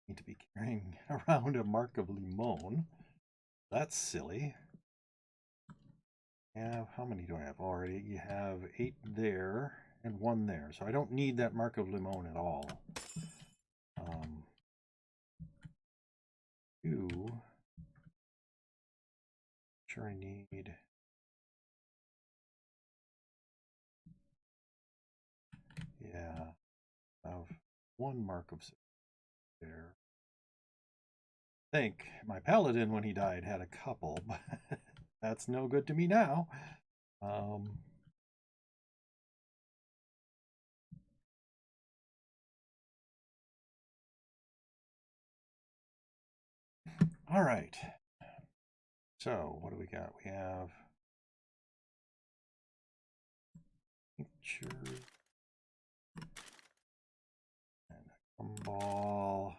need to be carrying around a mark of limon. That's silly. How many do I have already? You have 8 there and 1 there. So I don't need that mark of limon at all. 2. Sure I need. Yeah. I have 1 mark of there. I think my paladin, when he died, had a couple, but that's no good to me now. All right. So what do we got? We have picture and a gumball.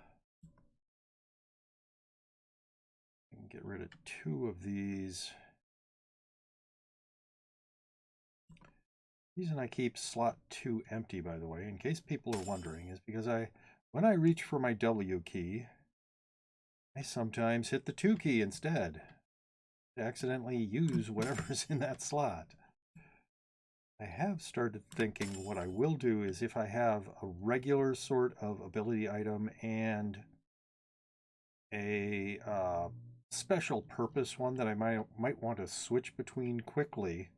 I can get rid of 2 of these. The reason I keep slot 2 empty, by the way, in case people are wondering, is because when I reach for my W key, I sometimes hit the 2 key instead to accidentally use whatever's in that slot. I have started thinking what I will do is if I have a regular sort of ability item and a special purpose one that I might want to switch between quickly,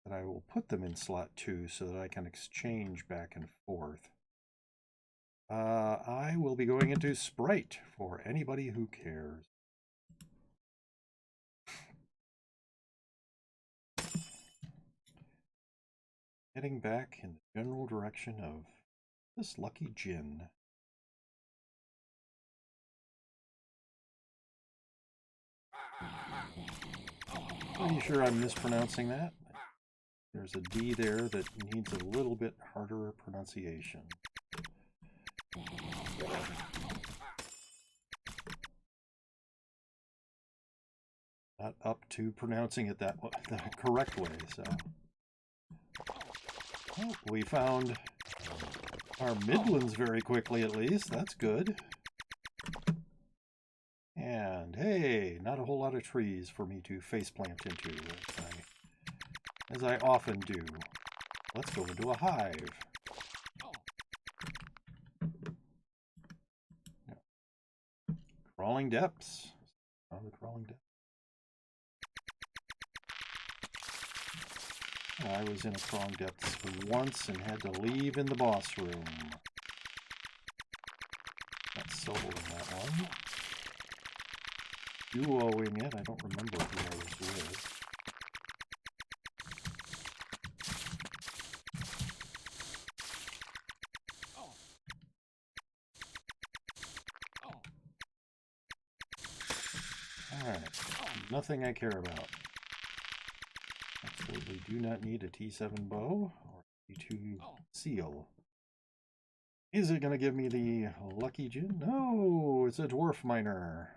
that I will put them in slot 2 so that I can exchange back and forth. I will be going into Sprite for anybody who cares. Heading back in the general direction of this lucky gin. Pretty sure I'm mispronouncing that. There's a D there that needs a little bit harder pronunciation. Not up to pronouncing it the correct way, so. Well, we found our Midlands very quickly, at least. That's good. And hey, not a whole lot of trees for me to faceplant into, as I often do. Let's go into a hive. Crawling depths. Oh, the crawling depths. I was in a crawling depths once and had to leave in the boss room. Got solo in that one. Duoing it. I don't remember who I was with. Alright. Nothing I care about. Absolutely do not need a T7 bow or T2 seal. Is it going to give me the lucky gin? No, it's a dwarf miner.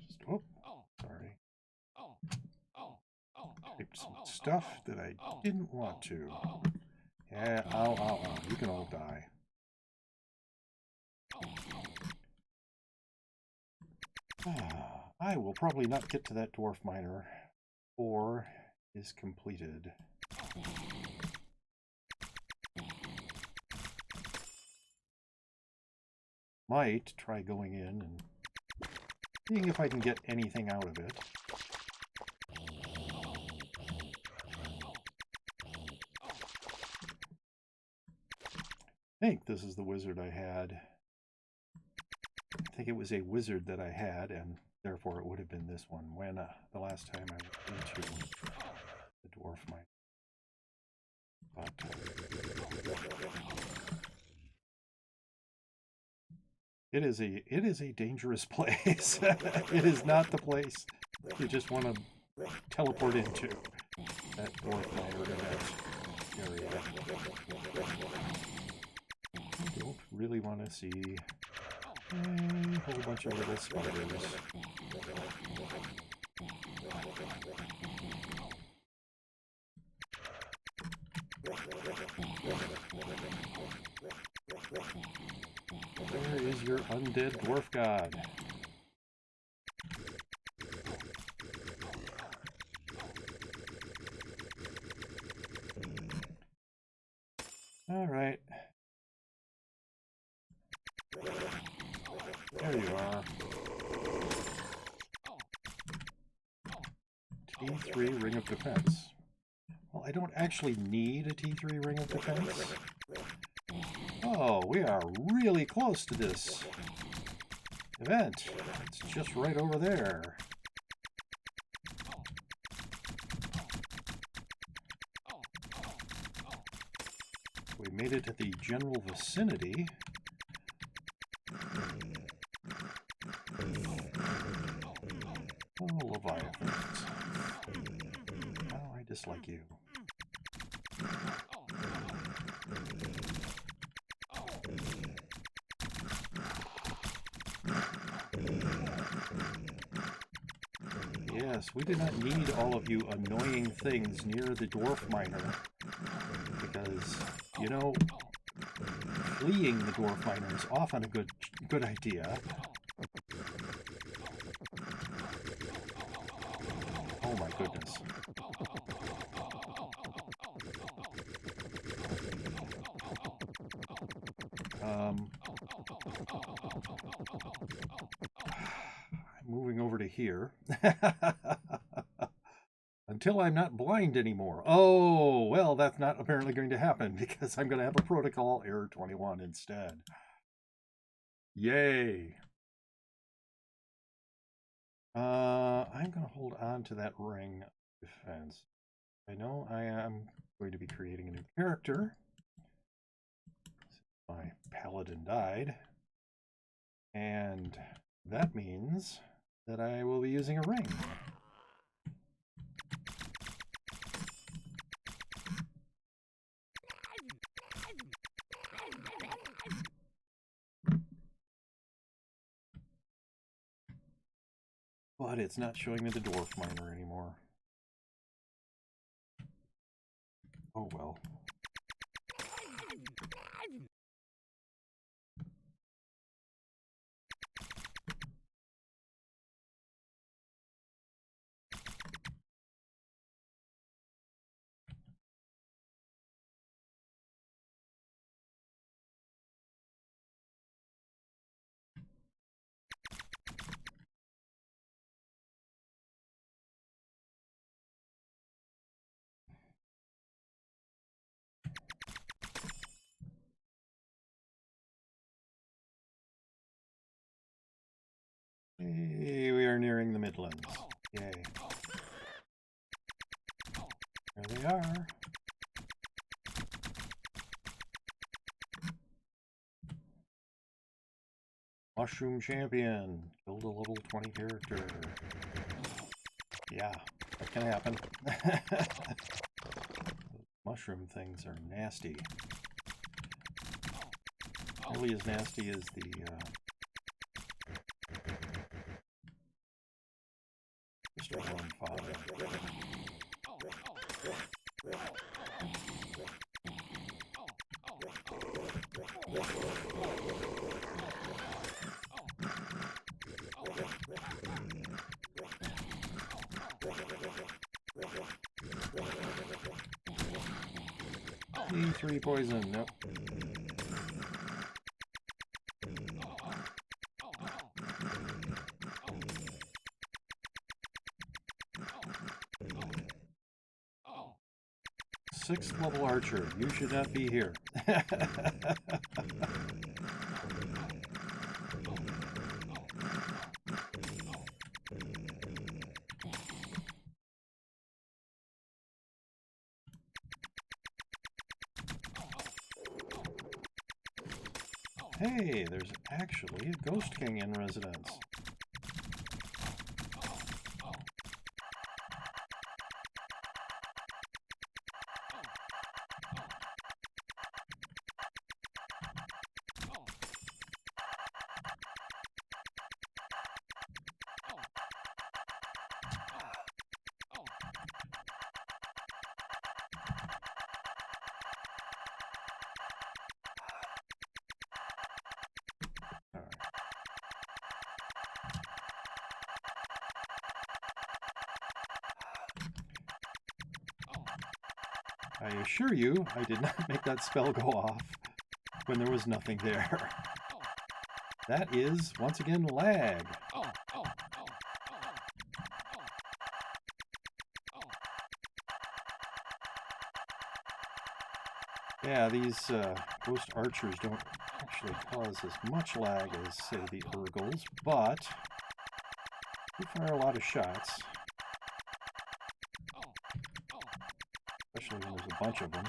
Just Typed some stuff that I didn't want to. Yeah, ow. You can all die. I will probably not get to that dwarf miner. 4 is completed. Might try going in and seeing if I can get anything out of it. I think this is the wizard I had. I think it was a wizard that I had, and therefore it would have been this one when the last time I went into the dwarf mine. But it is a dangerous place. It is not the place you just want to teleport into, that dwarf miner in that area. I don't really want to see a whole bunch of little spiders. Where is your undead dwarf god? All right. There you are. T3 Ring of Defense. Well, I don't actually need a T3 Ring of Defense. Oh, we are really close to this event. It's just right over there. We made it to the general vicinity. Oh, Leviathans. Oh, I dislike you. Yes, we do not need all of you annoying things near the dwarf miner, because, you know, fleeing the dwarf miner is often a good idea. Oh my goodness. I'm moving over to here. Until I'm not blind anymore. Oh, well, that's not apparently going to happen because I'm going to have a protocol error 21 instead. Yay. I'm going to hold on to that ring of defense. I know I am going to be creating a new character. My paladin died. And that means that I will be using a ring. But it's not showing me the dwarf miner anymore. Oh well. Hey, we are nearing the Midlands. Yay. There they are. Mushroom champion. Build a level 20 character. Yeah, that can happen. Mushroom things are nasty. Nearly as nasty as the Mr. Father. E3 poison, nope. Sixth level archer, you should not be here. Hey, there's actually a Ghost King in residence. I assure you, I did not make that spell go off when there was nothing there. That is, once again, lag. Yeah, these ghost archers don't actually cause as much lag as, say, the Urgles, but they fire a lot of shots. Especially when there's a bunch of them.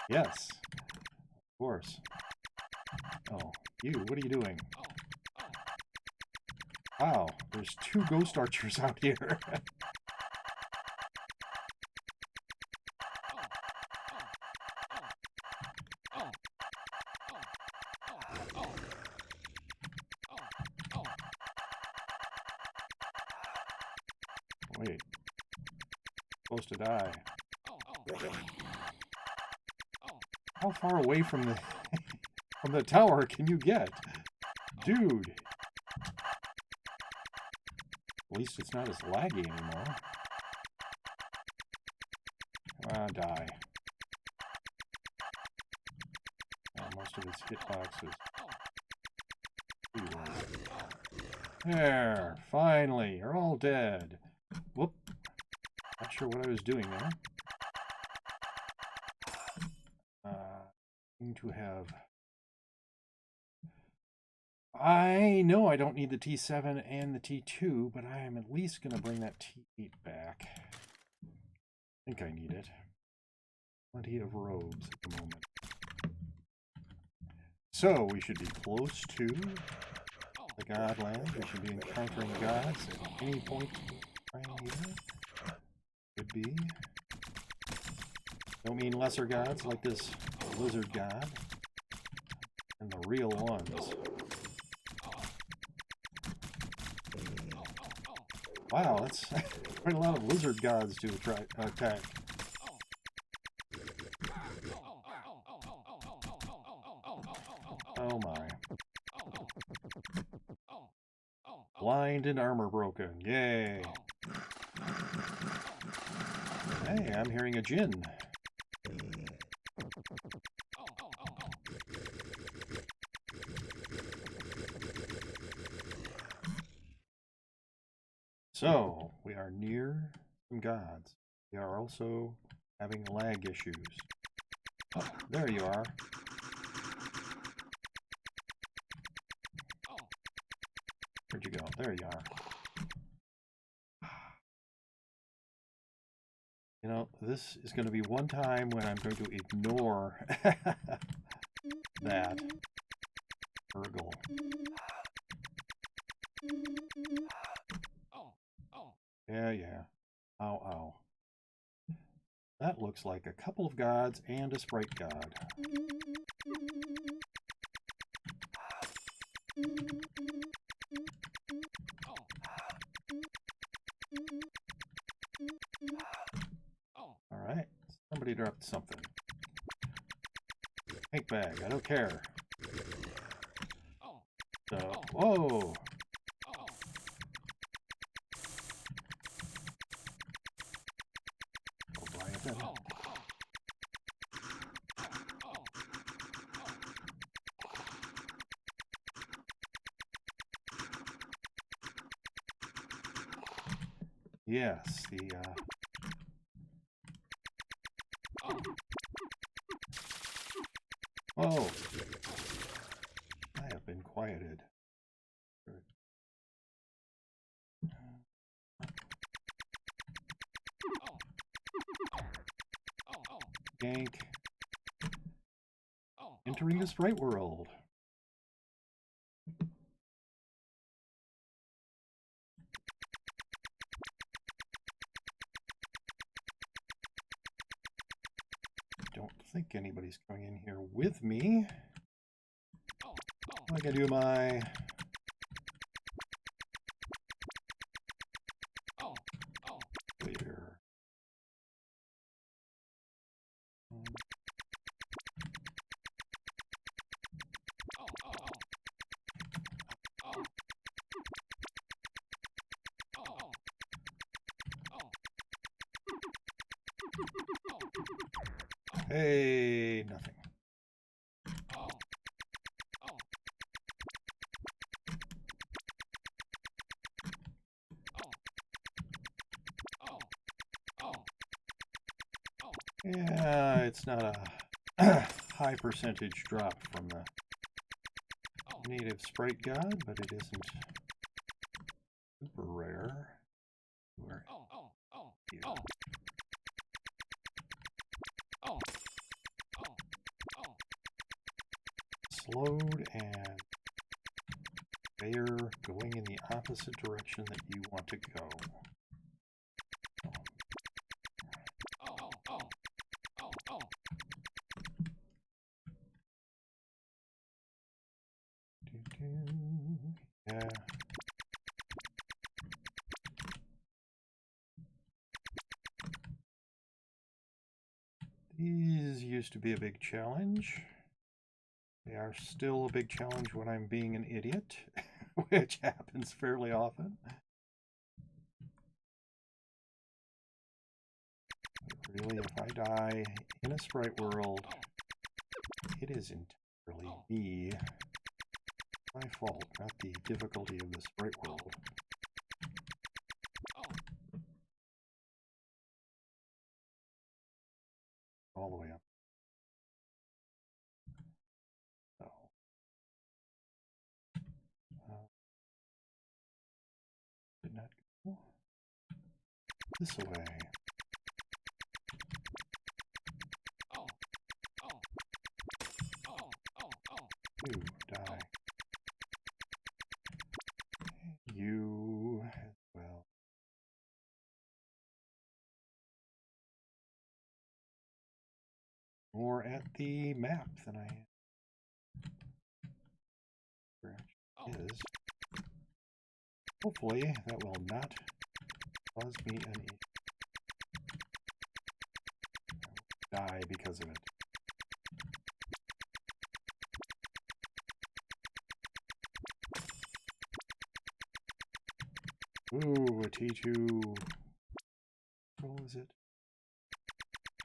Yes, of course. Oh, you, what are you doing? Wow, there's two ghost archers out here. Wait, supposed to die. How far away from the from the tower can you get? Dude. At least it's not as laggy anymore. Ah, die. Most of its hitboxes. There, finally, you're all dead. Whoop. Not sure what I was doing there. Need to have... I know I don't need the T7 and the T2, but I am at least going to bring that T8 back. I think I need it. Plenty of robes at the moment. So, we should be close to the Godlands. We should be encountering gods at any point right here. Could be. Don't mean lesser gods like this lizard god. And the real ones. Wow, that's quite a lot of lizard gods to attack. Oh my. Blind and armor broken. Yay. Hey, I'm hearing a djinn. So, we are near some gods. We are also having lag issues. Oh, there you are. Where'd you go? There you are. You know, this is going to be one time when I'm going to ignore that Urgle. Yeah. Ow, ow. That looks like a couple of gods and a sprite god. Pink bag, I don't care. So, whoa! Leviathan. Yes, the oh, I have been quieted. Gank. Entering the sprite world. Don't think anybody's coming in here with me. I can do my later. Hey, nothing. Yeah, it's not a high percentage drop from the native sprite god, but it isn't super rare. Where here. Slowed and they are going in the opposite direction that you want to go. Yeah. These used to be a big challenge. They are still a big challenge when I'm being an idiot, which happens fairly often. But really, if I die in a sprite world, it is entirely me. My fault, not the difficulty of the sprite world. All the way up. So, did not go this way. You die. You as well. More at the map than I am. Where it is. Hopefully that will not cause me an die because of it. Ooh, a T2. What was it?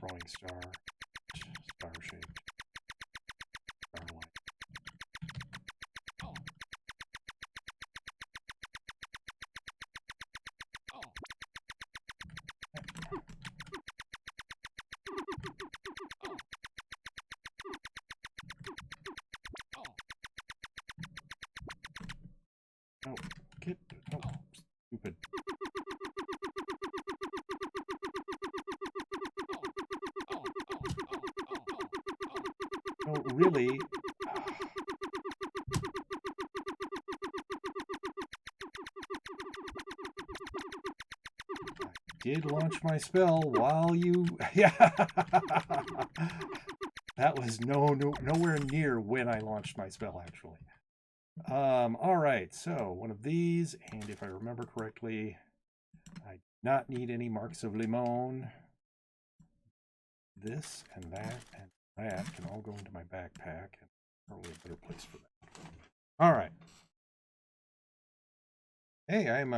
Rolling star. Star shaped. Starlight. No, get. No, stupid. No, really. I did launch my spell while you. Yeah. That was nowhere near when I launched my spell, actually. All right, so one of these, and if I remember correctly, I do not need any marks of limon. This and that and That can all go into my backpack. Probably a better place for that. All right. Hey, I'm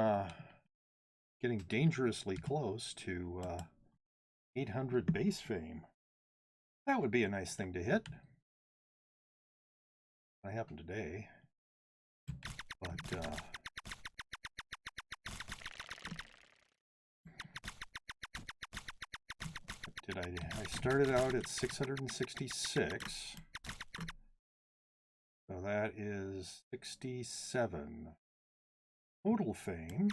getting dangerously close to 800 base fame. That would be a nice thing to hit. That happened today. But I started out at 666. So that is 67 total fame.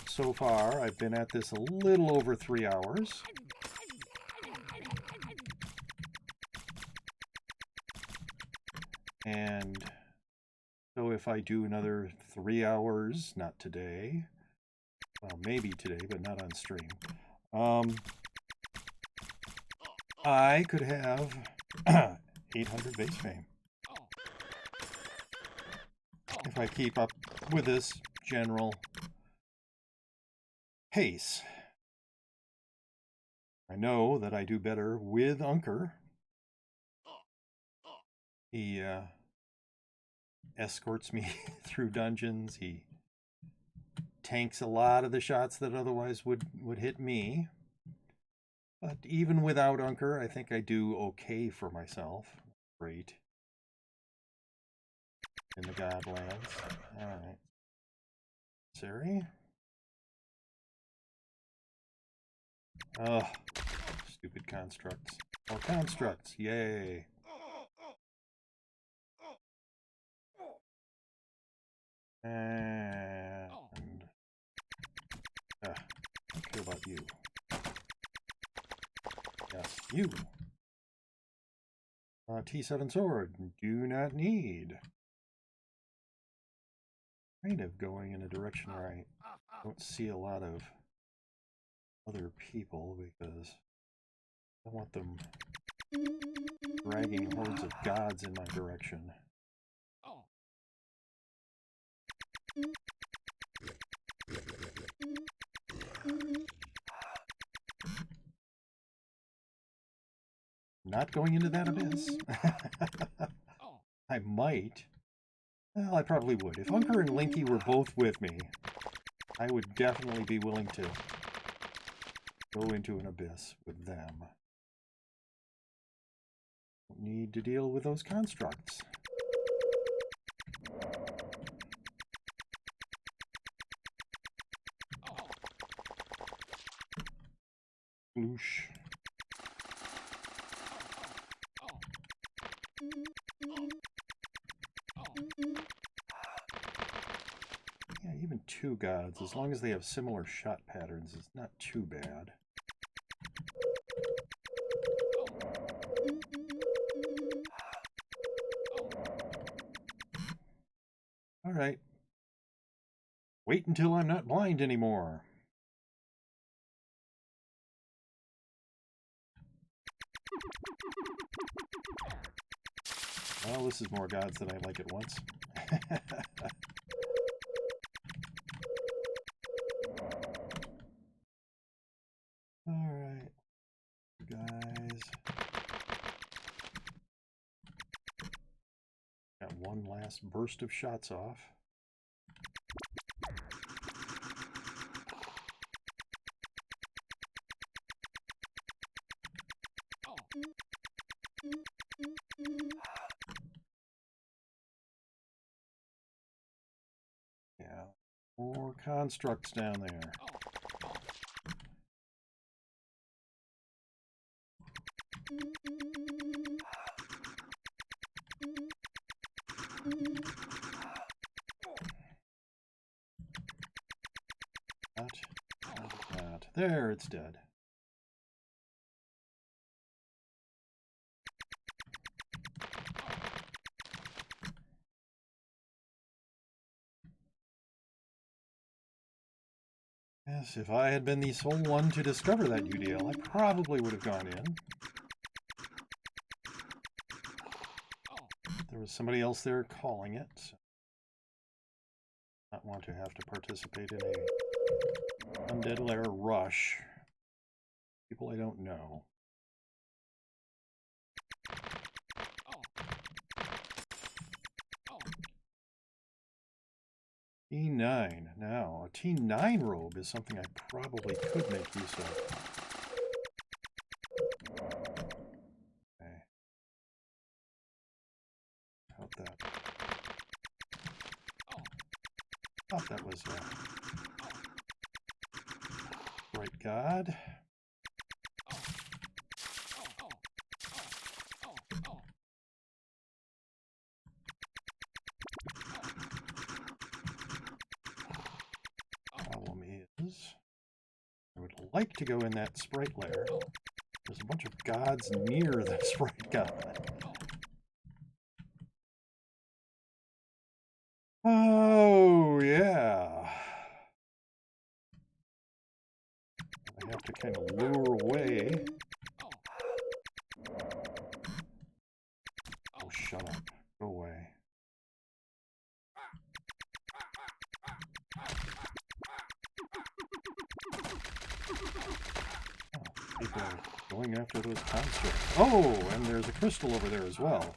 So far, I've been at this a little over 3 hours. And so if I do another 3 hours, not today, well, maybe today, but not on stream, I could have 800 base fame. If I keep up with this general pace. I know that I do better with Unker. He escorts me through dungeons. He tanks a lot of the shots that otherwise would hit me. But even without Unker, I think I do okay for myself. Great. In the Godlands. Alright. Sari? Ugh. Stupid constructs. Oh, constructs. Yay. And I don't care about you. Yes, you. T7 sword. Do not need. Kind of going in a direction where I don't see a lot of other people because I don't want them dragging hordes of gods in my direction. Not going into that abyss. I might. Well, I probably would. If Unker and Linky were both with me, I would definitely be willing to go into an abyss with them. Don't need to deal with those constructs. Loosh. Yeah, even 2 gods, as long as they have similar shot patterns, it's not too bad. Alright. Wait until I'm not blind anymore. Well, this is more gods than I like at once. Alright, guys. Got one last burst of shots off. Yeah, more constructs down there. Not. There, it's dead. Yes, if I had been the sole one to discover that UDL, I probably would have gone in. There was somebody else there calling it. So I don't want to have to participate in a Undead Lair rush. People I don't know. T9. Now, a T9 robe is something I probably could make use of. Okay. How'd that? Thought that was Bright God. Problem is, I would like to go in that sprite lair. There's a bunch of gods near the sprite god. Oh, yeah. I have to kind of lure away. Oh, shut up. Go away. Oh, people are going after those constructs. Oh, and there's a crystal over there as well.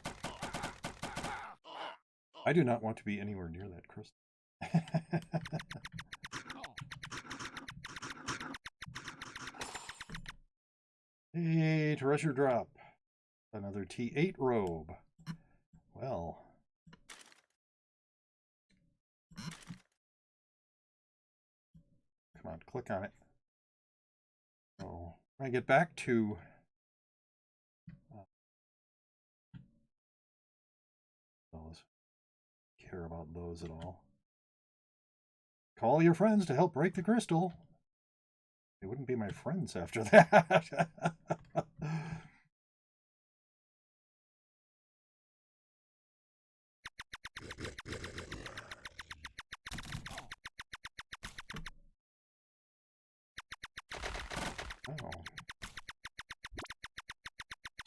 I do not want to be anywhere near that crystal. Hey, treasure drop. Another T8 robe. Well. Come on, click on it. Oh, when I get back to those, care about those at all. Call your friends to help break the crystal. They wouldn't be my friends after that. Oh.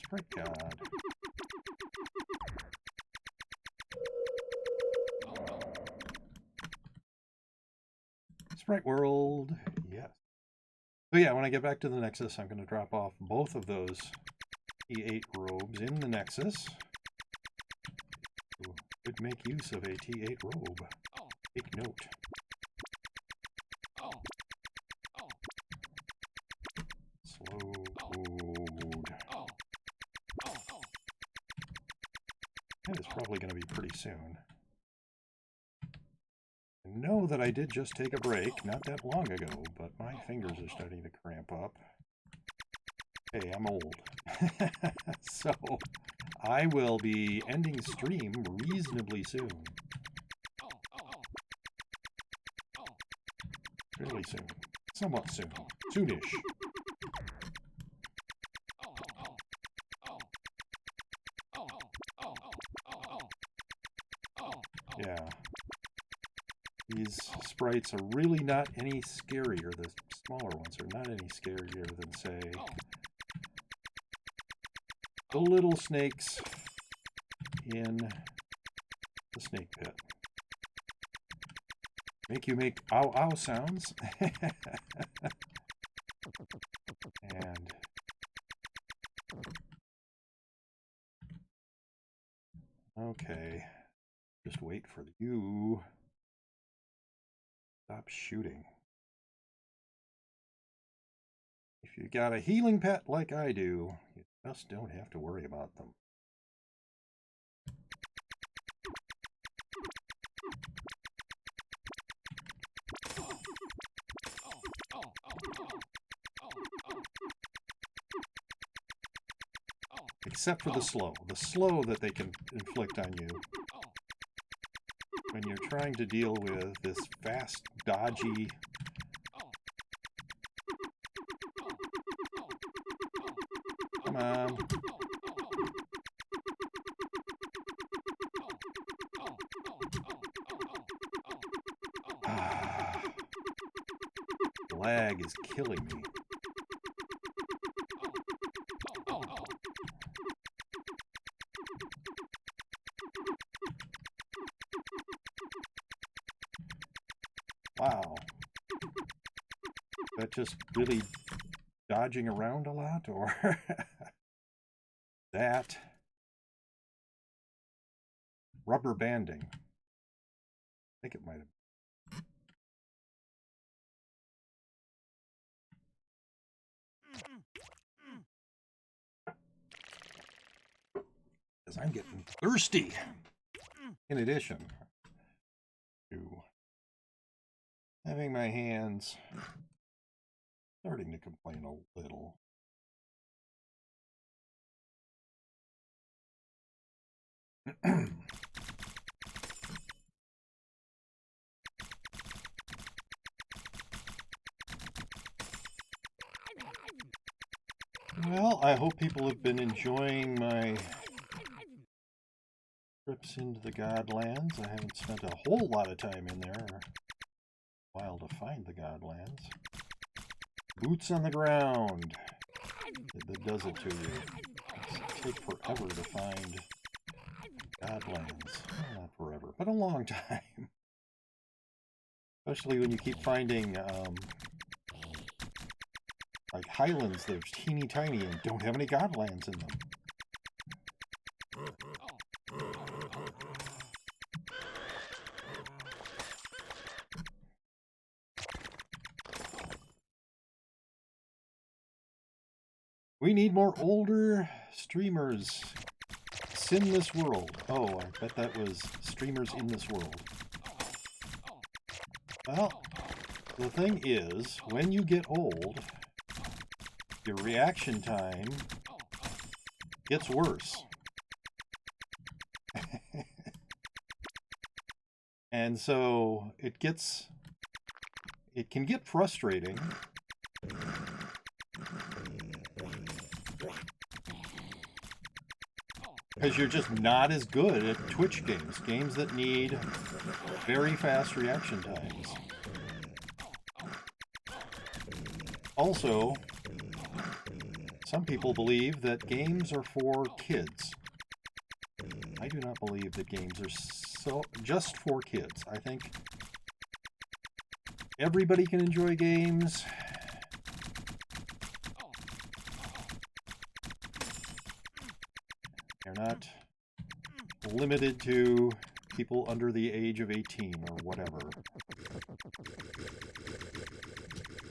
Sprite God. Sprite World, yes. So yeah, when I get back to the Nexus, I'm going to drop off both of those T8 robes in the Nexus. Who could make use of a T8 robe. Take note. Slow code. That is probably going to be pretty soon. I know that I did just take a break not that long ago, but my fingers are starting to cramp up. Hey, I'm old. So, I will be ending stream reasonably soon. Fairly soon. Somewhat soon. Soonish. Yeah. These sprites are really not any scarier. The smaller ones are not any scarier than, say, the little snakes in the snake pit. Make you make ow ow sounds. And okay, just wait for you. Stop shooting. If you got a healing pet like I do, you just don't have to worry about them. Except for the slow that they can inflict on you when you're trying to deal with this fast, dodgy come on. Lag is killing me. Wow. That just really dodging around a lot, or that rubber banding? I think it might have. because I'm getting thirsty. In addition to having my hands starting to complain a little. Well, I hope people have been enjoying my trips into the Godlands. I haven't spent a whole lot of time in there. A while to find the Godlands. Boots on the ground. That does it to you. It takes forever to find Godlands. Well, not forever, but a long time. Especially when you keep finding like Highlands that are teeny tiny and don't have any Godlands in them. We need more older streamers. In this world. Oh, I bet that was streamers in this world. Well, the thing is, when you get old, your reaction time gets worse. And so it can get frustrating. Because you're just not as good at Twitch games that need very fast reaction times. Also, some people believe that games are for kids. I do not believe that games are just for kids. I think everybody can enjoy games. They're not limited to people under the age of 18 or whatever.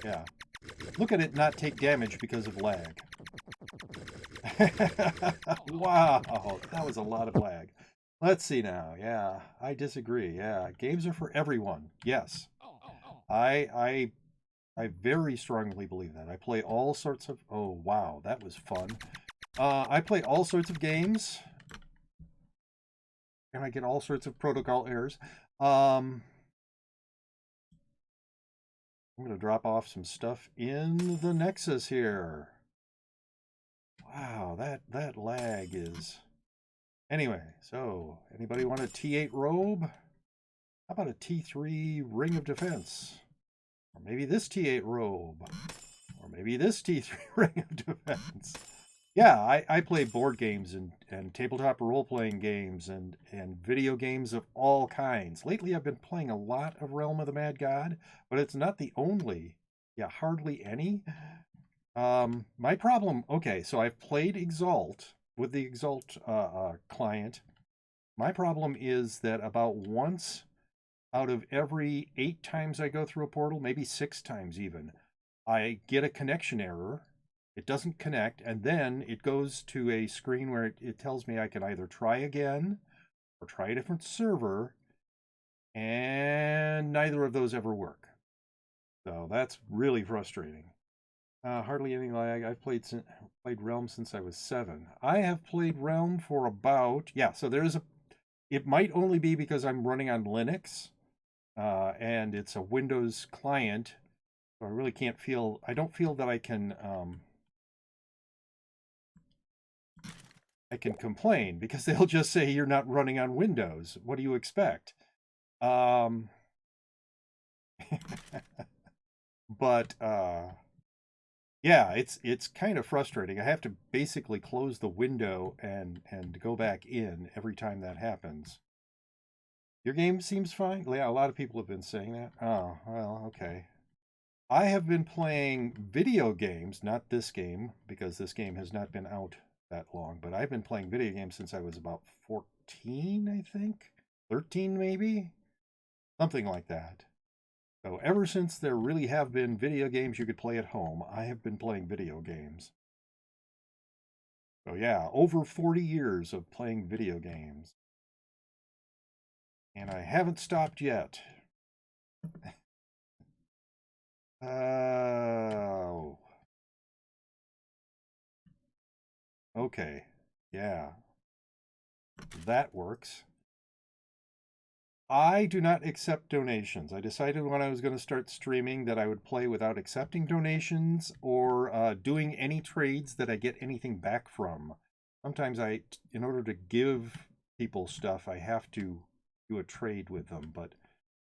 Yeah. Look at it not take damage because of lag. Wow, that was a lot of lag. Let's see now. Yeah, I disagree. Yeah, games are for everyone. Yes. I very strongly believe that. I play all sorts of... Oh, wow, that was fun. I play all sorts of games, and I get all sorts of protocol errors. I'm going to drop off some stuff in the Nexus here. Wow, that lag is... Anyway, so, anybody want a T8 robe? How about a T3 ring of defense? Or maybe this T8 robe? Or maybe this T3 ring of defense? Yeah, I play board games and tabletop role-playing games and video games of all kinds. Lately, I've been playing a lot of Realm of the Mad God, but it's not the only. Yeah, hardly any. My problem... Okay, so I've played Exalt with the Exalt client. My problem is that about once out of every 8 times I go through a portal, maybe 6 times even, I get a connection error. It doesn't connect, and then it goes to a screen where it tells me I can either try again or try a different server, and neither of those ever work. So that's really frustrating. Hardly any lag. I've played Realm since I was 7. I have played Realm for about... Yeah, so there's a... It might only be because I'm running on Linux, and it's a Windows client, so I really can't feel... I don't feel that I can complain, because they'll just say you're not running on Windows. What do you expect? But yeah, it's kind of frustrating. I have to basically close the window and go back in every time that happens. Your game seems fine? Yeah, a lot of people have been saying that. Oh, well, okay. I have been playing video games, not this game, because this game has not been out that long, but I've been playing video games since I was about 14, I think. 13, maybe? Something like that. So ever since there really have been video games you could play at home, I have been playing video games. So yeah, over 40 years of playing video games. And I haven't stopped yet. Oh. Okay. Yeah. That works. I do not accept donations. I decided when I was going to start streaming that I would play without accepting donations or doing any trades that I get anything back from. Sometimes in order to give people stuff, I have to do a trade with them, but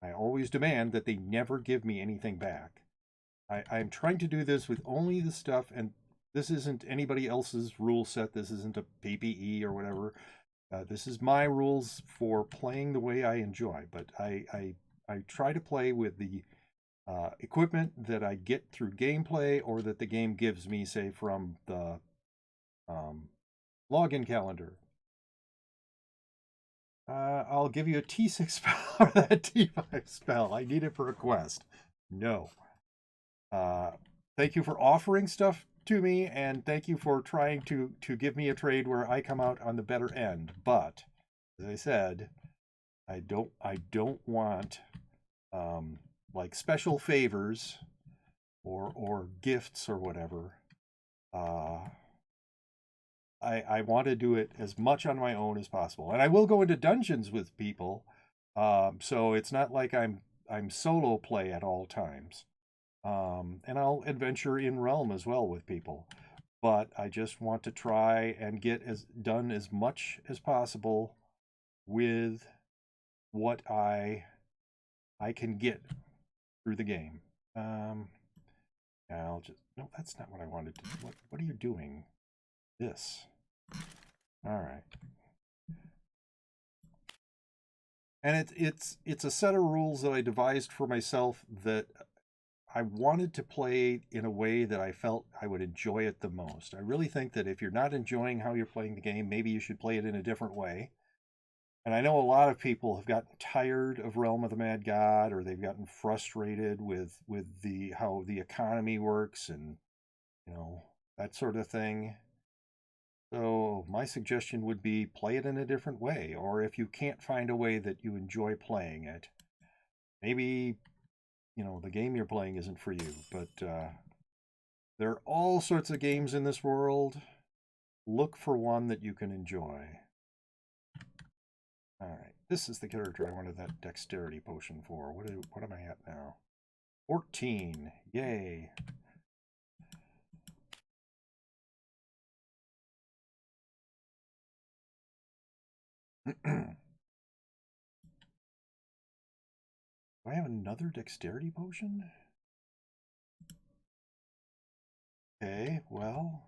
I always demand that they never give me anything back. I'm trying to do this with only the stuff, and this isn't anybody else's rule set. This isn't a PPE or whatever. This is my rules for playing the way I enjoy, but I try to play with the equipment that I get through gameplay or that the game gives me, say, from the login calendar. I'll give you a T6 spell or that T5 spell. I need it for a quest. No. Thank you for offering stuff to me, and thank you for trying to give me a trade where I come out on the better end. But as I said, I don't want like special favors or gifts or whatever. I want to do it as much on my own as possible, and I will go into dungeons with people. So it's not like I'm solo play at all times. And I'll adventure in realm as well with people, but I just want to try and get done as much as possible with what I can get through the game. I'll just no, that's not what I wanted to. What are you doing? This. All right. And it's a set of rules that I devised for myself that I wanted to play in a way that I felt I would enjoy it the most. I really think that if you're not enjoying how you're playing the game, maybe you should play it in a different way. And I know a lot of people have gotten tired of Realm of the Mad God, or they've gotten frustrated with how the economy works and that sort of thing. So my suggestion would be play it in a different way, or if you can't find a way that you enjoy playing it, maybe the game you're playing isn't for you, but there are all sorts of games in this world. Look for one that you can enjoy. All right, this is the character I wanted that dexterity potion for. What am I at now? 14. Yay. Do I have another dexterity potion? Okay, well,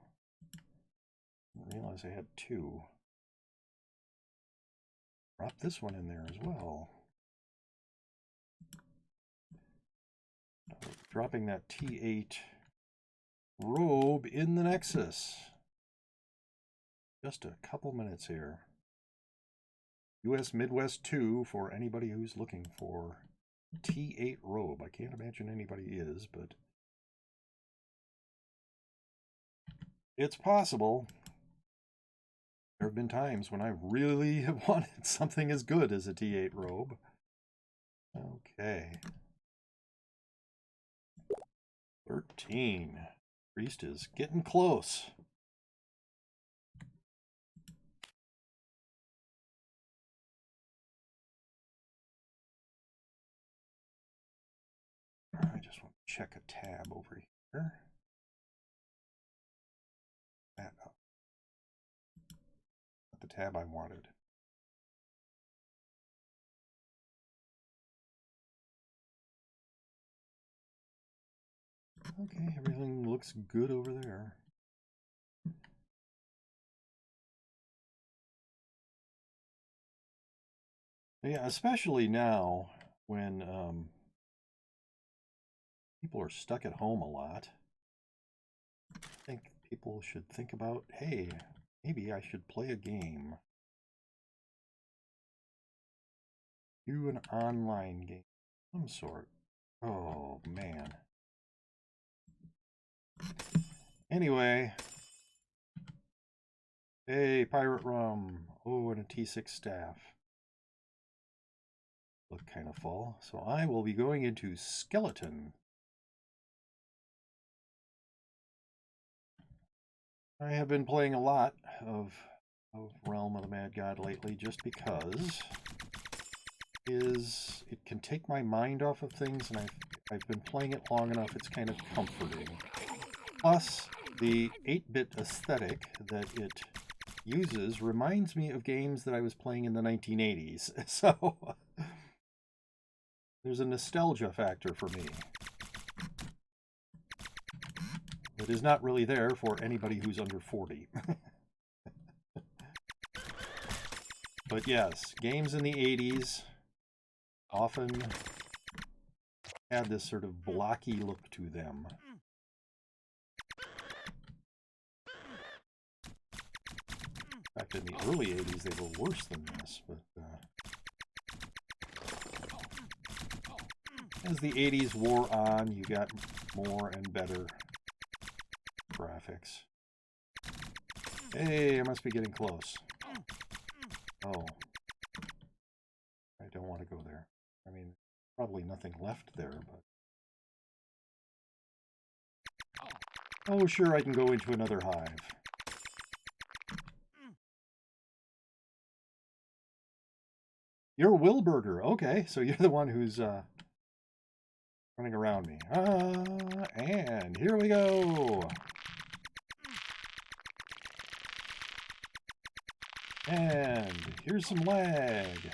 I didn't realize I had two. Drop this one in there as well. Dropping that T8 robe in the Nexus. Just a couple minutes here. US Midwest 2 for anybody who's looking for T8 robe. I can't imagine anybody is, but it's possible. There have been times when I really have wanted something as good as a T8 robe. Okay. 13. Priest is getting close. I just want to check a tab over here. That up. Not the tab I wanted. Okay, everything looks good over there. Yeah, especially now when people are stuck at home a lot. I think people should think about, hey, maybe I should play a game. Do an online game of some sort. Oh, man. Anyway, Hey, pirate rum. Oh, and a T6 staff. Look kind of full. So I will be going into skeleton. I have been playing a lot of Realm of the Mad God lately just because it can take my mind off of things, and I've been playing it long enough, it's kind of comforting. Plus, the 8-bit aesthetic that it uses reminds me of games that I was playing in the 1980s. So there's a nostalgia factor for me that is not really there for anybody who's under 40. But yes, games in the 80s often had this sort of blocky look to them. In fact, in the early 80s, they were worse than this, but as the 80s wore on, you got more and better graphics. Hey, I must be getting close. Oh. I don't want to go there. I mean, probably nothing left there, but... Oh, sure, I can go into another hive. You're Wilburger. Okay, so you're the one who's running around me. And here we go. And here's some lag.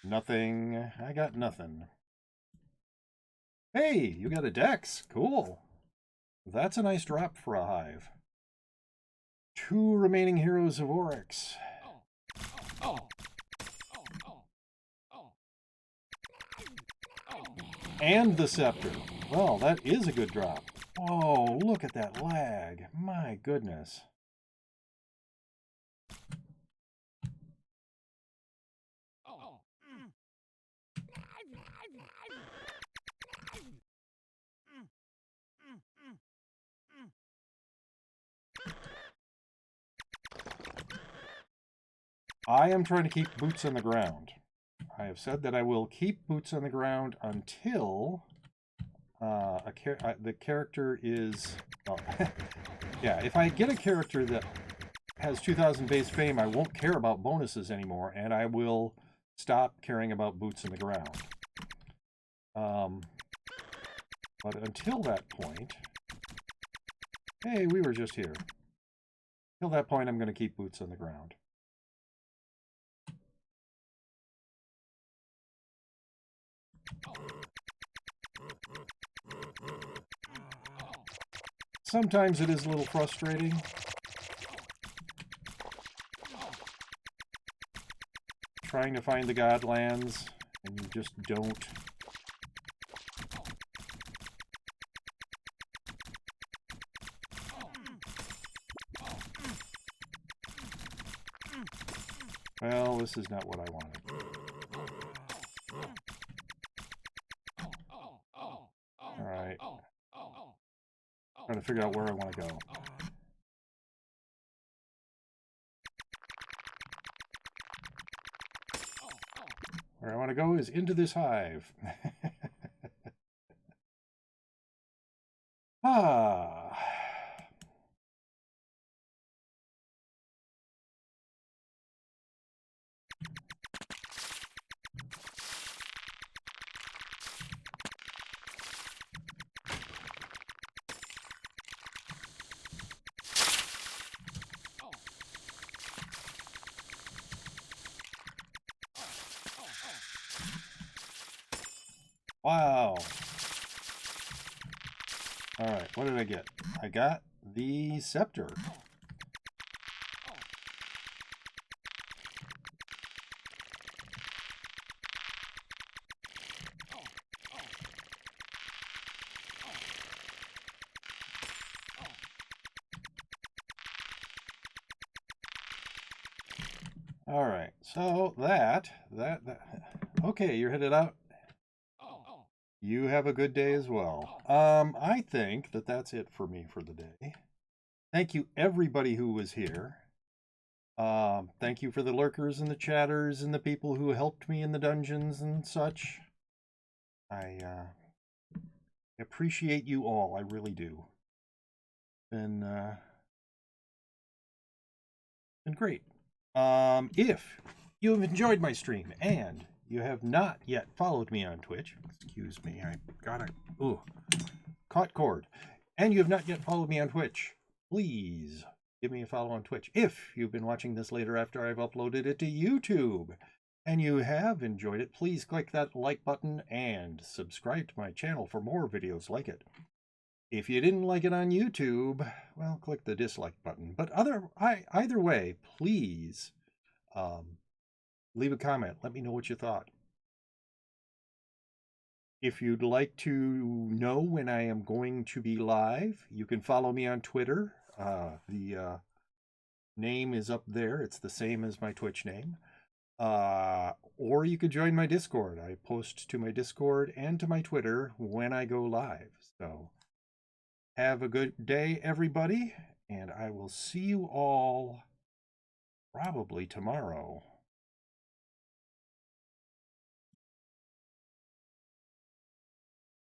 Nothing. I got nothing. Hey, you got a dex. Cool. That's a nice drop for a hive. 2 remaining heroes of Oryx. And the scepter. Well, that is a good drop. Oh, look at that lag. My goodness. I am trying to keep boots on the ground. I have said that I will keep boots on the ground until the character is... Well, yeah, if I get a character that has 2,000 base fame, I won't care about bonuses anymore, and I will stop caring about boots in the ground. But until that point... Hey, we were just here. Until that point, I'm going to keep boots on the ground. Sometimes it is a little frustrating. Trying to find the Godlands, and you just don't. Well, this is not what I wanted. Alright. Trying to figure out where I want to go. Where I want to go is into this hive. Ah. Wow. Alright, what did I get? I got the scepter. All right. So that. Okay, you're headed out. You have a good day as well. I think that that's it for me for the day. Thank you everybody who was here. Thank you for the lurkers and the chatters and the people who helped me in the dungeons and such. I appreciate you all. I really do. Been great. If you have enjoyed my stream and you have not yet followed me on Twitch, excuse me, I got caught cord, and you have not yet followed me on Twitch, please give me a follow on Twitch. If you've been watching this later after I've uploaded it to YouTube and you have enjoyed it, please click that like button and subscribe to my channel for more videos like it. If you didn't like it on YouTube, well, click the dislike button. But either way, please leave a comment. Let me know what you thought. If you'd like to know when I am going to be live, you can follow me on Twitter. The name is up there. It's the same as my Twitch name. Or you could join my Discord. I post to my Discord and to my Twitter when I go live. So have a good day, everybody, and I will see you all probably tomorrow.